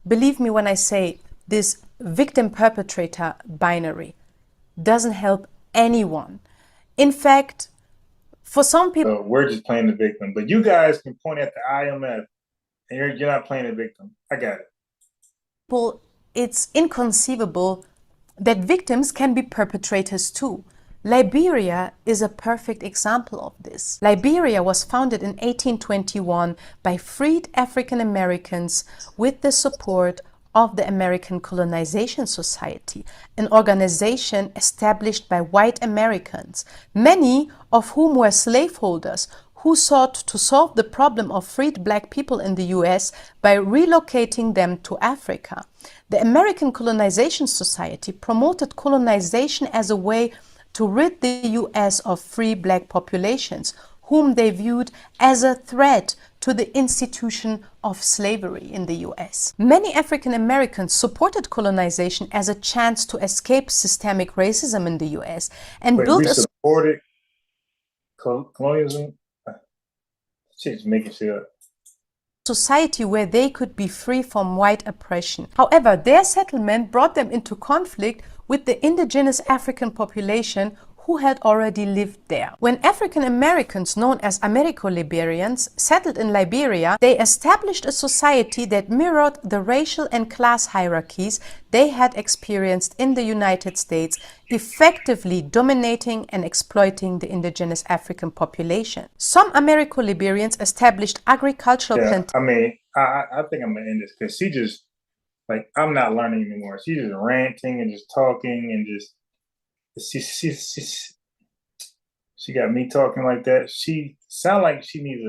Believe me when I say this victim-perpetrator binary doesn't help anyone. In fact, for some people... So we're just playing the victim, but you guys can point at the IMF and you're not playing the victim. I got it. It's inconceivable that victims can be perpetrators too. Liberia is a perfect example of this. Liberia was founded in 1821 by freed African Americans with the support of the American Colonization Society, an organization established by white Americans, many of whom were slaveholders who sought to solve the problem of freed black people in the US by relocating them to Africa. The American Colonization Society promoted colonization as a way to rid the US of free black populations, whom they viewed as a threat to the institution of slavery in the US. Many African Americans supported colonization as a chance to escape systemic racism in the US and built a supported colonialism. She's making shit up. Society where they could be free from white oppression. However, their settlement brought them into conflict with the indigenous African population who had already lived there. When African Americans, known as Americo-Liberians, settled in Liberia, they established a society that mirrored the racial and class hierarchies they had experienced in the United States, effectively dominating and exploiting the indigenous African population. Some Americo-Liberians established agricultural plantations. I mean, I think I'm gonna end this because she just, like, I'm not learning anymore. She's just ranting and just talking and just, she got me talking like that. She sound like she needs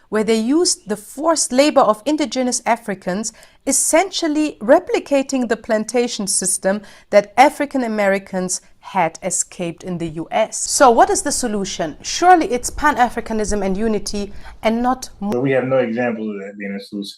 where they used the forced labor of indigenous Africans, essentially replicating the plantation system that African Americans had escaped in the US. So what is the solution? Surely it's Pan-Africanism and unity and not more. But we have no examples of that being a solution.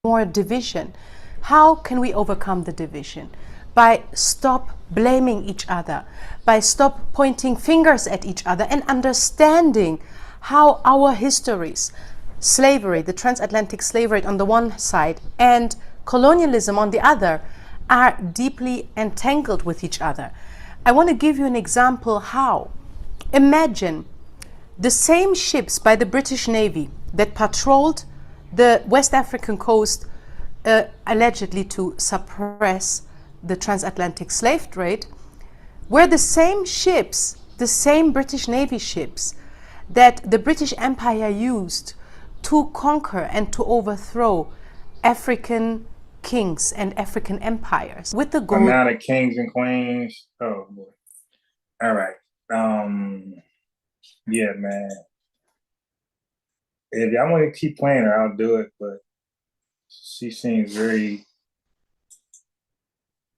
More division. How can we overcome the division? By stop blaming each other, by stop pointing fingers at each other and understanding how our histories, slavery, the transatlantic slavery on the one side and colonialism on the other, are deeply entangled with each other. I want to give you an example how. Imagine the same ships by the British Navy that patrolled the West African coast allegedly to suppress the transatlantic slave trade, were the same ships, the same British Navy ships that the British Empire used to conquer and to overthrow African kings and African empires with the goal. Amount of kings and queens. Oh boy. All right. Yeah, man. If y'all want to keep playing her, I'll do it, but she seems very,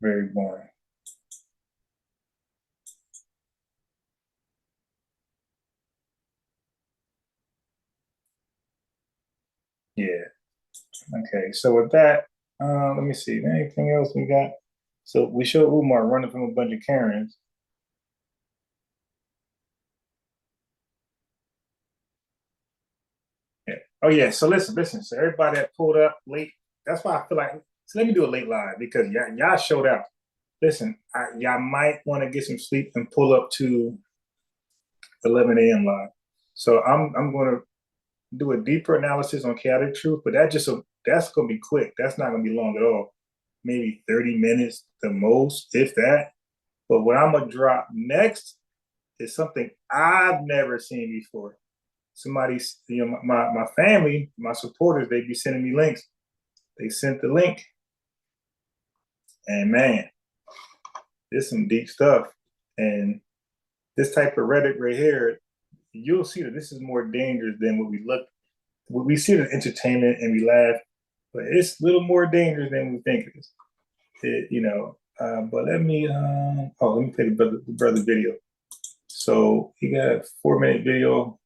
very boring. Yeah. Okay. So with that, let me see. Anything else we got? So we showed Umar running from a bunch of Karens. Yeah. Oh yeah. So listen. So everybody that pulled up late, that's why I feel like. So let me do a late live because y'all showed out. Listen, y'all might want to get some sleep and pull up to 11 a.m. live. So I'm going to do a deeper analysis on chaotic truth, but that's going to be quick. That's not going to be long at all. Maybe 30 minutes the most, if that. But what I'm going to drop next is something I've never seen before. Somebody's, my family, my supporters, they be sending me links. They sent the link. And man, there's some deep stuff. And this type of rhetoric right here, you'll see that this is more dangerous than what we look. We see it as entertainment and we laugh, but it's a little more dangerous than we think it is. But let me play the brother video. So he got a 4-minute video.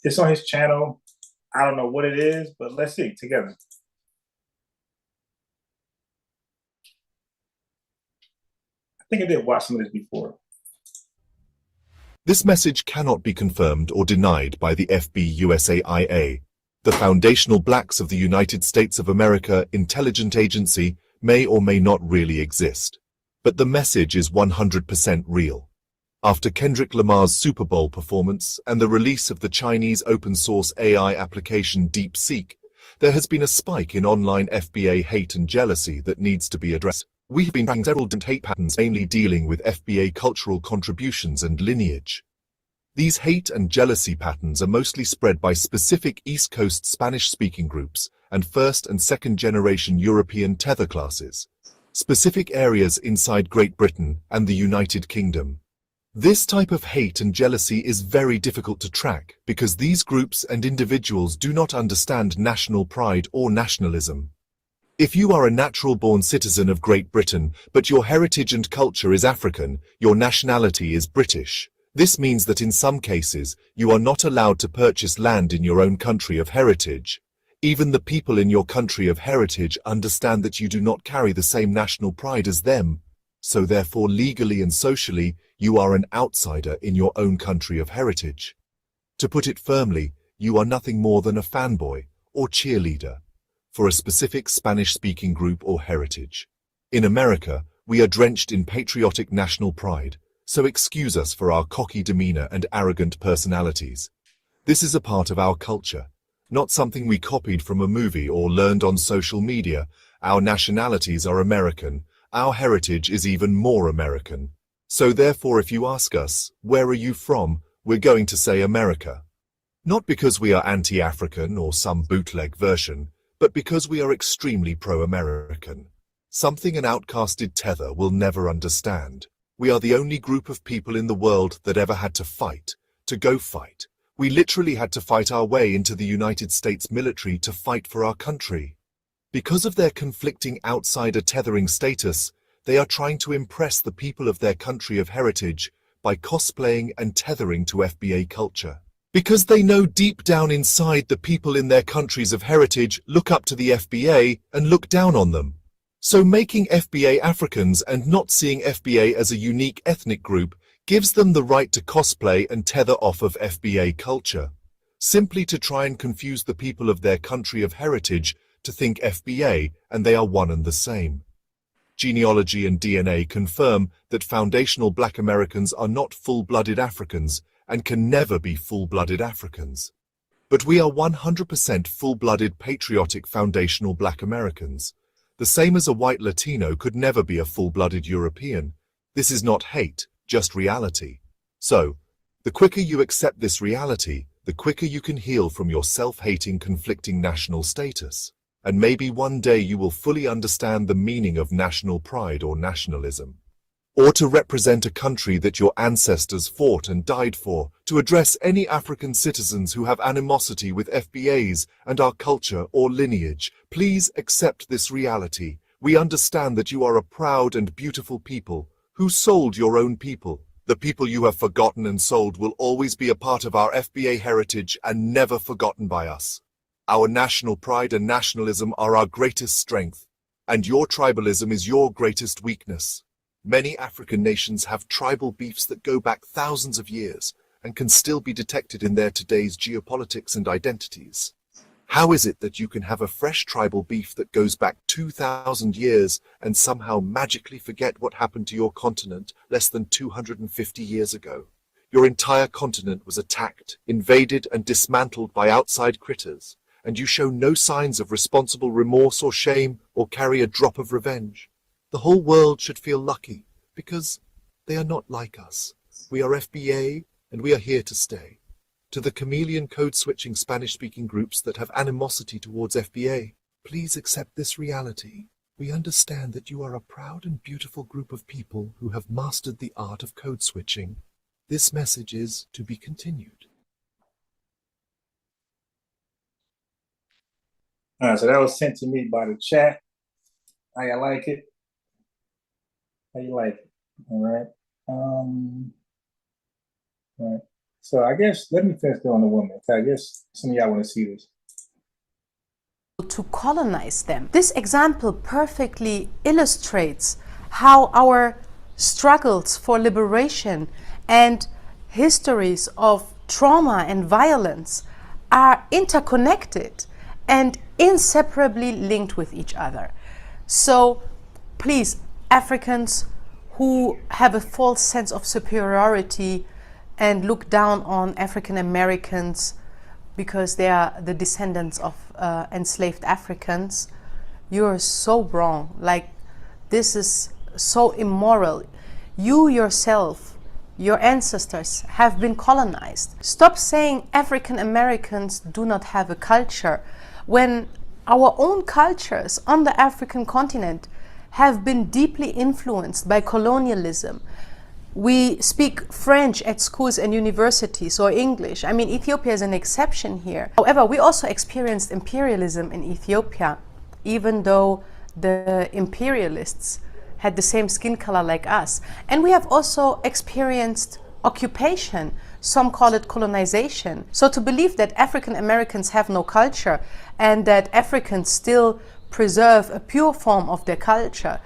It's on his channel. I don't know what it is, but let's see together. I think I did watch some of this before. This message cannot be confirmed or denied by the FBUSAIA. The foundational blacks of the United States of America intelligence agency may or may not really exist. But the message is 100% real. After Kendrick Lamar's Super Bowl performance and the release of the Chinese open-source AI application DeepSeek, there has been a spike in online FBA hate and jealousy that needs to be addressed. We have been tracking several different hate patterns mainly dealing with FBA cultural contributions and lineage. These hate and jealousy patterns are mostly spread by specific East Coast Spanish-speaking groups and first and second generation European tether classes, specific areas inside Great Britain and the United Kingdom. This type of hate and jealousy is very difficult to track because these groups and individuals do not understand national pride or nationalism. If you are a natural-born citizen of Great Britain, but your heritage and culture is African, your nationality is British. This means that in some cases, you are not allowed to purchase land in your own country of heritage. Even the people in your country of heritage understand that you do not carry the same national pride as them. So therefore, legally and socially, you are an outsider in your own country of heritage. To put it firmly, you are nothing more than a fanboy or cheerleader for a specific Spanish-speaking group or heritage. In America, we are drenched in patriotic national pride, so excuse us for our cocky demeanor and arrogant personalities. This is a part of our culture, not something we copied from a movie or learned on social media. Our nationalities are American. Our heritage is even more American. So therefore, if you ask us, where are you from, we're going to say America. Not because we are anti-African or some bootleg version, but because we are extremely pro-American. Something an outcasted tether will never understand. We are the only group of people in the world that ever had to fight, to go fight. We literally had to fight our way into the United States military to fight for our country. Because of their conflicting outsider tethering status, they are trying to impress the people of their country of heritage by cosplaying and tethering to FBA culture. Because they know deep down inside the people in their countries of heritage look up to the FBA and look down on them. So making FBA Africans and not seeing FBA as a unique ethnic group gives them the right to cosplay and tether off of FBA culture, simply to try and confuse the people of their country of heritage to think FBA and they are one and the same. Genealogy and DNA confirm that foundational Black Americans are not full-blooded Africans and can never be full-blooded Africans. But we are 100% full-blooded patriotic foundational Black Americans. The same as a white Latino could never be a full-blooded European. This is not hate, just reality. So, the quicker you accept this reality, the quicker you can heal from your self-hating conflicting national status. And maybe one day you will fully understand the meaning of national pride or nationalism. Or to represent a country that your ancestors fought and died for, to address any African citizens who have animosity with FBAs and our culture or lineage. Please accept this reality. We understand that you are a proud and beautiful people who sold your own people. The people you have forgotten and sold will always be a part of our FBA heritage and never forgotten by us. Our national pride and nationalism are our greatest strength, and your tribalism is your greatest weakness. Many African nations have tribal beefs that go back thousands of years and can still be detected in their today's geopolitics and identities. How is it that you can have a fresh tribal beef that goes back 2,000 years and somehow magically forget what happened to your continent less than 250 years ago? Your entire continent was attacked, invaded, and dismantled by outside critters, and you show no signs of responsible remorse or shame or carry a drop of revenge. The whole world should feel lucky, because they are not like us. We are FBA, and we are here to stay. To the chameleon code-switching Spanish-speaking groups that have animosity towards FBA, please accept this reality. We understand that you are a proud and beautiful group of people who have mastered the art of code-switching. This message is to be continued. All right, so that was sent to me by the chat. How you like it? How you like it? All right. All right. So I guess let me finish on the woman. I guess some of y'all want to see this. To colonize them. This example perfectly illustrates how our struggles for liberation and histories of trauma and violence are interconnected and inseparably linked with each other. So please, Africans who have a false sense of superiority and look down on African Americans because they are the descendants of enslaved Africans, you're so wrong. Like, this is so immoral. You yourself, your ancestors have been colonized. Stop saying African Americans do not have a culture, when our own cultures on the African continent have been deeply influenced by colonialism. We speak French at schools and universities, or English. I mean, Ethiopia is an exception here. However, we also experienced imperialism in Ethiopia, even though the imperialists had the same skin color like us. And we have also experienced occupation. Some call it colonization. So to believe that African Americans have no culture and that Africans still preserve a pure form of their culture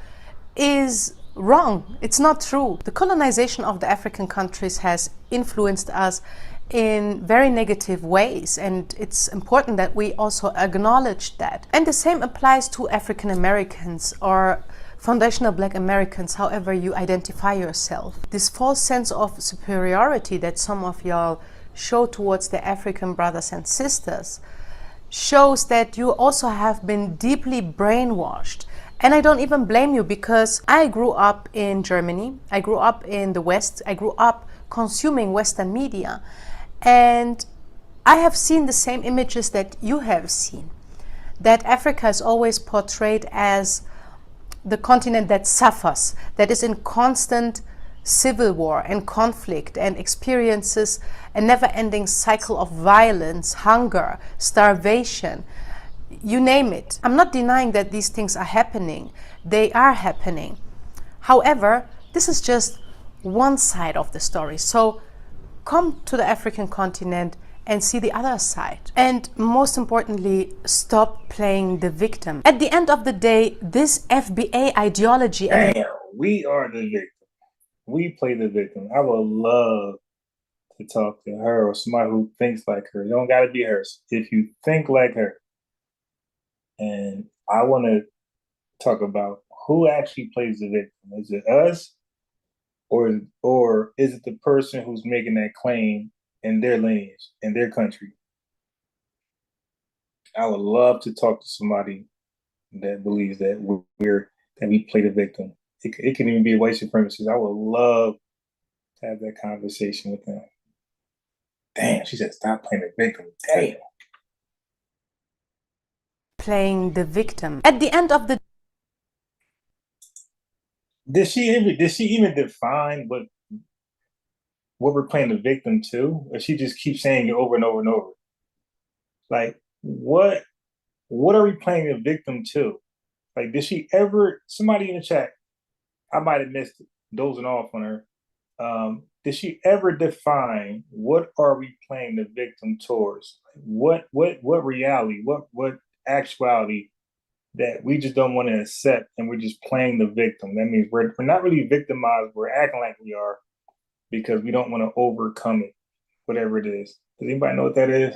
is wrong. It's not true. The colonization of the African countries has influenced us in very negative ways, and it's important that we also acknowledge that. And the same applies to African Americans or foundational Black Americans, however you identify yourself. This false sense of superiority that some of y'all show towards the African brothers and sisters shows that you also have been deeply brainwashed. And I don't even blame you, because I grew up in Germany, I grew up in the West, I grew up consuming Western media, and I have seen the same images that you have seen. That Africa is always portrayed as the continent that suffers, that is in constant civil war and conflict and experiences a never-ending cycle of violence, hunger, starvation, you name it. I'm not denying that these things are happening. They are happening. However, this is just one side of the story. So come to the African continent and see the other side. And most importantly, stop playing the victim. At the end of the day, this FBA ideology... Damn, we are the victim. We play the victim. I would love to talk to her or somebody who thinks like her. You don't gotta be her. If you think like her. And I want to talk about who actually plays the victim. Is it us, or is it the person who's making that claim in their lineage, in their country? I would love to talk to somebody that believes that we play the victim. It can even be a white supremacist. I would love to have that conversation with them. Damn, she said stop playing the victim. Damn. Playing the victim. At the end of the... Did she even define what we're playing the victim to? Or she just keeps saying it over and over and over? Like, what are we playing the victim to? Like, did she ever, somebody in the chat, I might have missed it, dozing off on her. Did she ever define what are we playing the victim towards? What reality, what actuality that we just don't want to accept, and we're just playing the victim? That means we're not really victimized, we're acting like we are because we don't want to overcome it, whatever it is. Does anybody know what that is?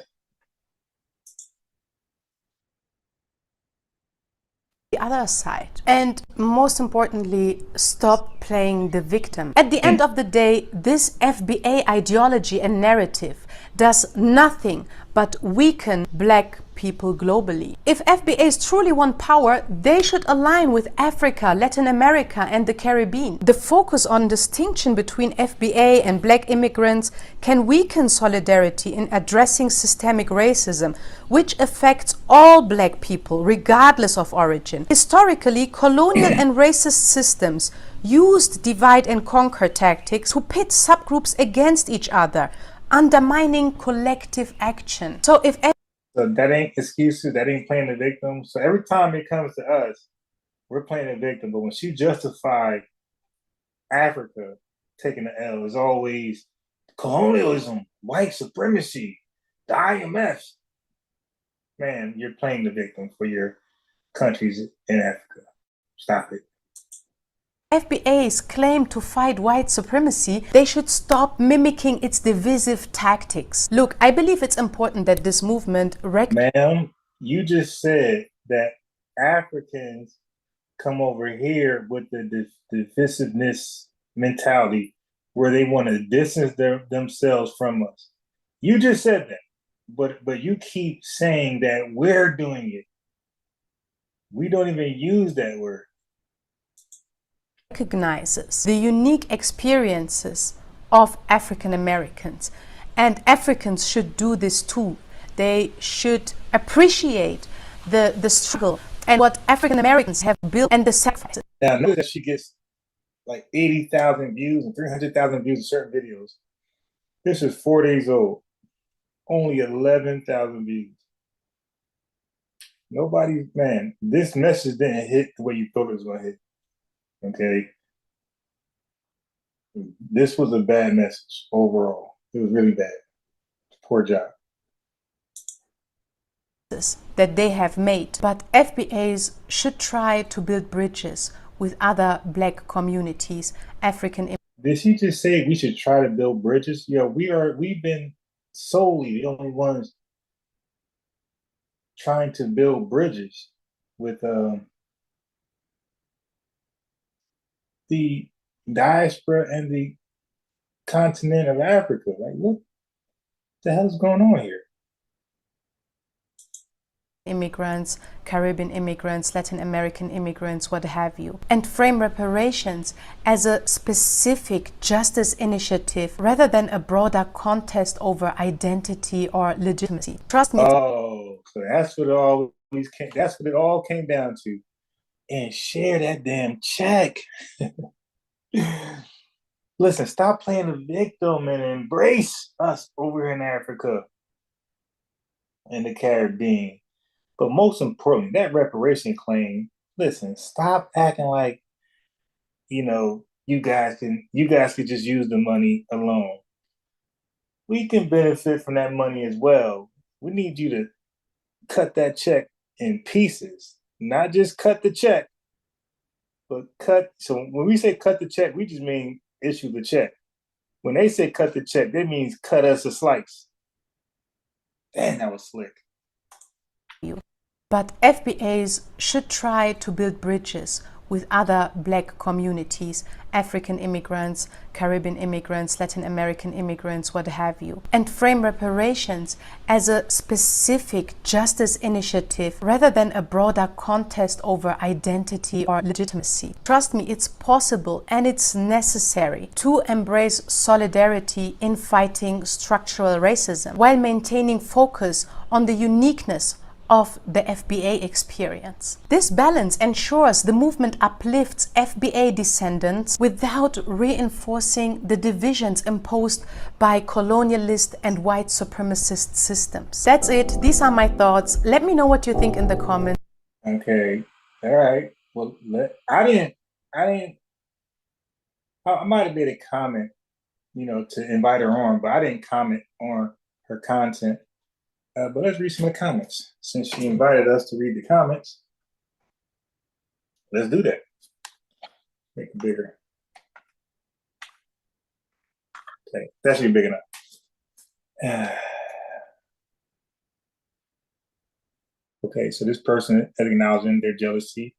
The other side. And most importantly, stop playing the victim. At the end of the day, this FBA ideology and narrative does nothing but weaken Black people globally. If FBAs truly want power, they should align with Africa, Latin America, and the Caribbean. The focus on distinction between FBA and Black immigrants can weaken solidarity in addressing systemic racism, which affects all Black people, regardless of origin. Historically, colonial and racist systems used divide and conquer tactics to pit subgroups against each other, undermining collective action. So that ain't excuses, that ain't playing the victim. So every time it comes to us, we're playing the victim. But when she justified Africa taking the L, it's always colonialism, white supremacy, the IMF. Man, you're playing the victim for your countries in Africa. Stop it. FBAs claim to fight white supremacy, they should stop mimicking its divisive tactics. Look, I believe it's important that this movement... Ma'am, you just said that Africans come over here with the divisiveness mentality where they want to distance themselves from us. You just said that. but you keep saying that we're doing it. We don't even use that word. Recognizes the unique experiences of African Americans, and Africans should do this too. They should appreciate the struggle and what African Americans have built and the sacrifices. Now, notice that she gets like 80,000 views and 300,000 views in certain videos. This is 4 days old. Only 11,000 views. Nobody, man, this message didn't hit the way you thought it was going to hit. Okay? This was a bad message overall. It was really bad. Poor job. That they have made, but FBAs should try to build bridges with other Black communities, African. Did she just say we should try to build bridges? Yeah, we've been solely the only ones trying to build bridges with the diaspora and the continent of Africa. Like, what the hell is going on here? Immigrants, Caribbean immigrants, Latin American immigrants, what have you, and frame reparations as a specific justice initiative rather than a broader contest over identity or legitimacy. Trust me. Oh, so that's what it all came down to. And share that damn check. Listen, stop playing the victim and embrace us over here in Africa and the Caribbean. But most importantly, that reparation claim, listen, stop acting like, you guys could just use the money alone. We can benefit from that money as well. We need you to cut that check in pieces, not just cut the check, but cut. So when we say cut the check, we just mean issue the check. When they say cut the check, that means cut us a slice. Damn, that was slick. But FBAs should try to build bridges with other Black communities, African immigrants, Caribbean immigrants, Latin American immigrants, what have you, and frame reparations as a specific justice initiative rather than a broader contest over identity or legitimacy. Trust me, it's possible and it's necessary to embrace solidarity in fighting structural racism while maintaining focus on the uniqueness of the FBA experience. This balance ensures the movement uplifts FBA descendants without reinforcing the divisions imposed by colonialist and white supremacist systems. That's it. These are my thoughts. Let me know what you think in the comments. Okay. All right. Well, I might have made a comment, to invite her on, but I didn't comment on her content. But let's read some of the comments. Since she invited us to read the comments, let's do that. Make it bigger. Okay, that should be big enough. Okay, so this person is acknowledging their jealousy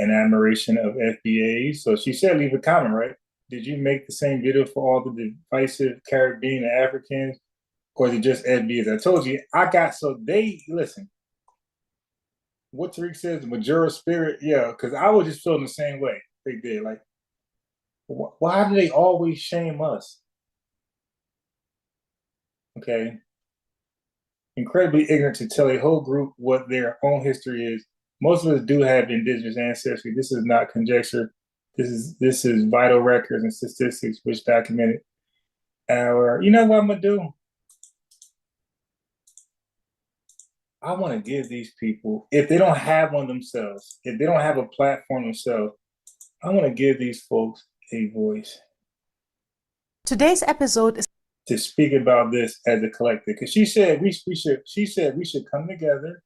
and admiration of FBA. So she said leave a comment, right? Did you make the same video for all the divisive Caribbean and Africans? Or is it just FBAs? I told you, listen. What Tariq says, the Majora spirit, yeah, because I was just feeling the same way they did. Like, why do they always shame us? Okay. Incredibly ignorant to tell a whole group what their own history is. Most of us do have indigenous ancestry. This is not conjecture. This is vital records and statistics which documented our, you know what I'm gonna do? I want to give these people, if they don't have one themselves, if they don't have a platform themselves, I want to give these folks a voice. Today's episode is to speak about this as a collective, because she said we should come together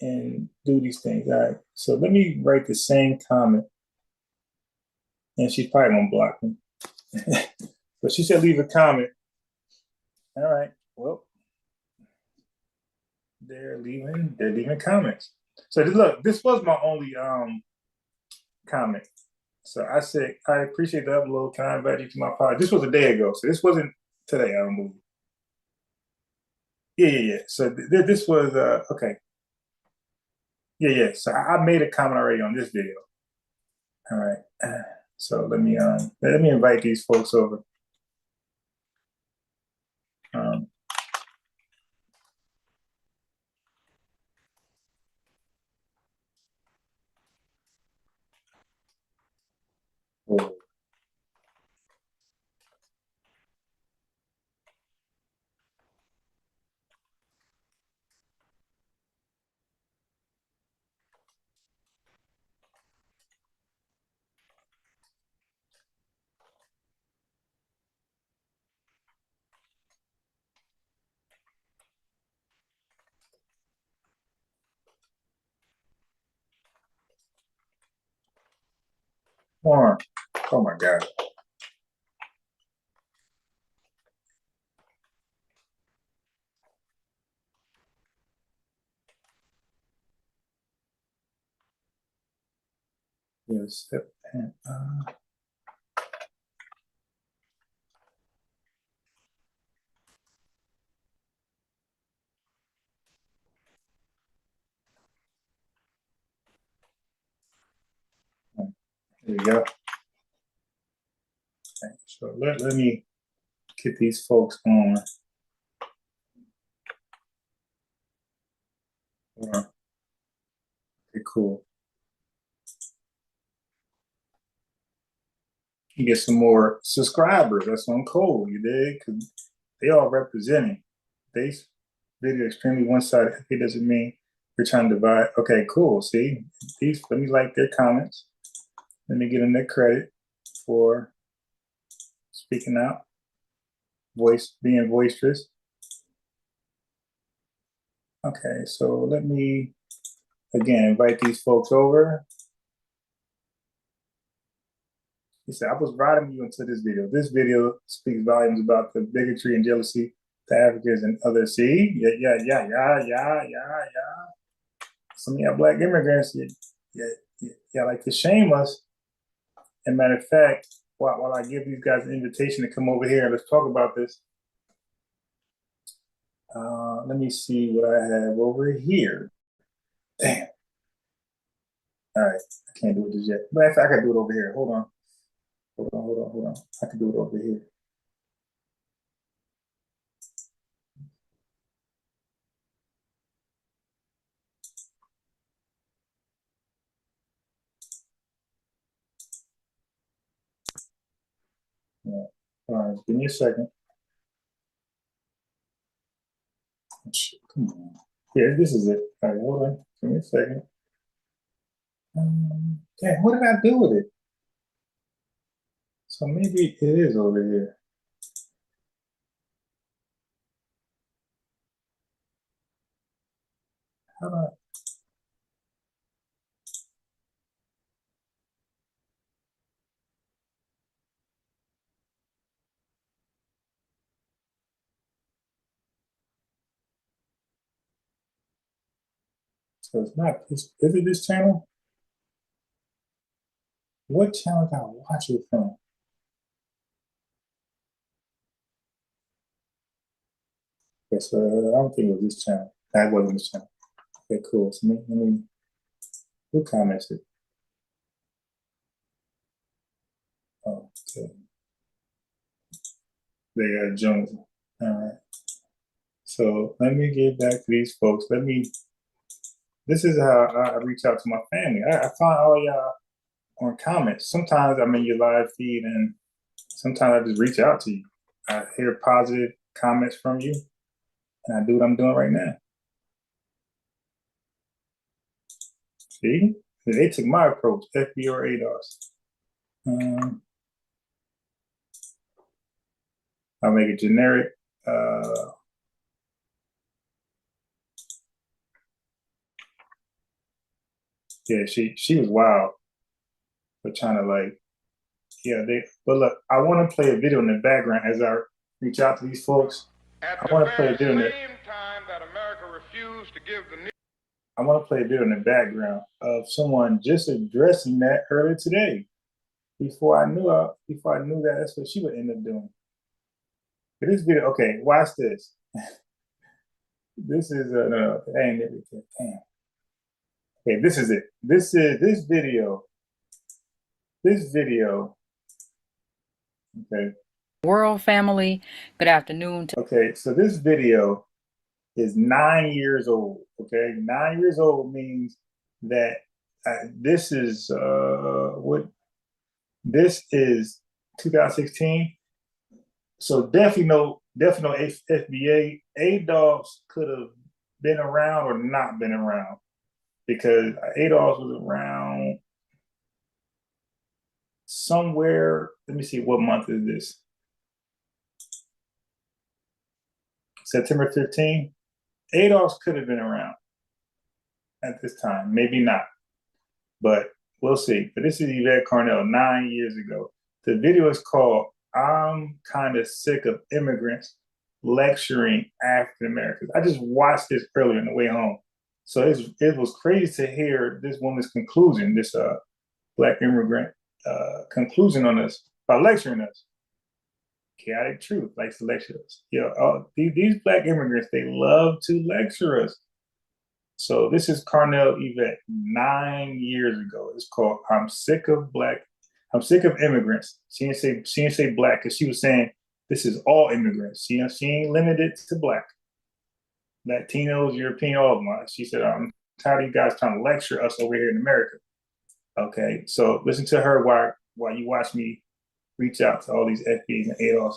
and do these things. All right. So let me write the same comment, and she's probably gonna block me. But she said leave a comment. All right. Well. They're leaving comments. So look, this was my only comment. So I said, I appreciate the upload. Can I invite you to my pod? This was a day ago, so this wasn't today. I removed it. Yeah. So this was okay. Yeah. So I made a comment already on this video. All right. So let me invite these folks over. Oh. Oh my God. Yes. There you go. Okay, so let me get these folks on. Okay, cool. You get some more subscribers. That's on cool, you dig? Because they all representing. They video extremely one-sided. It doesn't mean we're trying to divide. Okay, cool. See, let me like their comments. Let me give them their credit for speaking out, being boisterous. Okay, so let me again invite these folks over. He said, I was riding you into this video. This video speaks volumes about the bigotry and jealousy to Africans and others. See? Yeah. Some of y'all black immigrants, yeah, like to shame us. And matter of fact, while I give these guys an invitation to come over here and let's talk about this, let me see what I have over here. Damn. All right, I can't do it just yet. But in fact, I can do it over here. Hold on. I can do it over here. Yeah. All right, give me a second. Come on. Yeah, this is it. All right, hold on. Give me a second. Damn, what did I do with it? So maybe it is over here. How do I? So it's not, is it this channel? What channel did I watch it from? Okay, so I don't think it was this channel. That wasn't this channel. Okay, cool. So let me who commented? Oh, okay. They got Jones. All right. So let me get back to these folks. This is how I reach out to my family. I find all y'all on comments. Sometimes I'm in your live feed and sometimes I just reach out to you. I hear positive comments from you and I do what I'm doing right now. See, they took my approach, FBA or ADOS. I'll make it generic. Yeah, she was wild for trying to like, yeah, but look, I want to play a video in the background as I reach out to these folks. I want to play a video in the I want to play a video in the background of someone just addressing that earlier today. Before I knew that, that's what she would end up doing. But this video, okay, watch this. This is no, I ain't everything. Damn. Okay, this is it. This video. This video. Okay. World family. Good afternoon. Okay, so this video is 9 years old. Okay, 9 years old means that this is what this is 2016. So definitely no FBA. ADOS could have been around or not been around because ADOS was around somewhere. Let me see, what month is this? September 15. ADOS could have been around at this time, maybe not, but we'll see. But this is Yvette Carnell 9 years ago. The video is called "I'm Kind of Sick of Immigrants Lecturing African Americans." I just watched this earlier on the way home. So it was crazy to hear this woman's conclusion, this Black immigrant conclusion on us by lecturing us. Chaotic Truth likes to lecture us. These Black immigrants, they love to lecture us. So this is Carnell Yvette 9 years ago. It's called I'm sick of immigrants. She didn't say Black because she was saying this is all immigrants. She ain't limited to Black. Latinos, European, all of them. She said, I'm tired of you guys trying to lecture us over here in America. Okay, so listen to her while you watch me reach out to all these FBs and ADOS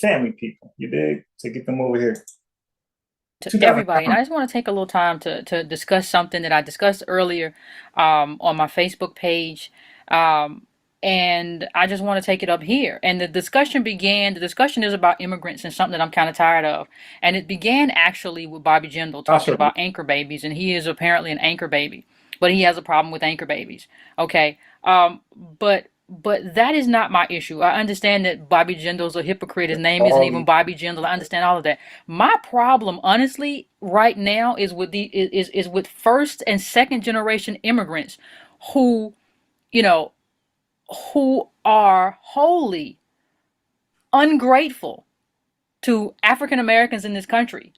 family people, you dig? To get them over here. To everybody, and I just want to take a little time to discuss something that I discussed earlier on my Facebook page. And I just want to take it up here. And the discussion is about immigrants and something that I'm kind of tired of. And it began actually with Bobby Jindal talking about anchor babies, and he is apparently an anchor baby, but he has a problem with anchor babies. Okay. But that is not my issue. I understand that Bobby Jindal's a hypocrite. His name isn't even Bobby Jindal. I understand all of that. My problem, honestly, right now is with is with first and second generation immigrants who, who are wholly ungrateful to African Americans in this country.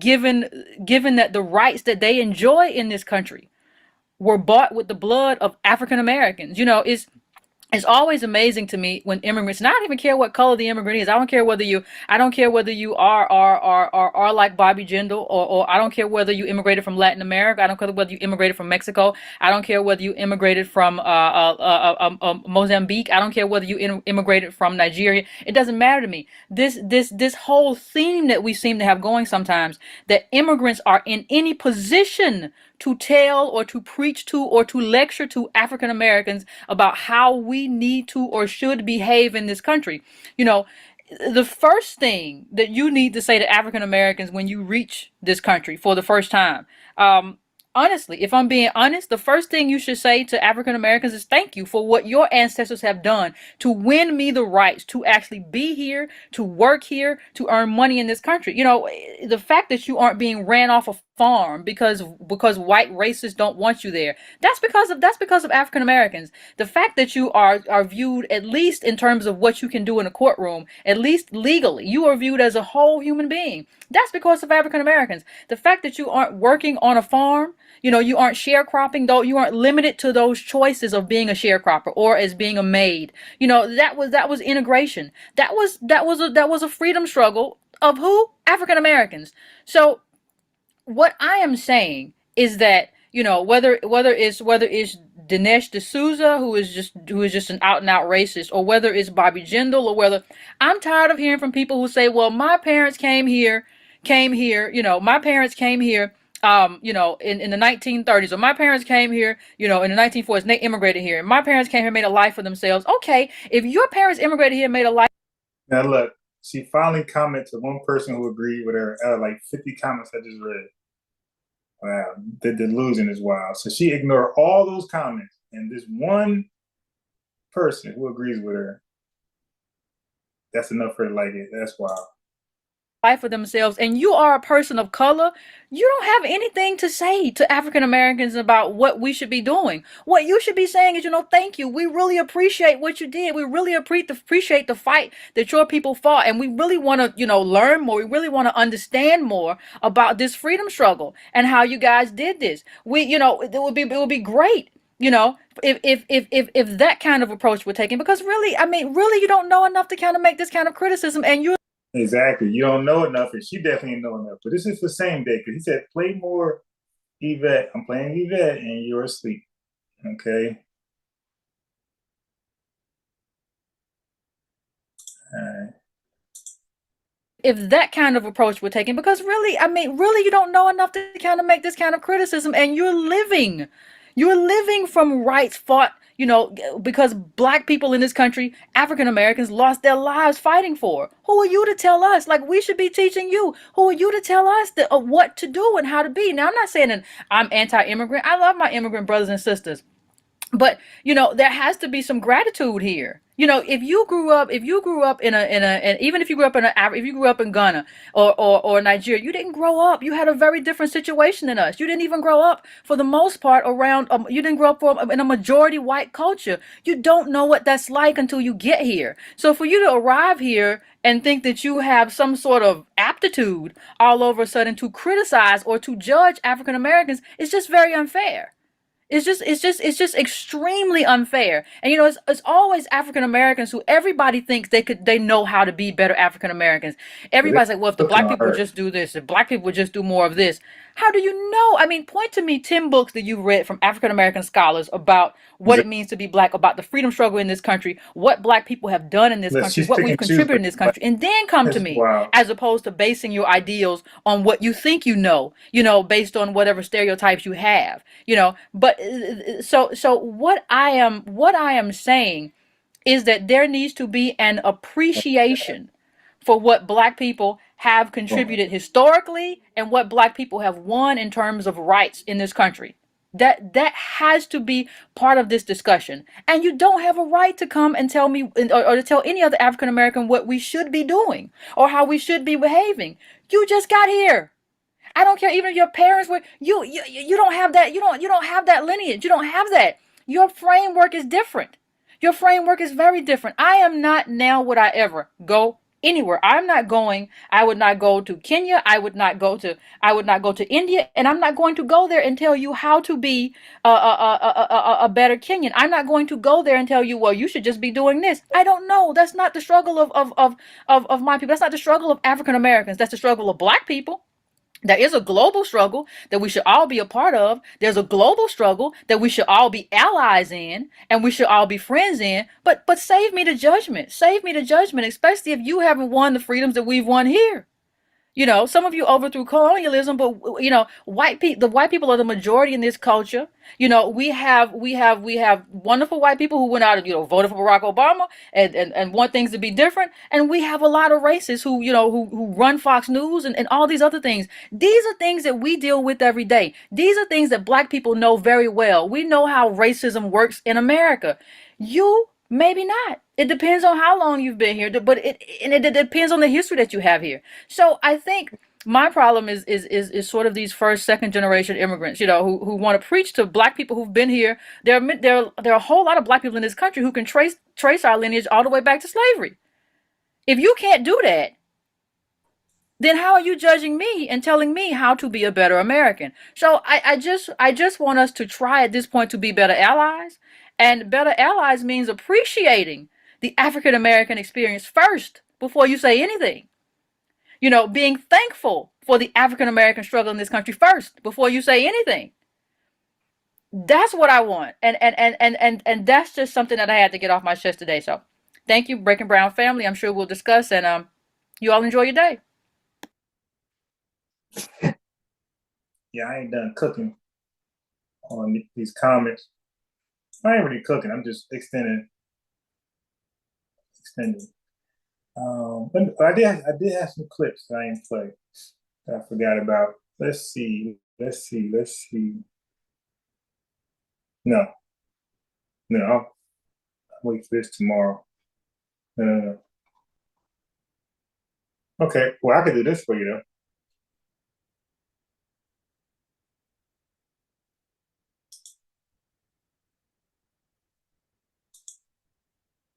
Given that the rights that they enjoy in this country were bought with the blood of African Americans. It's always amazing to me when immigrants, and I don't even care what color the immigrant is. I don't care whether you are like Bobby Jindal, or I don't care whether you immigrated from Latin America. I don't care whether you immigrated from Mexico. I don't care whether you immigrated from Mozambique. I don't care whether you immigrated from Nigeria. It doesn't matter to me. This whole theme that we seem to have going sometimes, that immigrants are in any position to tell or to preach to or to lecture to African Americans about how we need to or should behave in this country. The first thing that you need to say to African Americans when you reach this country for the first time, honestly, if I'm being honest, the first thing you should say to African Americans is thank you for what your ancestors have done to win me the rights to actually be here, to work here, to earn money in this country. The fact that you aren't being ran off a farm because white racists don't want you there, that's because of African Americans. The fact that you are viewed, at least in terms of what you can do in a courtroom, at least legally, you are viewed as a whole human being. That's because of African Americans. The fact that you aren't working on a farm, you aren't sharecropping, though you aren't limited to those choices of being a sharecropper or as being a maid. That was integration. That was a freedom struggle of who? African Americans. So what I am saying is that, whether it's Dinesh D'Souza, who is just an out and out racist, or whether it's Bobby Jindal, or whether I'm tired of hearing from people who say, well, my parents came here, my parents came here in the 1930s, or my parents came here, in the 1940s, and they immigrated here. And my parents came here and made a life for themselves. Okay, if your parents immigrated here and made a life. Now look, she finally commented to one person who agreed with her out of like 50 comments I just read. Wow, the delusion is wild. So she ignored all those comments, and this one person who agrees with her, that's enough for her to like it. That's wild. fight for themselves, and you are a person of color, you don't have anything to say to African Americans about what we should be doing. What you should be saying is, thank you. We really appreciate what you did. We really appreciate the fight that your people fought, and we really want to, learn more. We really want to understand more about this freedom struggle and how you guys did this. It would be great, if that kind of approach were taken, because really, really, you don't know enough to kind of make this kind of criticism, and you. Exactly. You don't know enough, and she definitely didn't know enough. But this is the same day, because he said, play more Yvette. I'm playing Yvette, and you're asleep. Okay? All right. If that kind of approach were taken, because really, really, you don't know enough to kind of make this kind of criticism, and you're living from rights fought, because black people in this country, African Americans, lost their lives fighting for. Who are you to tell us? Like, we should be teaching you. Who are you to tell us what to do and how to be? Now, I'm not saying that I'm anti-immigrant. I love my immigrant brothers and sisters. But there has to be some gratitude here. If you grew up in and even if you grew up in Ghana or Nigeria, you didn't grow up. You had a very different situation than us. You didn't even grow up, for the most part, around. You didn't grow up in a majority white culture. You don't know what that's like until you get here. So for you to arrive here and think that you have some sort of aptitude all over a sudden to criticize or to judge African Americans is just very unfair. It's just extremely unfair. And it's always African Americans who everybody thinks they know how to be better African Americans. Everybody's like, well, if the black people just do this, if black people just do more of this. How do you know? Point to me 10 books that you've read from African American scholars about what it means to be black, about the freedom struggle in this country, what black people have done in this country, what we've contributed in this country, and then come to me, as opposed to basing your ideals on what you think based on whatever stereotypes you have, But so what I am saying is that there needs to be an appreciation for what black people have contributed historically and what black people have won in terms of rights in this country. That has to be part of this discussion. And you don't have a right to come and tell me or to tell any other African American what we should be doing or how we should be behaving. You just got here. I don't care even if your parents were you don't have that. You don't have that lineage. You don't have that. Your framework is different. Your framework is very different. I am not, now would I ever go anywhere. I would not go to Kenya. I would not go to India, and I'm not going to go there and tell you how to be a better Kenyan. I'm not going to go there and tell you, well, you should just be doing this. I don't know. That's not the struggle of my people. That's not the struggle of African Americans. That's the struggle of black people. There is a global struggle that we should all be a part of. There's a global struggle that we should all be allies in and we should all be friends in. But save me the judgment. Save me the judgment, especially if you haven't won the freedoms that we've won here. Some of you overthrew colonialism, but the white people are the majority in this culture. We have wonderful white people who went out and voted for Barack Obama and want things to be different, and we have a lot of racists who run Fox News and all these other things. These are things that we deal with every day. These are things that black people know very well. We know how racism works in America. You maybe not. It depends on how long you've been here, but it depends on the history that you have here. So I think my problem is sort of these first, second generation immigrants, who want to preach to black people who've been here. There are a whole lot of black people in this country who can trace our lineage all the way back to slavery. If you can't do that, then how are you judging me and telling me how to be a better American? So I just want us to try at this point to be better allies. And better allies means appreciating the African American experience first before you say anything. Being thankful for the African American struggle in this country first before you say anything. That's what I want. And that's just something that I had to get off my chest today. So thank you, Breaking Brown family. I'm sure we'll discuss, and you all enjoy your day. Yeah, I ain't done cooking on these comments. I ain't really cooking. I'm just extending. But I did have some clips that I ain't played that I forgot about. Let's see. No, I'll wait for this tomorrow. No. Okay, well, I could do this for you, though.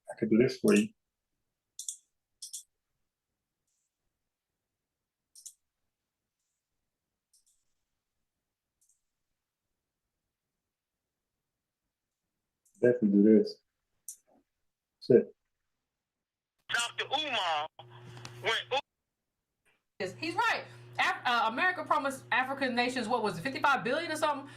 I could do this for you. Definitely do this. Shit. Dr. Umar he's right. America promised African nations, what was it, 55 billion or something?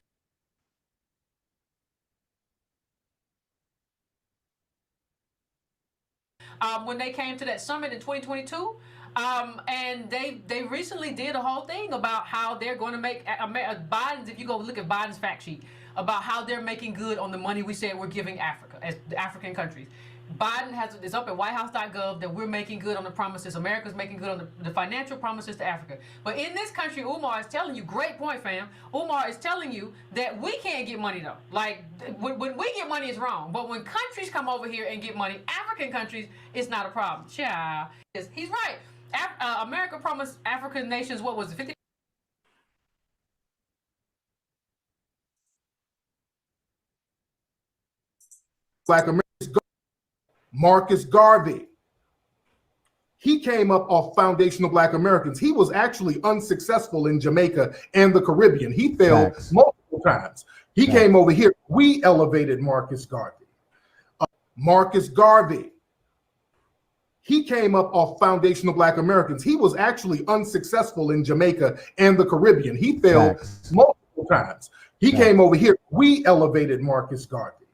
When they came to that summit in 2022. And they recently did a whole thing about how they're going to make Biden's, if you go look at Biden's fact sheet, about how they're making good on the money we said we're giving Africa, as the African countries. Biden it's up at whitehouse.gov that we're making good on the promises. America's making good on the financial promises to Africa. But in this country, Umar is telling you, great point, fam. Umar is telling you that we can't get money, though. Like, when we get money, it's wrong. But when countries come over here and get money, African countries, it's not a problem. Child. He's right. America promised African nations, what was it, 50? Black Americans. Marcus Garvey. He came up off foundational Black Americans. He was actually unsuccessful in Jamaica and the Caribbean. He failed multiple times. He came over here. We elevated Marcus Garvey. Marcus Garvey. He came up off foundational Black Americans. He was actually unsuccessful in Jamaica and the Caribbean. He failed multiple times. He came over here. We elevated Marcus Garvey.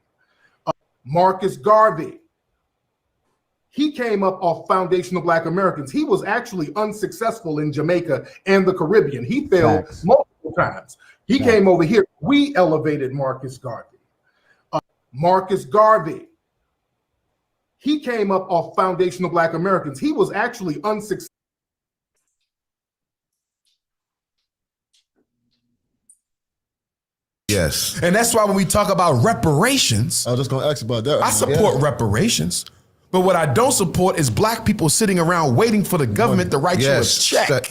Marcus Garvey. He came up off foundational Black Americans. He was actually unsuccessful in Jamaica and the Caribbean. He failed multiple times. He came over here. We elevated Marcus Garvey. Marcus Garvey. He came up off foundational Black Americans. He was actually unsuccessful. Yes. And that's why when we talk about reparations, I was just going to ask about that. I support reparations. But what I don't support is Black people sitting around waiting for the government to write you a check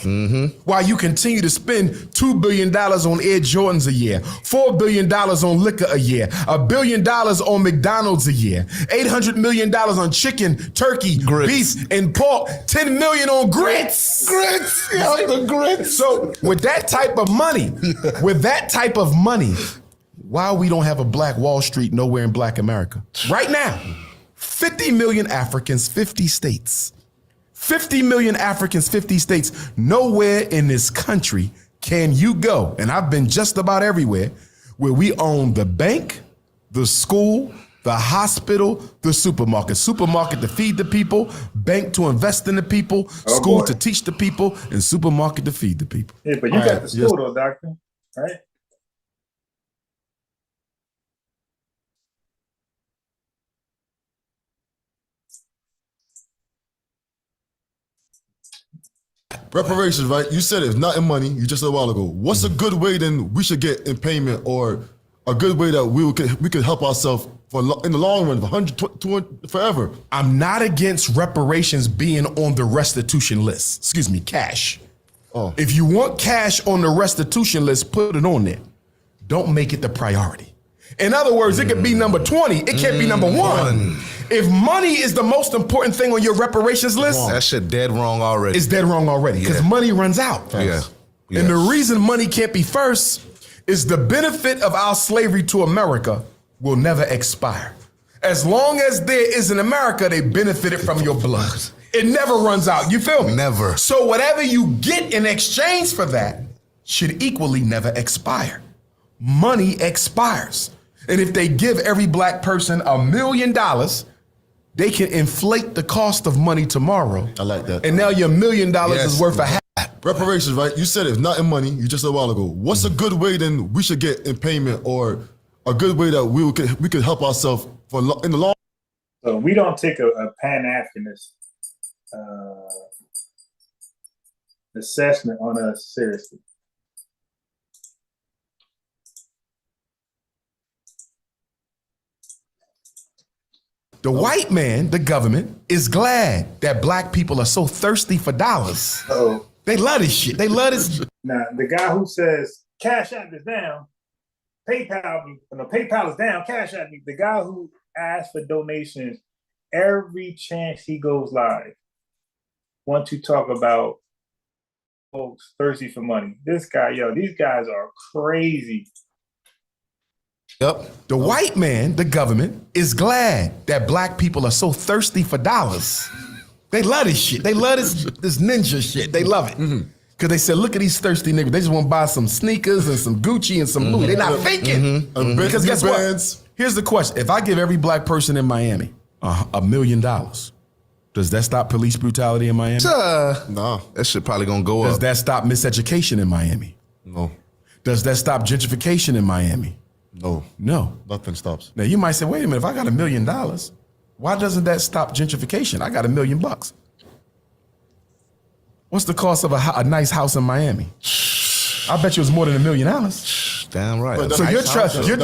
while you continue to spend $2 billion on Air Jordans a year, $4 billion on liquor a year, $1 billion on McDonald's a year, $800 million on chicken, turkey, beef, and pork, $10 million on grits. The grits. So with that type of money, why we don't have a Black Wall Street nowhere in Black America? Right now. 50 million Africans, 50 states. 50 million Africans, 50 states. Nowhere in this country can you go, and I've been just about everywhere, where we own the bank, the school, the hospital, the supermarket. Supermarket to feed the people, bank to invest in the people, school to teach the people, and supermarket to feed the people. Yeah, but you got the school though, doctor, right? Reparations, right? You said it's not in money. You just said a while ago. What's a good way then we should get in payment, or a good way that we could help ourselves in the long run, for 100, 200, forever? I'm not against reparations being on the restitution list. Excuse me, cash. If you want cash on the restitution list, put it on there. Don't make it the priority. In other words, it could be number 20. It can't be number 1. If money is the most important thing on your reparations list, that shit dead wrong already. It's dead wrong already because money runs out. Yeah. And the reason money can't be first is the benefit of our slavery to America will never expire. As long as there is an America, they benefited from your blood. It never runs out. You feel me? Never. So whatever you get in exchange for that should equally never expire. Money expires. And if they give every Black person $1 million, they can inflate the cost of money tomorrow. I like that. And now your $1 million is worth a half. Reparations, right? You said it's not in money. You just said a while ago. What's a good way then we should get in payment, or a good way that we could help ourselves in the long? So we don't take a Pan-Africanist assessment on us seriously. The white man, the government, is glad that black people are so thirsty for dollars. Oh, they love this shit. They love this. Now, the guy who says Cash App is down, PayPal is down, Cash App me. The guy who asks for donations every chance he goes live. Want to talk about folks thirsty for money. This guy, these guys are crazy. Yep. The white man, the government, is glad that black people are so thirsty for dollars. They love this shit. They love this ninja shit. They love it. Because they said, look at these thirsty niggas. They just want to buy some sneakers and some Gucci and some Louis. They're not thinking. Because guess what? Here's the question. If I give every black person in Miami $1 million, does that stop police brutality in Miami? No, that shit probably gonna go up. Does that stop miseducation in Miami? No. Does that stop gentrification in Miami? No. No. Nothing stops. Now you might say, wait a minute, if I got $1 million, why doesn't that stop gentrification? I got $1 million. What's the cost of a nice house in Miami? I bet you it's more than $1 million. Damn right. So you're trusting. You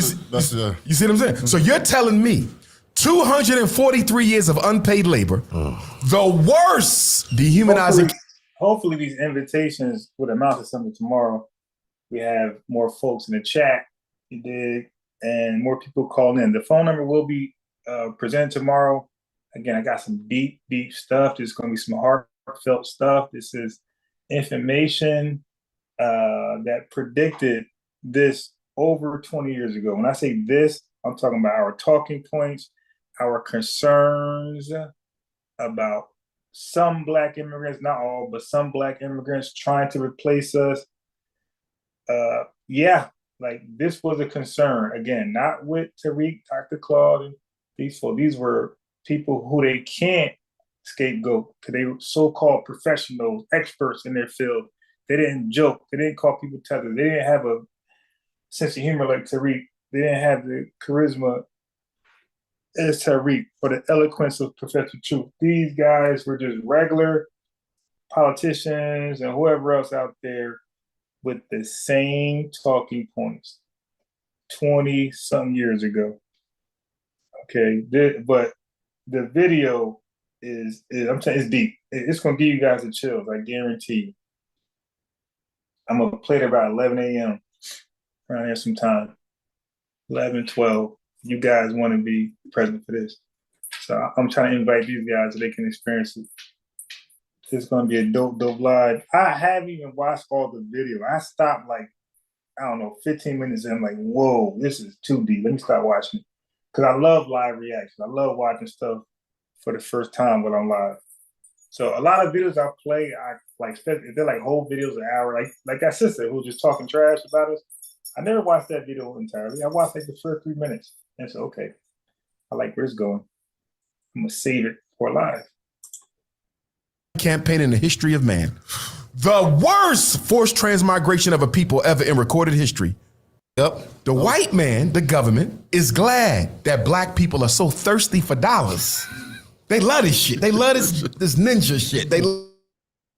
see what I'm saying? So you're telling me 243 years of unpaid labor, the worst dehumanizing. Hopefully these invitations would amount to something tomorrow. We have more folks in the chat, you dig, and more people calling in. The phone number will be presented tomorrow. Again, I got some deep stuff. There's going to be some heartfelt stuff. This is information that predicted this over 20 years ago. When I say this, I'm talking about our talking points, our concerns about some black immigrants, not all, but some black immigrants trying to replace us. Like this was a concern. Again, not with Tariq, Dr. Claude, and these folks. These were people who they can't scapegoat because they were so-called professionals, experts in their field. They didn't joke. They didn't call people tethers. They didn't have a sense of humor like Tariq. They didn't have the charisma as Tariq or the eloquence of Professor Truth. These guys were just regular politicians and whoever else out there with the same talking points 20-something years ago. Okay, but the video is I'm telling you, it's deep. It's gonna give you guys the chills, I guarantee you. I'm gonna play it about 11 a.m. around here sometime. 11, 12. You guys want to be present for this. So I'm trying to invite these guys so they can experience it. It's going to be a dope live. I haven't even watched all the video. I stopped 15 minutes in. I'm like, whoa, this is too deep. Let me start watching it. Because I love live reactions. I love watching stuff for the first time when I'm live. So a lot of videos I play, if they're like whole videos an hour, like that sister who was just talking trash about us. I never watched that video entirely. I watched the first 3 minutes. And so, okay, I like where it's going. I'm going to save it for live. Campaign in the history of man. The worst forced transmigration of a people ever in recorded history. Yep. The white man, the government, is glad that black people are so thirsty for dollars. They love this shit. They love this ninja shit. They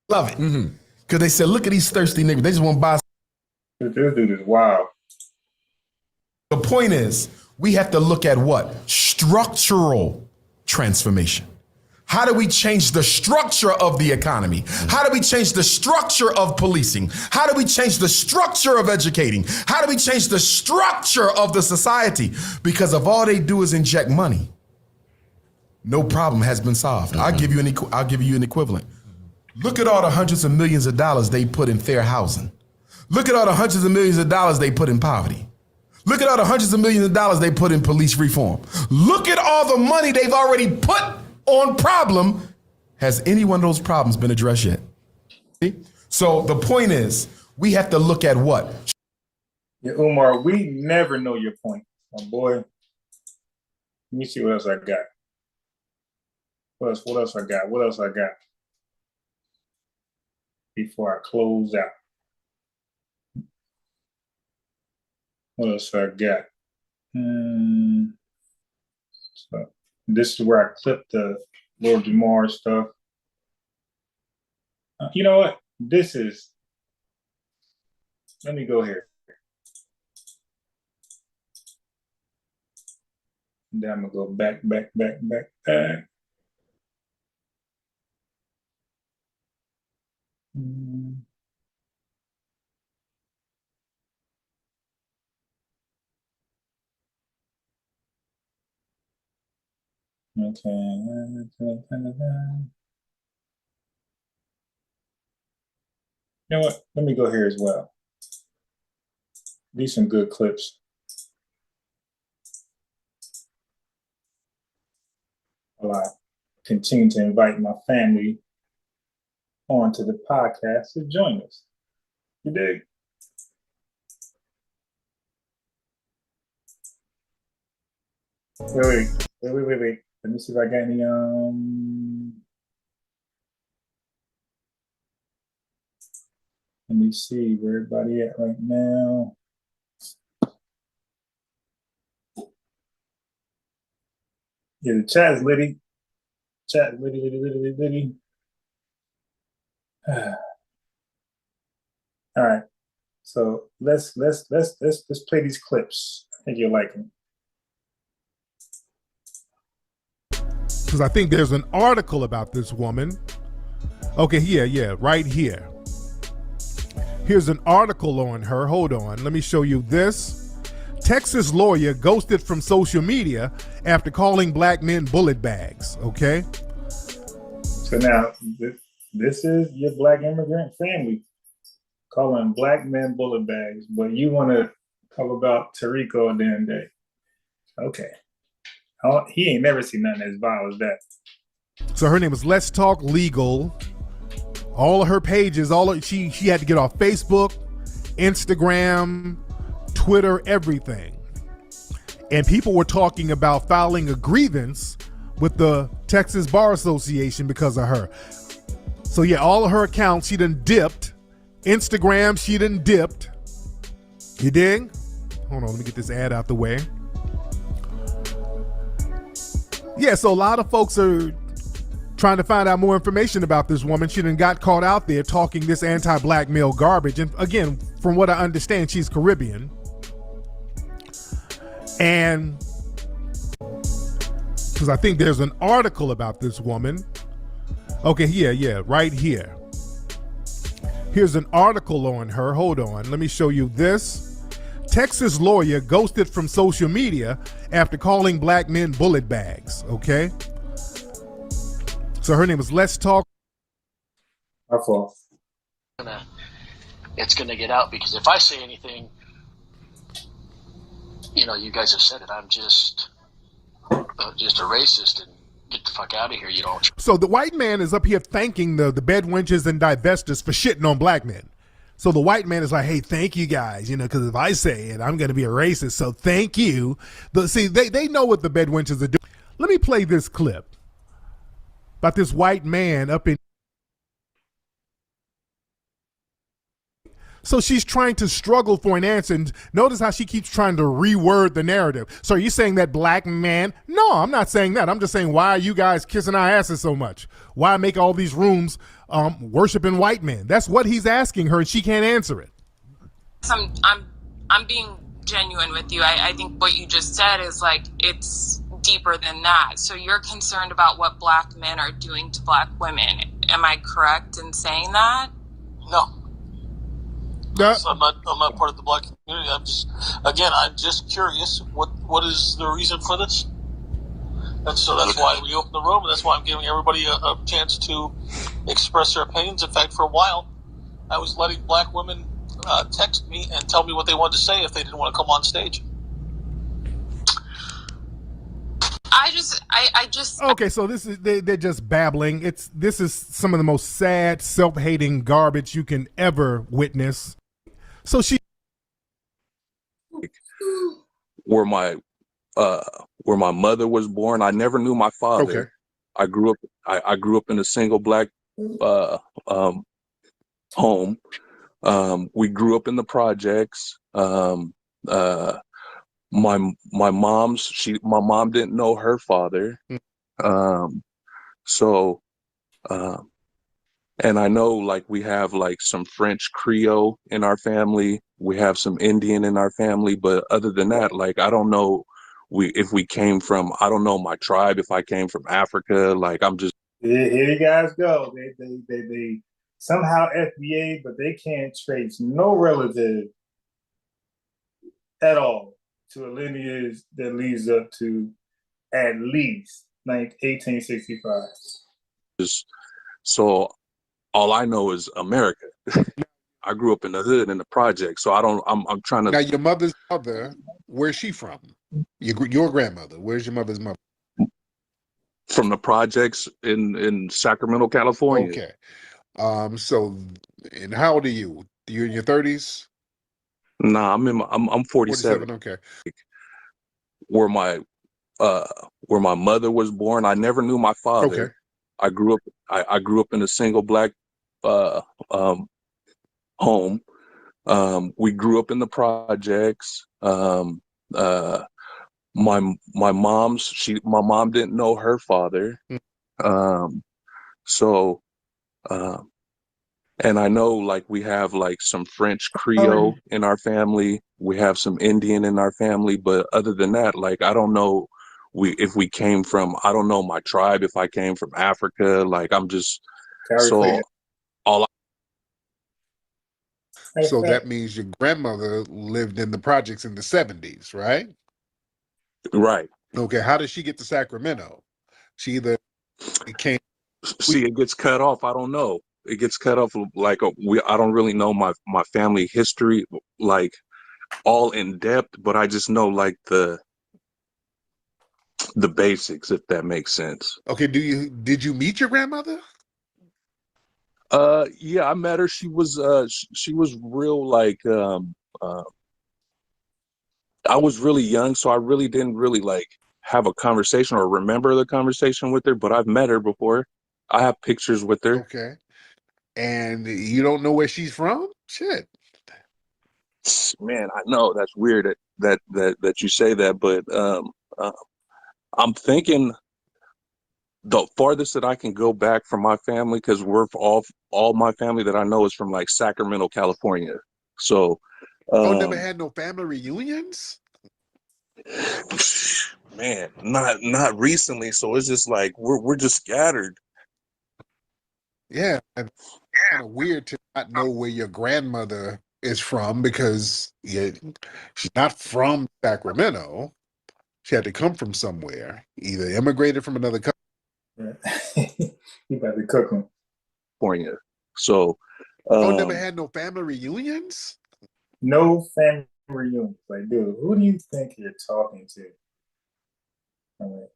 love it. Because they said, look at these thirsty niggas. They just want to buy. This dude is wild. The point is, we have to look at what? Structural transformation. How do we change the structure of the economy? How do we change the structure of policing? How do we change the structure of educating? How do we change the structure of the society? Because if all they do is inject money, no problem has been solved. I'll give you an equivalent. Look at all the hundreds of millions of dollars they put in fair housing. Look at all the hundreds of millions of dollars they put in poverty. Look at all the hundreds of millions of dollars they put in police reform. Look at all the money they've already put on problem. Has any one of those problems been addressed yet? See? So the point is, we have to look at what? Yeah, Umar, we never know your point, my boy. Let me see what else I got. What else I got? Before I close out. What else I got? So this is where I clipped the Lord Jamar stuff. You know what? Let me go here. And then I'm gonna go back. Okay. You know what? Let me go here as well. These some good clips. While I continue to invite my family onto the podcast to join us. You dig? Wait. Let me see if I got any let me see where everybody at right now. Yeah, the chat is litty. Chat is litty. All right. So let's play these clips. I think you'll like them. Because I think there's an article about this woman. Okay, yeah, right here. Here's an article on her. Hold on, let me show you this. Texas lawyer ghosted from social media after calling black men bullet bags. Okay. So now this is your black immigrant family calling black men bullet bags, but you want to talk about Tariq damn day. Okay. He ain't never seen nothing as vile as that. So her name is Let's Talk Legal. All of her pages, she had to get off Facebook, Instagram, Twitter, everything. And people were talking about filing a grievance with the Texas Bar Association because of her. So yeah, all of her accounts, she done dipped. Instagram, she done dipped. You dig? Hold on, let me get this ad out the way. Yeah, so a lot of folks are trying to find out more information about this woman. She done got caught out there talking this anti-black male garbage. And again, from what I understand, she's Caribbean. And because I think there's an article about this woman. Okay, yeah, right here. Here's an article on her. Hold on, let me show you this. Texas lawyer ghosted from social media after calling black men bullet bags. Okay. So her name is Let's Talk. My fault. It's gonna get out because if I say anything, you guys have said it. I'm just a racist and get the fuck out of here. You don't. So the white man is up here thanking the bedwenches and divestors for shitting on black men. So the white man is like, hey, thank you guys, because if I say it, I'm going to be a racist. So thank you. See, they know what the bedwenches are doing. Let me play this clip about this white man up in. So she's trying to struggle for an answer. And notice how she keeps trying to reword the narrative. So are you saying that black man? No, I'm not saying that. I'm just saying, why are you guys kissing our asses so much? Why make all these rooms worshiping white men? That's what he's asking her, and she can't answer it. I'm being genuine with you. I think what you just said is like, it's deeper than that. So you're concerned about what black men are doing to black women. Am I correct in saying that? No. I'm not part of the black community. I'm just curious. What is the reason for this? And so that's why we opened the room. And that's why I'm giving everybody a chance to express their opinions. In fact, for a while, I was letting black women text me and tell me what they wanted to say if they didn't want to come on stage. Okay, so they're just babbling. This is some of the most sad, self-hating garbage you can ever witness. So she where my mother was born, I never knew my father. Okay. I grew up in a single black home. We grew up in the projects. My mom didn't know her father. And I know like we have like some French Creole in our family. We have some Indian in our family, but other than that, like I don't know if we came from, I don't know, my tribe, if I came from Africa, like I'm just. Here you guys go. They somehow FBA, but they can't trace no relative at all to a lineage that leads up to at least 1865. So all I know is America. I grew up in the hood in the project, so I'm trying to. Now, your mother's mother, where's she from? Your grandmother, where's your mother's mother? From the projects in Sacramento, California. Okay. So, and how old are you? You're in your 30s? Nah, I'm 47. 47, okay. Where my mother was born, I never knew my father. Okay. I grew up in a single black home. We grew up in the projects. My mom didn't know her father. So and I know like we have like some French Creole in our family. We have some Indian in our family, but other than that, like I don't know if we came from, I don't know my tribe, if I came from Africa, like I'm just all So that means your grandmother lived in the projects in the 70s, right? Right. Okay. How did she get to Sacramento? She either came. See, it gets cut off. I don't know. It gets cut off like I don't really know my family history like all in depth, but I just know like the basics, if that makes sense. Okay. Did you meet your grandmother? Yeah, I met her. She was real like I was really young, so I really didn't really like have a conversation or remember the conversation with her, but I've met her before. I have pictures with her. Okay. And you don't know where she's from? Shit. Man, I know that's weird that you say that, but I'm thinking the farthest that I can go back from my family, because we're all my family that I know is from like Sacramento, California. So Never had no family reunions? Man, not recently. So it's just like we're just scattered. Yeah, and kind of weird to not know where your grandmother is from, because she's not from Sacramento. She had to come from somewhere, either immigrated from another country. You about to cook them. California. So never had no family reunions? No family reunions. Like, dude, who do you think you're talking to? All right.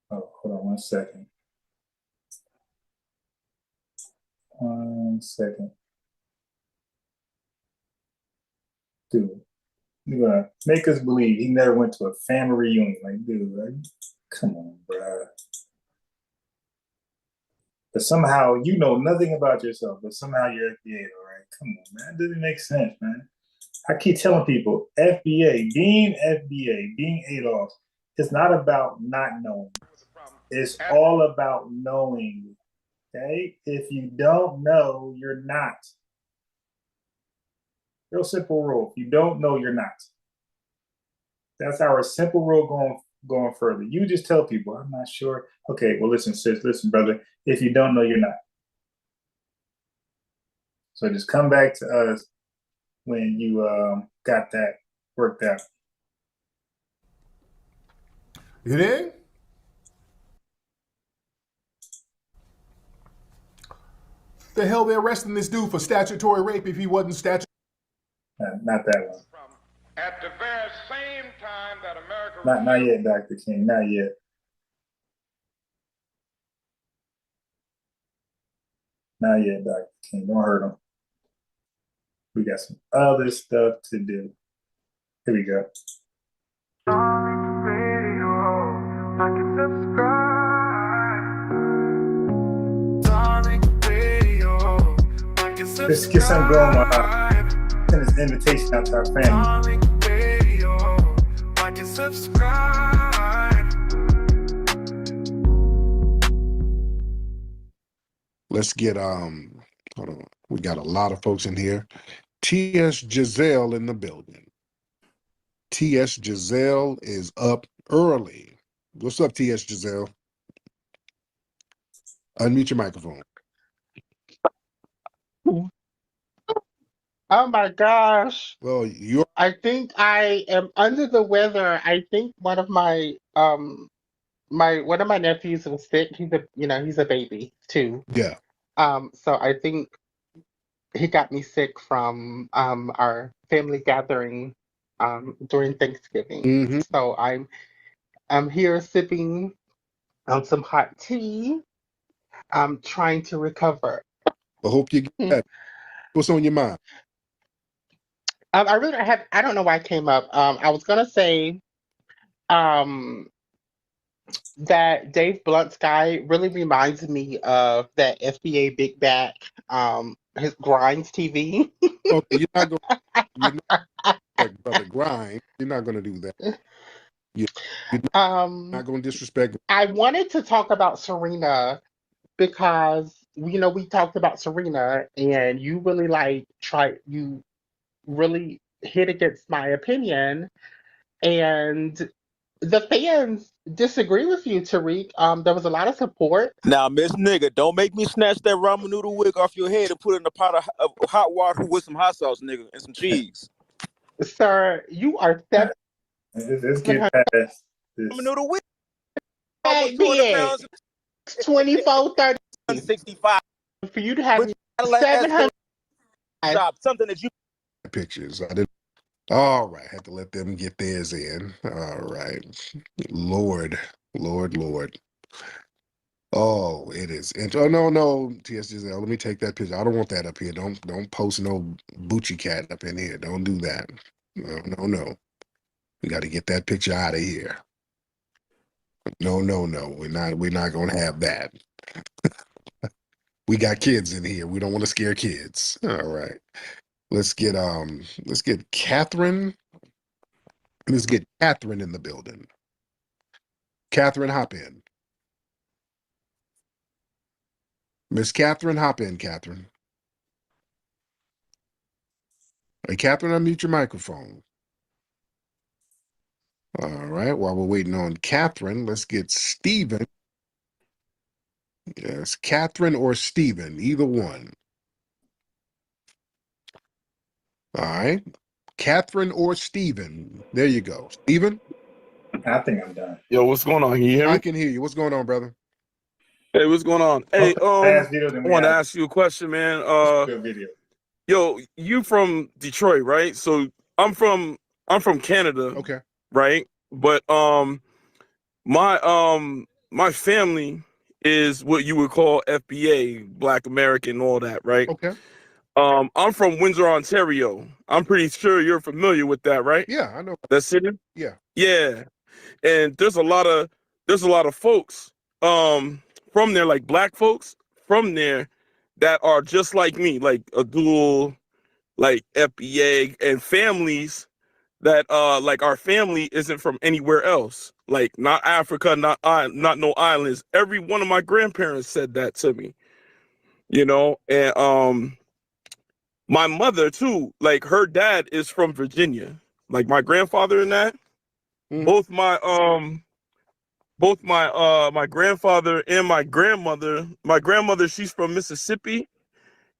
Hold on 1 second. 1 second. Dude, you're gonna make us believe he never went to a family reunion. Like, dude, like, come on, bro. But somehow you know nothing about yourself, but somehow you're FBA, all right? Come on, man. That doesn't make sense, man. I keep telling people, FBA, being ADOS, it's not about not knowing. It's all about knowing, okay? If you don't know, you're not. Real simple rule. If you don't know, you're not. That's our simple rule going further. You just tell people, I'm not sure. Okay, well, listen, sis, listen, brother. If you don't know, you're not. So just come back to us when you got that worked out. You in? The hell they're arresting this dude for statutory rape if he wasn't statutory? Not that one. At the very same time that America... Not yet, Dr. King, not yet. Not yet, Dr. King, don't hurt him. We got some other stuff to do. Here we go. Let's get something going. Send this invitation out to our family. Let's get hold on. We got a lot of folks in here. T.S. Giselle in the building. T.S. Giselle is up early. What's up, T.S. Giselle? Unmute your microphone. Oh my gosh. Well, you're I think I am under the weather. I think one of my one of my nephews was sick. He's a baby too. yeah. So I think he got me sick from our family gathering during Thanksgiving. Mm-hmm. So I'm here sipping on some hot tea. I'm trying to recover. I hope you get that. What's on your mind? I really I don't know why I came up. I was gonna say um that Dave Blunt's guy really reminds me of that FBA Big Back, his Grinds TV. Okay, you're not like Brother Grind. You're not gonna do that. You're not gonna disrespect. I wanted to talk about Serena because we talked about Serena and you really you really hit against my opinion, and the fans disagree with you, Tariq. There was a lot of support. Now, Miss Nigga, don't make me snatch that ramen noodle wig off your head and put it in a pot of hot water with some hot sauce, nigga, and some cheese. Sir, you are Let's get past this. Ramen noodle wig. Hey, 200 pounds. 24, 30. 65. For you to have 700. Something that you Pictures. I didn't. All right, had to let them get theirs in. All right, Lord. Oh, it is. And oh no, T.S. Let me take that picture. I don't want that up here. Don't post no Bucci cat up in here. Don't do that. No. We got to get that picture out of here. No. We're not gonna have that. We got kids in here. We don't want to scare kids. All right. Let's get Catherine. Let's get Catherine in the building. Catherine, hop in. Miss Catherine, hop in, Catherine. Hey, Catherine, unmute your microphone. All right, while we're waiting on Catherine, let's get Stephen. Yes, Catherine or Stephen, either one. All right, Catherine or Stephen. There you go. Stephen? I think I'm done. Yo, what's going on? Can you hear me? I can hear you. What's going on, brother? Hey, what's going on? Hey, Last I video, then we want to got ask you a question, man. good video. Yo, you from Detroit, right? So I'm from Canada. Okay. Right? But my family is what you would call FBA, Black American, all that, right? Okay. I'm from Windsor, Ontario. I'm pretty sure you're familiar with that, right? Yeah, I know. That city? Yeah. Yeah. And there's a lot of folks from there, like Black folks from there that are just like me, like a dual, like FBA, and families that like our family isn't from anywhere else, like not Africa, not no islands. Every one of my grandparents said that to me, and my mother too, like her dad is from Virginia, like my grandfather and that. Both my my grandfather and my grandmother, she's from Mississippi,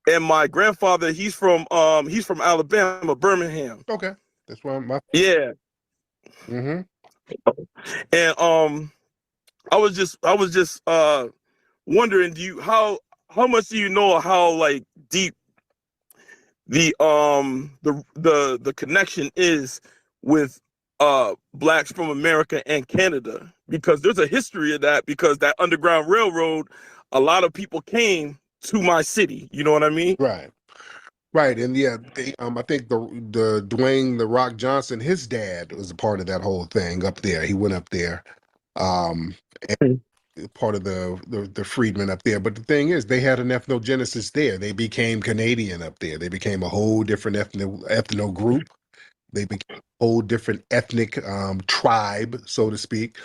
and my grandfather, he's from Alabama, Birmingham. Okay. That's why my Yeah. Mm-hmm. And I was just wondering, how much do you know how like deep the connection is with Blacks from America and Canada? Because there's a history of that, because that Underground Railroad, a lot of people came to my city, you know what I mean? Right, and yeah, I think the Dwayne the Rock Johnson, his dad was a part of that whole thing up there. He went up there, and part of the freedmen up there. But the thing is, they had an ethnogenesis there. They became Canadian up there. They became a whole different ethno group. They became a whole different ethnic tribe, so to speak.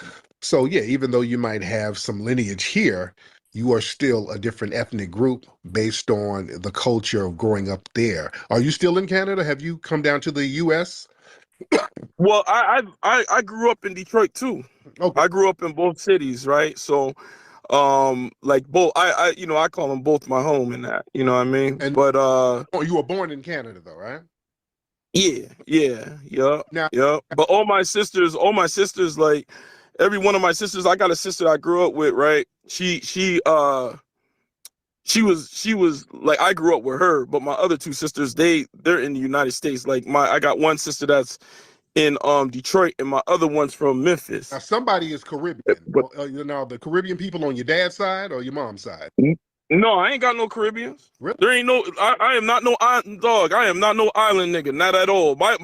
So yeah, even though you might have some lineage here, you are still a different ethnic group based on the culture of growing up there. Are you still in Canada? Have you come down to the U.S.? Well, I grew up in Detroit too. Okay. I grew up in both cities, right? So, like both, I call them both my home in that. You know what I mean? And But you were born in Canada, though, right? yeah. Now, But all my sisters, like every one of my sisters, I got a sister I grew up with, right? She was like, I grew up with her, but my other two sisters, they're in the United States. Like I got one sister that's in Detroit, and my other one's from now Memphis. somebody is Caribbean. But Now the Caribbean people on your dad's side or your mom's side? no, I ain't got no Caribbeans. Really? There ain't no. I am not no dog. I am not no island nigga. Not at all. My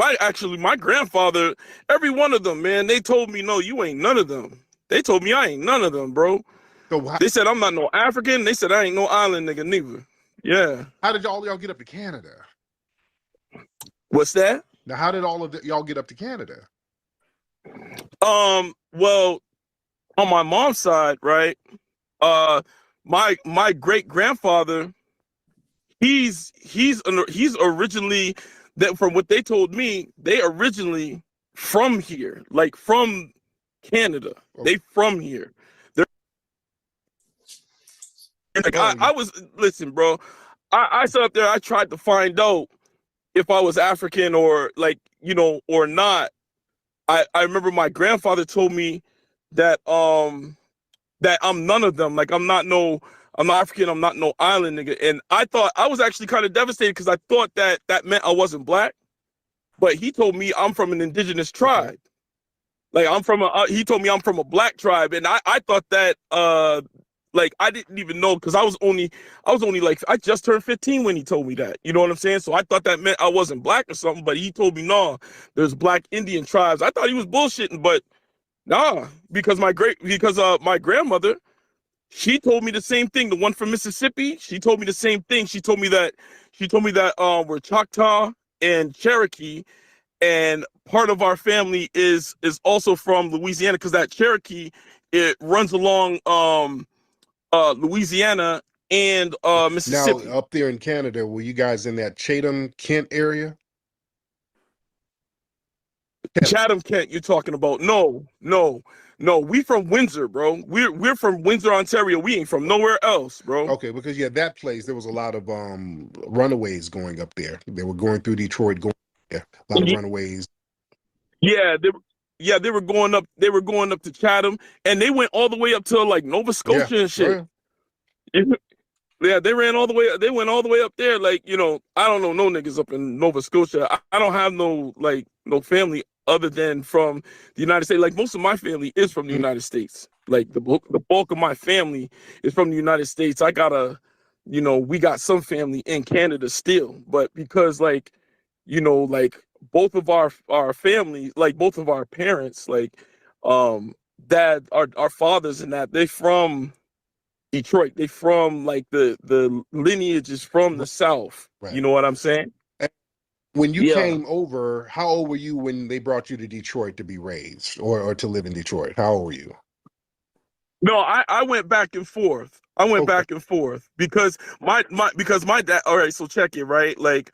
grandfather, every one of them, man. They told me no, you ain't none of them. They told me I ain't none of them, bro. So They said I'm not no African. They said I ain't no island nigga neither. Yeah. how did y'all get up to Canada? What's that? Now, how did all of y'all get up to Canada? Well, on my mom's side, right? My great grandfather, he's originally, that from what they told me, they originally from here, like from Canada. They from here. They're like, I was, listen, bro. I sat up there. I tried to find out if I was African or like, or not. I remember my grandfather told me that that I'm none of them. Like I'm not African, I'm not no island nigga. And I was actually kind of devastated because I thought that meant I wasn't black. But he told me I'm from an indigenous tribe. Like he told me I'm from a black tribe, and I thought that like I didn't even know, because I was only like, I just turned 15 when he told me that. You know what I'm saying? So I thought that meant I wasn't black or something, but he told me no, there's black Indian tribes. I thought he was bullshitting, but nah, because my grandmother, she told me the same thing. The one from Mississippi, she told me the same thing. She told me that we're Choctaw and Cherokee, and part of our family is also from Louisiana, because that Cherokee, it runs along Louisiana and Mississippi. Now, up there in Canada, were you guys in that Chatham, Kent area? Chatham, Kent, you're talking about? No. We from Windsor, bro. We're from Windsor, Ontario. We ain't from nowhere else, bro. Okay, because that place, there was a lot of runaways going up there. They were going through Detroit, a lot of runaways. Yeah, they were going up. They were going up to Chatham, and they went all the way up to like Nova Scotia and shit. Yeah, they ran all the way. They went all the way up there. Like, I don't know no niggas up in Nova Scotia. I don't have no family other than from the United States. Like, most of my family is from the United States. Like the bulk of my family is from the United States. I got we got some family in Canada still, but because like both of our families, like both of our parents, like dad, our fathers and that, they from Detroit. They from like the lineage is from the South. Right. You know what I'm saying? When you came over, how old were you when they brought you to Detroit to be raised or to live in Detroit? How old were you? No, I went back and forth. I went back and forth because my dad. All right, so check it, right? Like,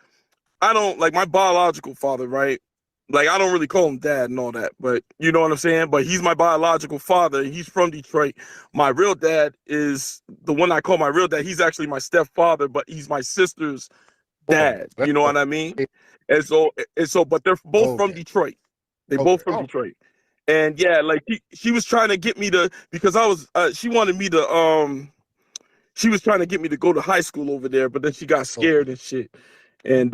I don't like my biological father, right? Like, I don't really call him dad and all that, but you know what I'm saying? But he's my biological father. He's from Detroit. My real dad is the one I call my real dad. He's actually my stepfather, but he's my sister's dad. You know what I mean? And so, but they're both from Detroit. They both from Detroit. And yeah, like she was trying to get me to, because I was, she wanted me to, she was trying to get me to go to high school over there, but then she got scared and shit. And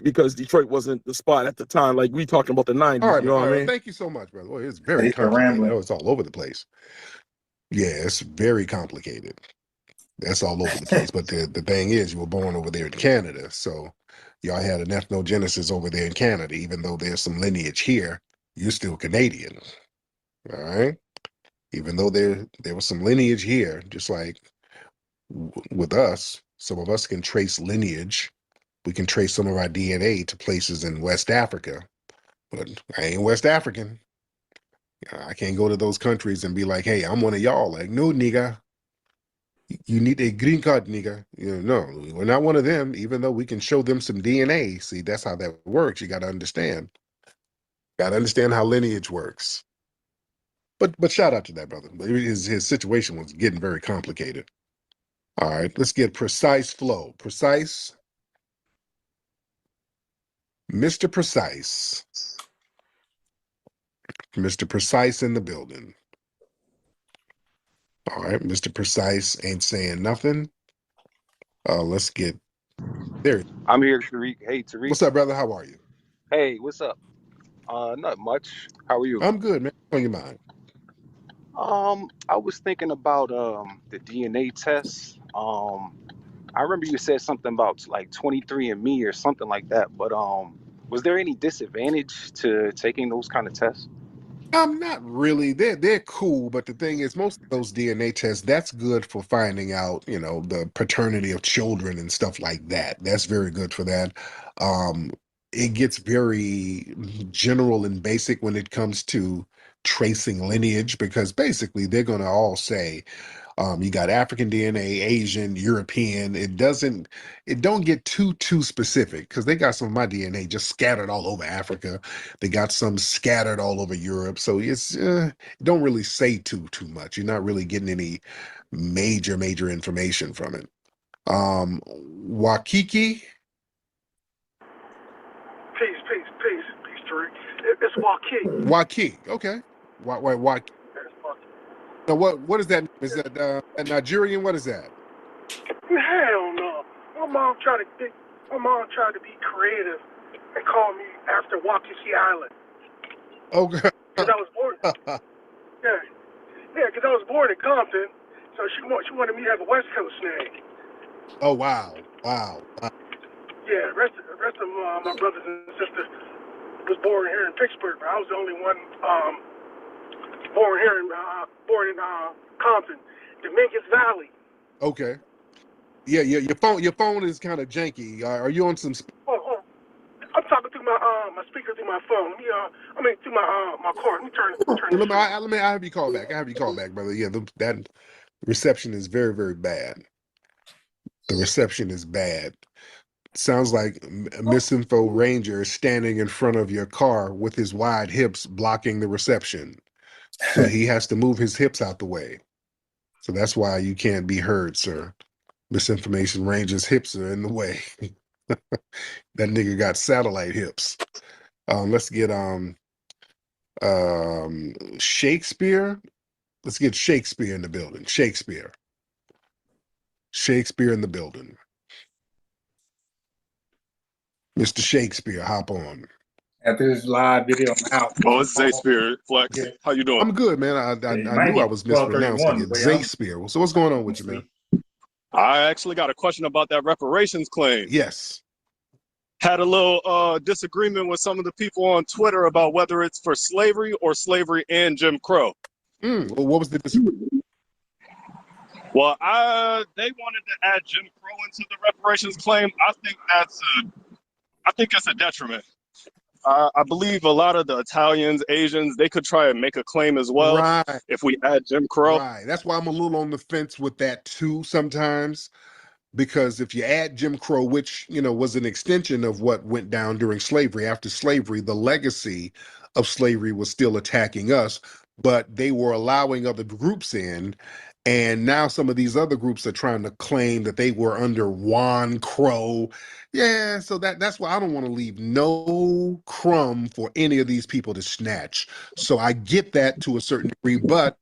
because Detroit wasn't the spot at the time, like we talking about the 90s. All right, you know what I mean? Thank you so much, brother. Well, it's very complicated. It's all over the place. Yeah, it's very complicated. That's all over the place. But the thing is, you were born over there in Canada, so y'all had an ethnogenesis over there in Canada. Even though there's some lineage here, you're still Canadian. All right? Even though there was some lineage here, just like with us, some of us can trace lineage. We can trace some of our DNA to places in West Africa, but I ain't West African. I can't go to those countries and be like, hey, I'm one of y'all. Like, no, nigga, you need a green card, nigga. No, we're not one of them, even though we can show them some DNA. See, that's how that works. You got to understand. Got to understand how lineage works. But shout out to that brother. His situation was getting very complicated. All right, let's get Precise Flow. Precise. Mr. Precise. Mr. Precise in the building. All right, Mr. Precise ain't saying nothing. Let's get there. I'm here, Tariq. Hey, Tariq. What's up, brother? How are you? Hey, what's up? Not much. How are you? I'm good, man. What's on your mind? I was thinking about the DNA tests. I remember you said something about like 23andMe or something like that, but was there any disadvantage to taking those kind of tests? Not really. They're cool, but the thing is, most of those DNA tests, that's good for finding out, the paternity of children and stuff like that. That's very good for that. It gets very general and basic when it comes to tracing lineage, because basically they're going to all say, you got African DNA, Asian, European. It don't get too specific, because they got some of my DNA just scattered all over Africa. They got some scattered all over Europe. So it's it don't really say too much. You're not really getting any major information from it. Wakiki. Peace, Tariq. It's Joaquin. Waki. Okay. Why? Now what is that? Is that a Nigerian? What is that? Hell no. My mom tried to be creative and call me after Waukesha Island. Okay. Because I was born. Yeah, because I was born in Compton, so she wanted me to have a West Coast name. Oh wow. Yeah, the rest of my brothers and sisters was born here in Pittsburgh, but I was the only one born in Compton, Dominguez Valley. Okay. Yeah. Your phone is kind of janky. Are you on some? Oh, I'm talking through my speaker through my phone. Through my car. Let me turn. I have you call back. Brother. Yeah, that reception is very, very bad. The reception is bad. Sounds like Misinfo Ranger is standing in front of your car with his wide hips blocking the reception. So he has to move his hips out the way. So that's why you can't be heard, sir. Misinformation Ranger's hips are in the way. That nigga got satellite hips. Let's get Shakespeare. Let's get Shakespeare in the building. Shakespeare in the building. Mr. Shakespeare, hop on. After this live video, I'm out. Oh, it's Shakespeare Flex. Yeah. How you doing? I'm good, man. I knew I was mispronouncing it. Shakespeare. So what's going on with you, man? I actually got a question about that reparations claim. Yes. Had a little disagreement with some of the people on Twitter about whether it's for slavery or slavery and Jim Crow. Well, what was the disagreement? Well, they wanted to add Jim Crow into the reparations claim. I think it's a detriment. I believe a lot of the Italians, Asians, they could try and make a claim as well. Right. If we add Jim Crow. Right. That's why I'm a little on the fence with that too sometimes. Because if you add Jim Crow, which, was an extension of what went down during slavery, after slavery, the legacy of slavery was still attacking us, but they were allowing other groups in. And now some of these other groups are trying to claim that they were under Juan Crow. Yeah, so that's why I don't want to leave no crumb for any of these people to snatch. So I get that to a certain degree, but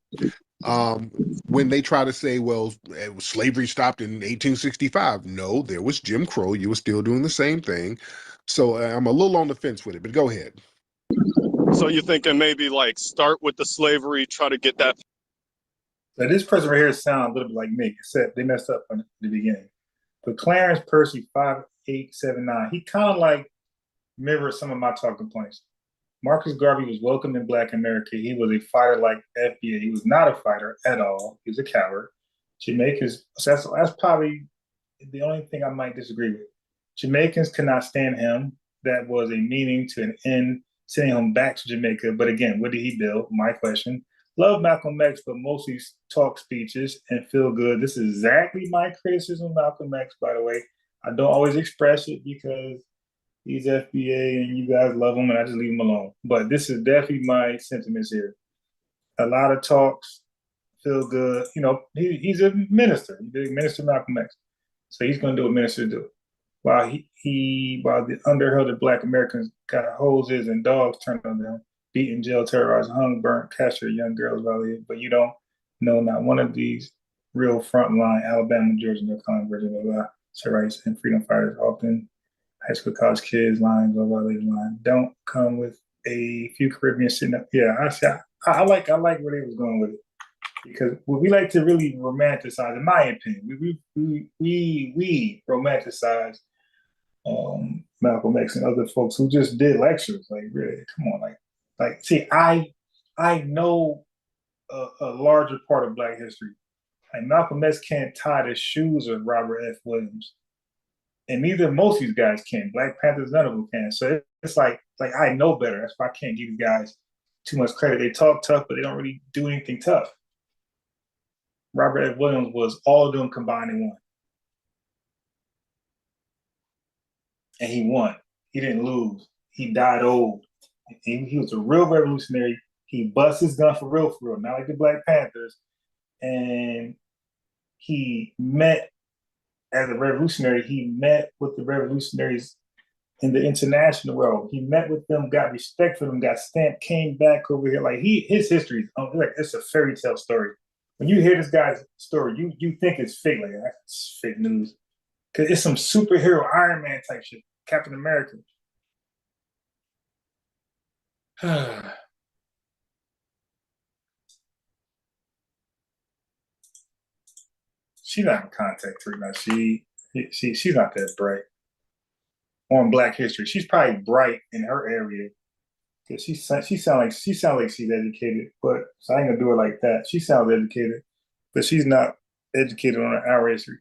when they try to say, well, slavery stopped in 1865, no, there was Jim Crow. You were still doing the same thing. So I'm a little on the fence with it, but go ahead. So you're thinking maybe like start with the slavery, try to get that. So this person right here sounds a little bit like me, except they messed up from the beginning. But Clarence Percy 5879, he kind of like mirrored some of my talking points. Marcus Garvey was welcomed in Black America. He was a fighter like FBA. He was not a fighter at all. He was a coward. Jamaicans, so that's probably the only thing I might disagree with. Jamaicans could not stand him. That was a meaning to an end, sending him back to Jamaica. But again, what did he build? My question. Love Malcolm X, but mostly talk speeches and feel good. This is exactly my criticism of Malcolm X, by the way. I don't always express it because he's FBA and you guys love him and I just leave him alone. But this is definitely my sentiments here. A lot of talks, feel good. You know, he's a minister. He's a minister Malcolm X. So he's going to do what ministers do. While while the underheld Black Americans got hoses and dogs turned on them, beaten, jail, terrorized, hung, burnt, captured young girls violated. But you don't know not one of these real frontline Alabama, Georgia, North Carolina, Virginia, blah, blah, civil rights and freedom fighters, often high school, college kids, lines, or violated line. Don't come with a few Caribbeans sitting up. Yeah, I like where they was going with it. Because we like to really romanticize, in my opinion, we romanticize Malcolm X and other folks who just did lectures. Like, really, come on, see, I know a larger part of Black history. Like, Malcolm X can't tie the shoes of Robert F. Williams, and neither most of these guys can. Black Panthers, none of them can. So it's like I know better. That's why I can't give these guys too much credit. They talk tough, but they don't really do anything tough. Robert F. Williams was all of them combined in one. And he won. He didn't lose. He died old. He was a real revolutionary. He bust his gun for real, not like the Black Panthers. And he met, as a revolutionary, he met with the revolutionaries in the international world. He met with them, got respect for them, got stamped, came back over here. Like, his history, it's a fairy tale story. When you hear this guy's story, you think it's fake. Like, that's fake news. Because it's some superhero Iron Man type shit. Captain America. She's not in contact right now. She's not that bright. On Black history. She's probably bright in her area. Because she sounds like she's educated, but so I ain't gonna do it like that. She sounds educated, but she's not educated on our history.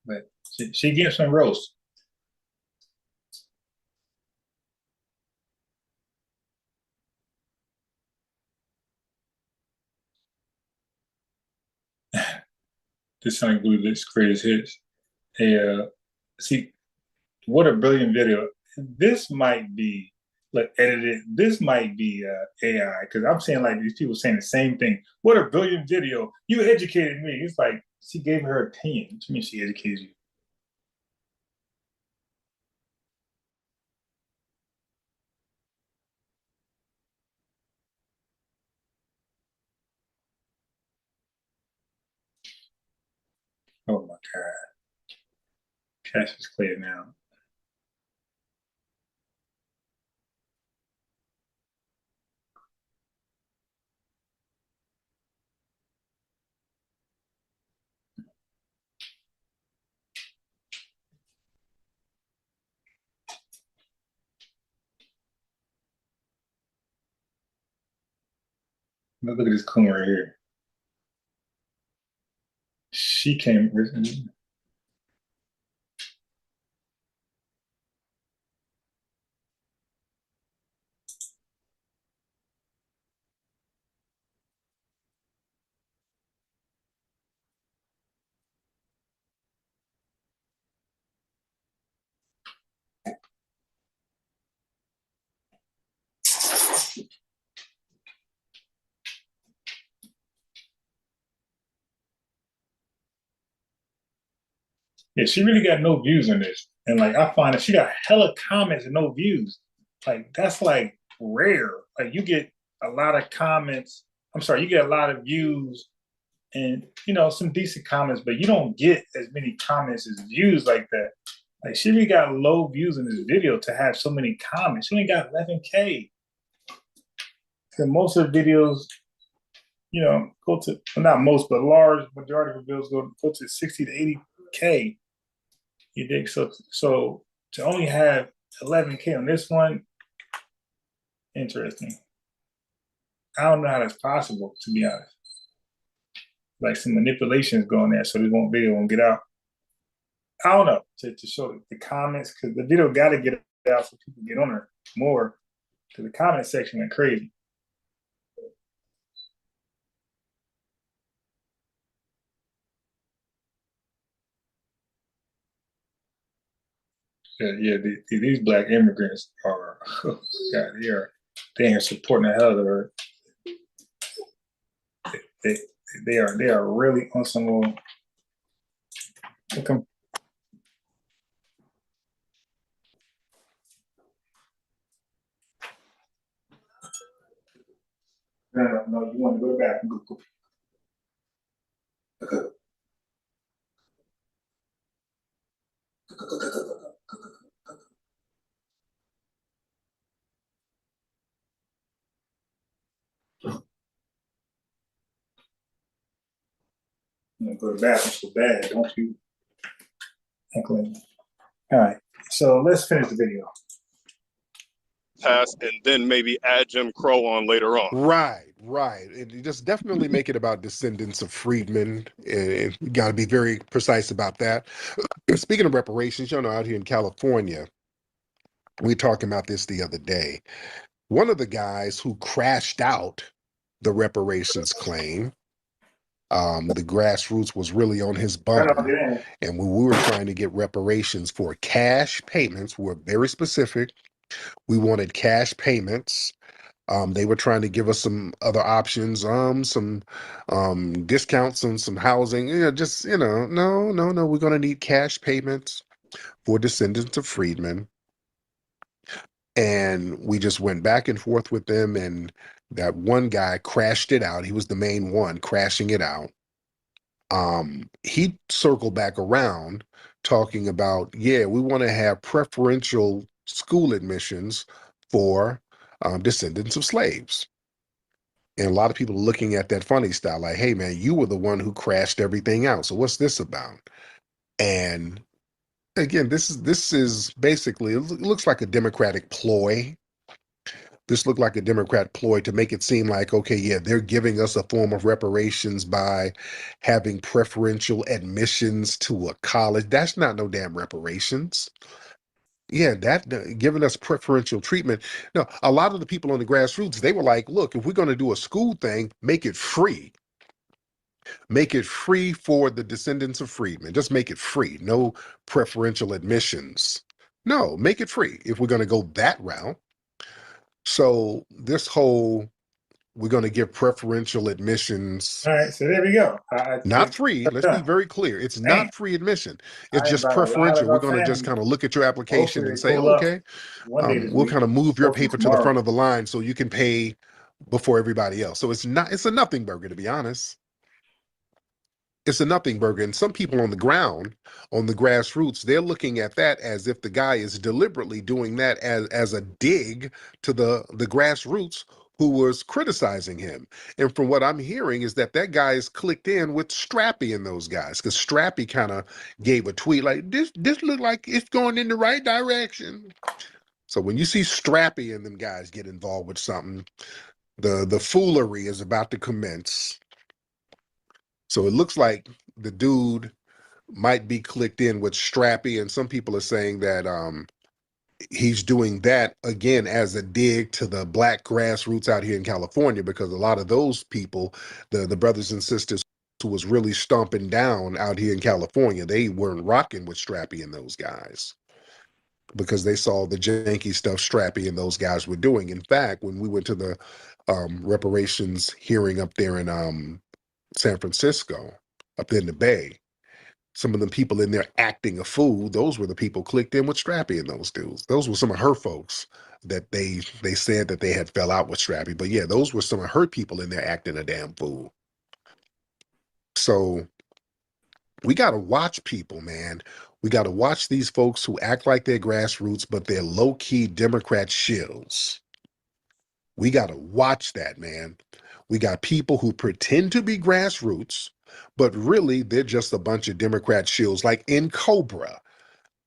But she gets some roast. This sounds like this greatest hits. See, what a brilliant video. This might be edited. This might be AI, because I'm saying, like, these people saying the same thing. What a brilliant video. You educated me. It's like she gave her opinion. What do you mean she educated you? Oh my God. Cash is clear now. Look at this coon right here. She came. Yeah, she really got no views in this. And like, I find that she got hella comments and no views. Like, that's like rare. Like, you get a lot of comments. I'm sorry, you get a lot of views and, you know, some decent comments, but you don't get as many comments as views like that. Like, she really got low views in this video to have so many comments. She only got 11K. Because most of the videos, you know, go to, well, not most, but a large majority of the videos go to 60 to 80K. You dig? So to only have 11K on this one, interesting. I don't know how that's possible, to be honest. Like, some manipulations going there, so this video won't get out. I don't know, to show the comments, because the video got to get out so people get on there more, because the comment section went crazy. Yeah, these black immigrants are, oh God, they are supporting the hell out of her. They are really on some little. No, you want to go back and go. You go to the bathroom so bad, don't you? All right, so let's finish the video. Pass and then maybe add Jim Crow on later on. Right. And you just definitely make it about descendants of freedmen. And you got to be very precise about that. Speaking of reparations, you know, out here in California, we were talking about this the other day. One of the guys who crashed out the reparations claim, the grassroots was really on his bumper. And when we were trying to get reparations for cash payments, we were very specific. We wanted cash payments. They were trying to give us some other options, some discounts on some housing. No, we're going to need cash payments for descendants of freedmen. And we just went back and forth with them, and that one guy crashed it out. He was the main one crashing it out. He circled back around talking about, we want to have preferential school admissions for descendants of slaves. And a lot of people are looking at that funny style, like, hey, man, you were the one who crashed everything out. So what's this about? And again, this is basically, it looks like a Democratic ploy. This looked like a Democrat ploy to make it seem like, okay, yeah, they're giving us a form of reparations by having preferential admissions to a college. That's not no damn reparations. Yeah, that giving us preferential treatment. No, a lot of the people on the grassroots, they were like, look, if we're going to do a school thing, make it free. Make it free for the descendants of freedmen. Just make it free. No preferential admissions. No, make it free if we're going to go that route. So this whole, we're going to give preferential admissions. All right, so there we go. Not free. Let's be very clear. It's not free admission. It's just preferential. We're going to just kind of look at your application and say, okay, we'll kind of move your paper to the front of the line so you can pay before everybody else. So it's a nothing burger, to be honest. It's a nothing burger. And some people on the ground, on the grassroots, they're looking at that as if the guy is deliberately doing that as a dig to the grassroots who was criticizing him. And from what I'm hearing is that guy is clicked in with Strappy and those guys, because Strappy kind of gave a tweet like, this look like it's going in the right direction. So when you see Strappy and them guys get involved with something, the foolery is about to commence. So it looks like the dude might be clicked in with Strappy, and some people are saying that he's doing that again as a dig to the black grassroots out here in California, because a lot of those people, the brothers and sisters who was really stomping down out here in California, they weren't rocking with Strappy and those guys, because they saw the janky stuff Strappy and those guys were doing. In fact, when we went to the reparations hearing up there in San Francisco, up there in the Bay, some of the people in there acting a fool, those were the people clicked in with Strappy and those dudes. Those were some of her folks that they said that they had fell out with Strappy. But yeah, those were some of her people in there acting a damn fool. So we got to watch people, man. We got to watch these folks who act like they're grassroots, but they're low-key Democrat shills. We got to watch that, man. We got people who pretend to be grassroots, but really they're just a bunch of Democrat shills, like in Cobra.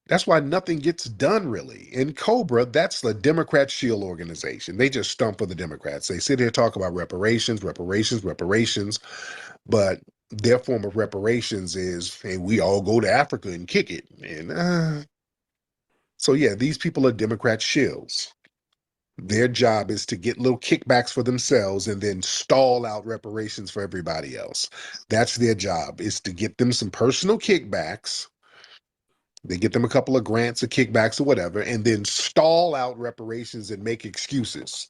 That's why nothing gets done, really. In Cobra, that's the Democrat shield organization. They just stump for the Democrats. They sit here and talk about reparations, but their form of reparations is, hey, we all go to Africa and kick it. And so yeah, these people are Democrat shills. Their job is to get little kickbacks for themselves and then stall out reparations for everybody else. That's their job, is to get them some personal kickbacks. They get them a couple of grants or kickbacks or whatever, and then stall out reparations and make excuses.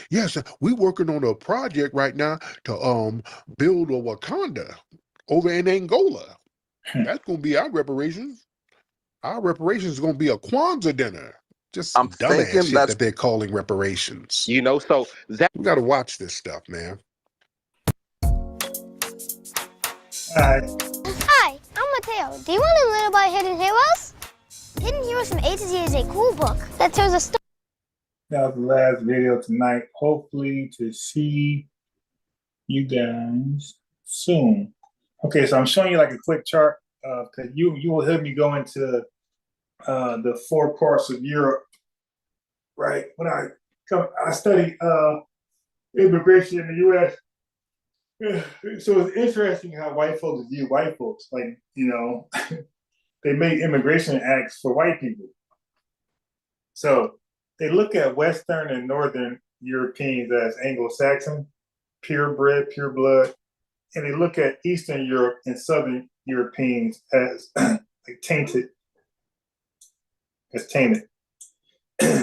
Yes, we're working on a project right now to build a Wakanda over in Angola. That's gonna be our reparations. Our reparations is gonna be a Kwanzaa dinner. Just I'm some dumbass thinking shit that's, that they're calling reparations. you know, so that. We gotta watch this stuff, man. Hi. Hi, I'm Mateo. Do you want to learn about Hidden Heroes? Hidden Heroes from A to Z is a cool book that tells a story. That was the last video tonight. Hopefully to see you guys soon. Okay, so I'm showing you like a quick chart because you will help me go into the 4 parts of Europe, right? When I study immigration in the U.S. So it's interesting how white folks view white folks. Like, you know, they make immigration acts for white people. So they look at Western and Northern Europeans as Anglo-Saxon, purebred, pure blood, and they look at Eastern Europe and Southern Europeans as like tainted.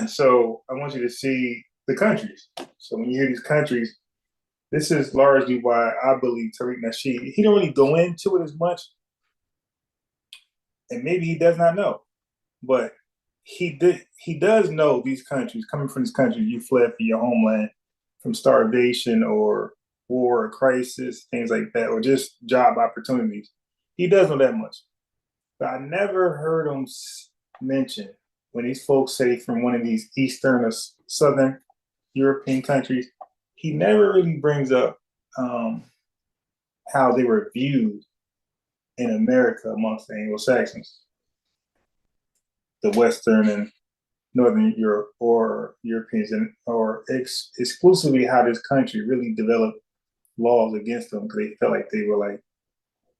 So I want you to see the countries. So when you hear these countries, this is largely why I believe Tariq Nasheed, he don't really go into it as much, and maybe he does not know, but he does know these countries. Coming from this country, you fled for your homeland from starvation or war or crisis, things like that, or just job opportunities. He does know that much. But I never heard him mention when these folks say from one of these Eastern or Southern European countries, he never really brings up how they were viewed in America amongst the Anglo-Saxons, the Western and Northern Europe or Europeans, or exclusively how this country really developed laws against them because they felt like they were like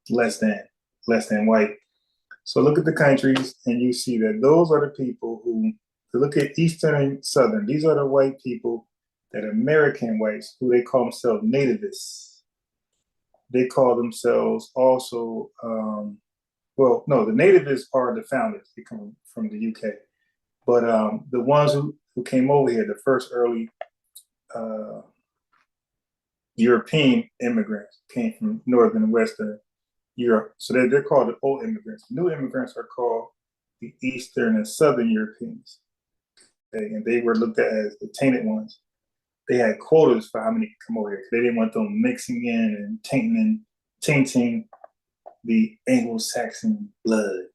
less than white. So look at the countries and you see that those are the people who, look at Eastern and Southern, these are the white people that American whites, who they call themselves nativists. They call themselves also, well, no, the nativists are the founders. They come from the UK. But the ones who came over here, the first early European immigrants came from Northern and Western Europe. So they're called the old immigrants. New immigrants are called the Eastern and Southern Europeans. Okay? And they were looked at as the tainted ones. They had quotas for how many could come over here. They didn't want them mixing in and tainting the Anglo-Saxon blood.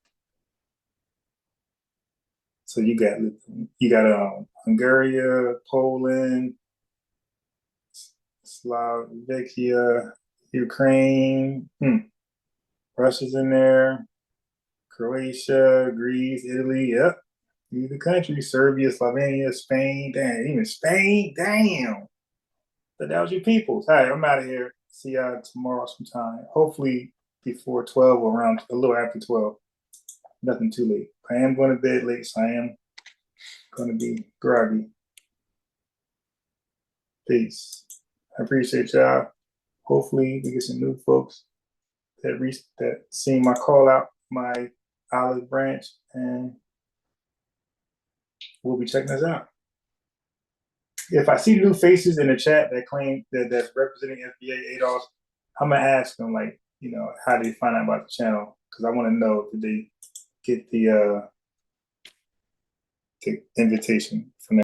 So you got Hungary, Poland, Slovakia, Ukraine, Russia's in there, Croatia, Greece, Italy, yep. These are the countries, Serbia, Slovenia, Spain, damn, even Spain, damn. But that was your peoples. All right, I'm out of here. See y'all tomorrow sometime. Hopefully before 12 or around a little after 12. Nothing too late. I am going to bed late, so I am going to be groggy. Peace. I appreciate y'all. Hopefully we get some new folks that seen my call out, my olive branch, and we'll be checking this out. If I see new faces in the chat that claim that's representing FBA ADOS, I'm gonna ask them, like, you know, how did they find out about the channel? Because I want to know, did they get the invitation from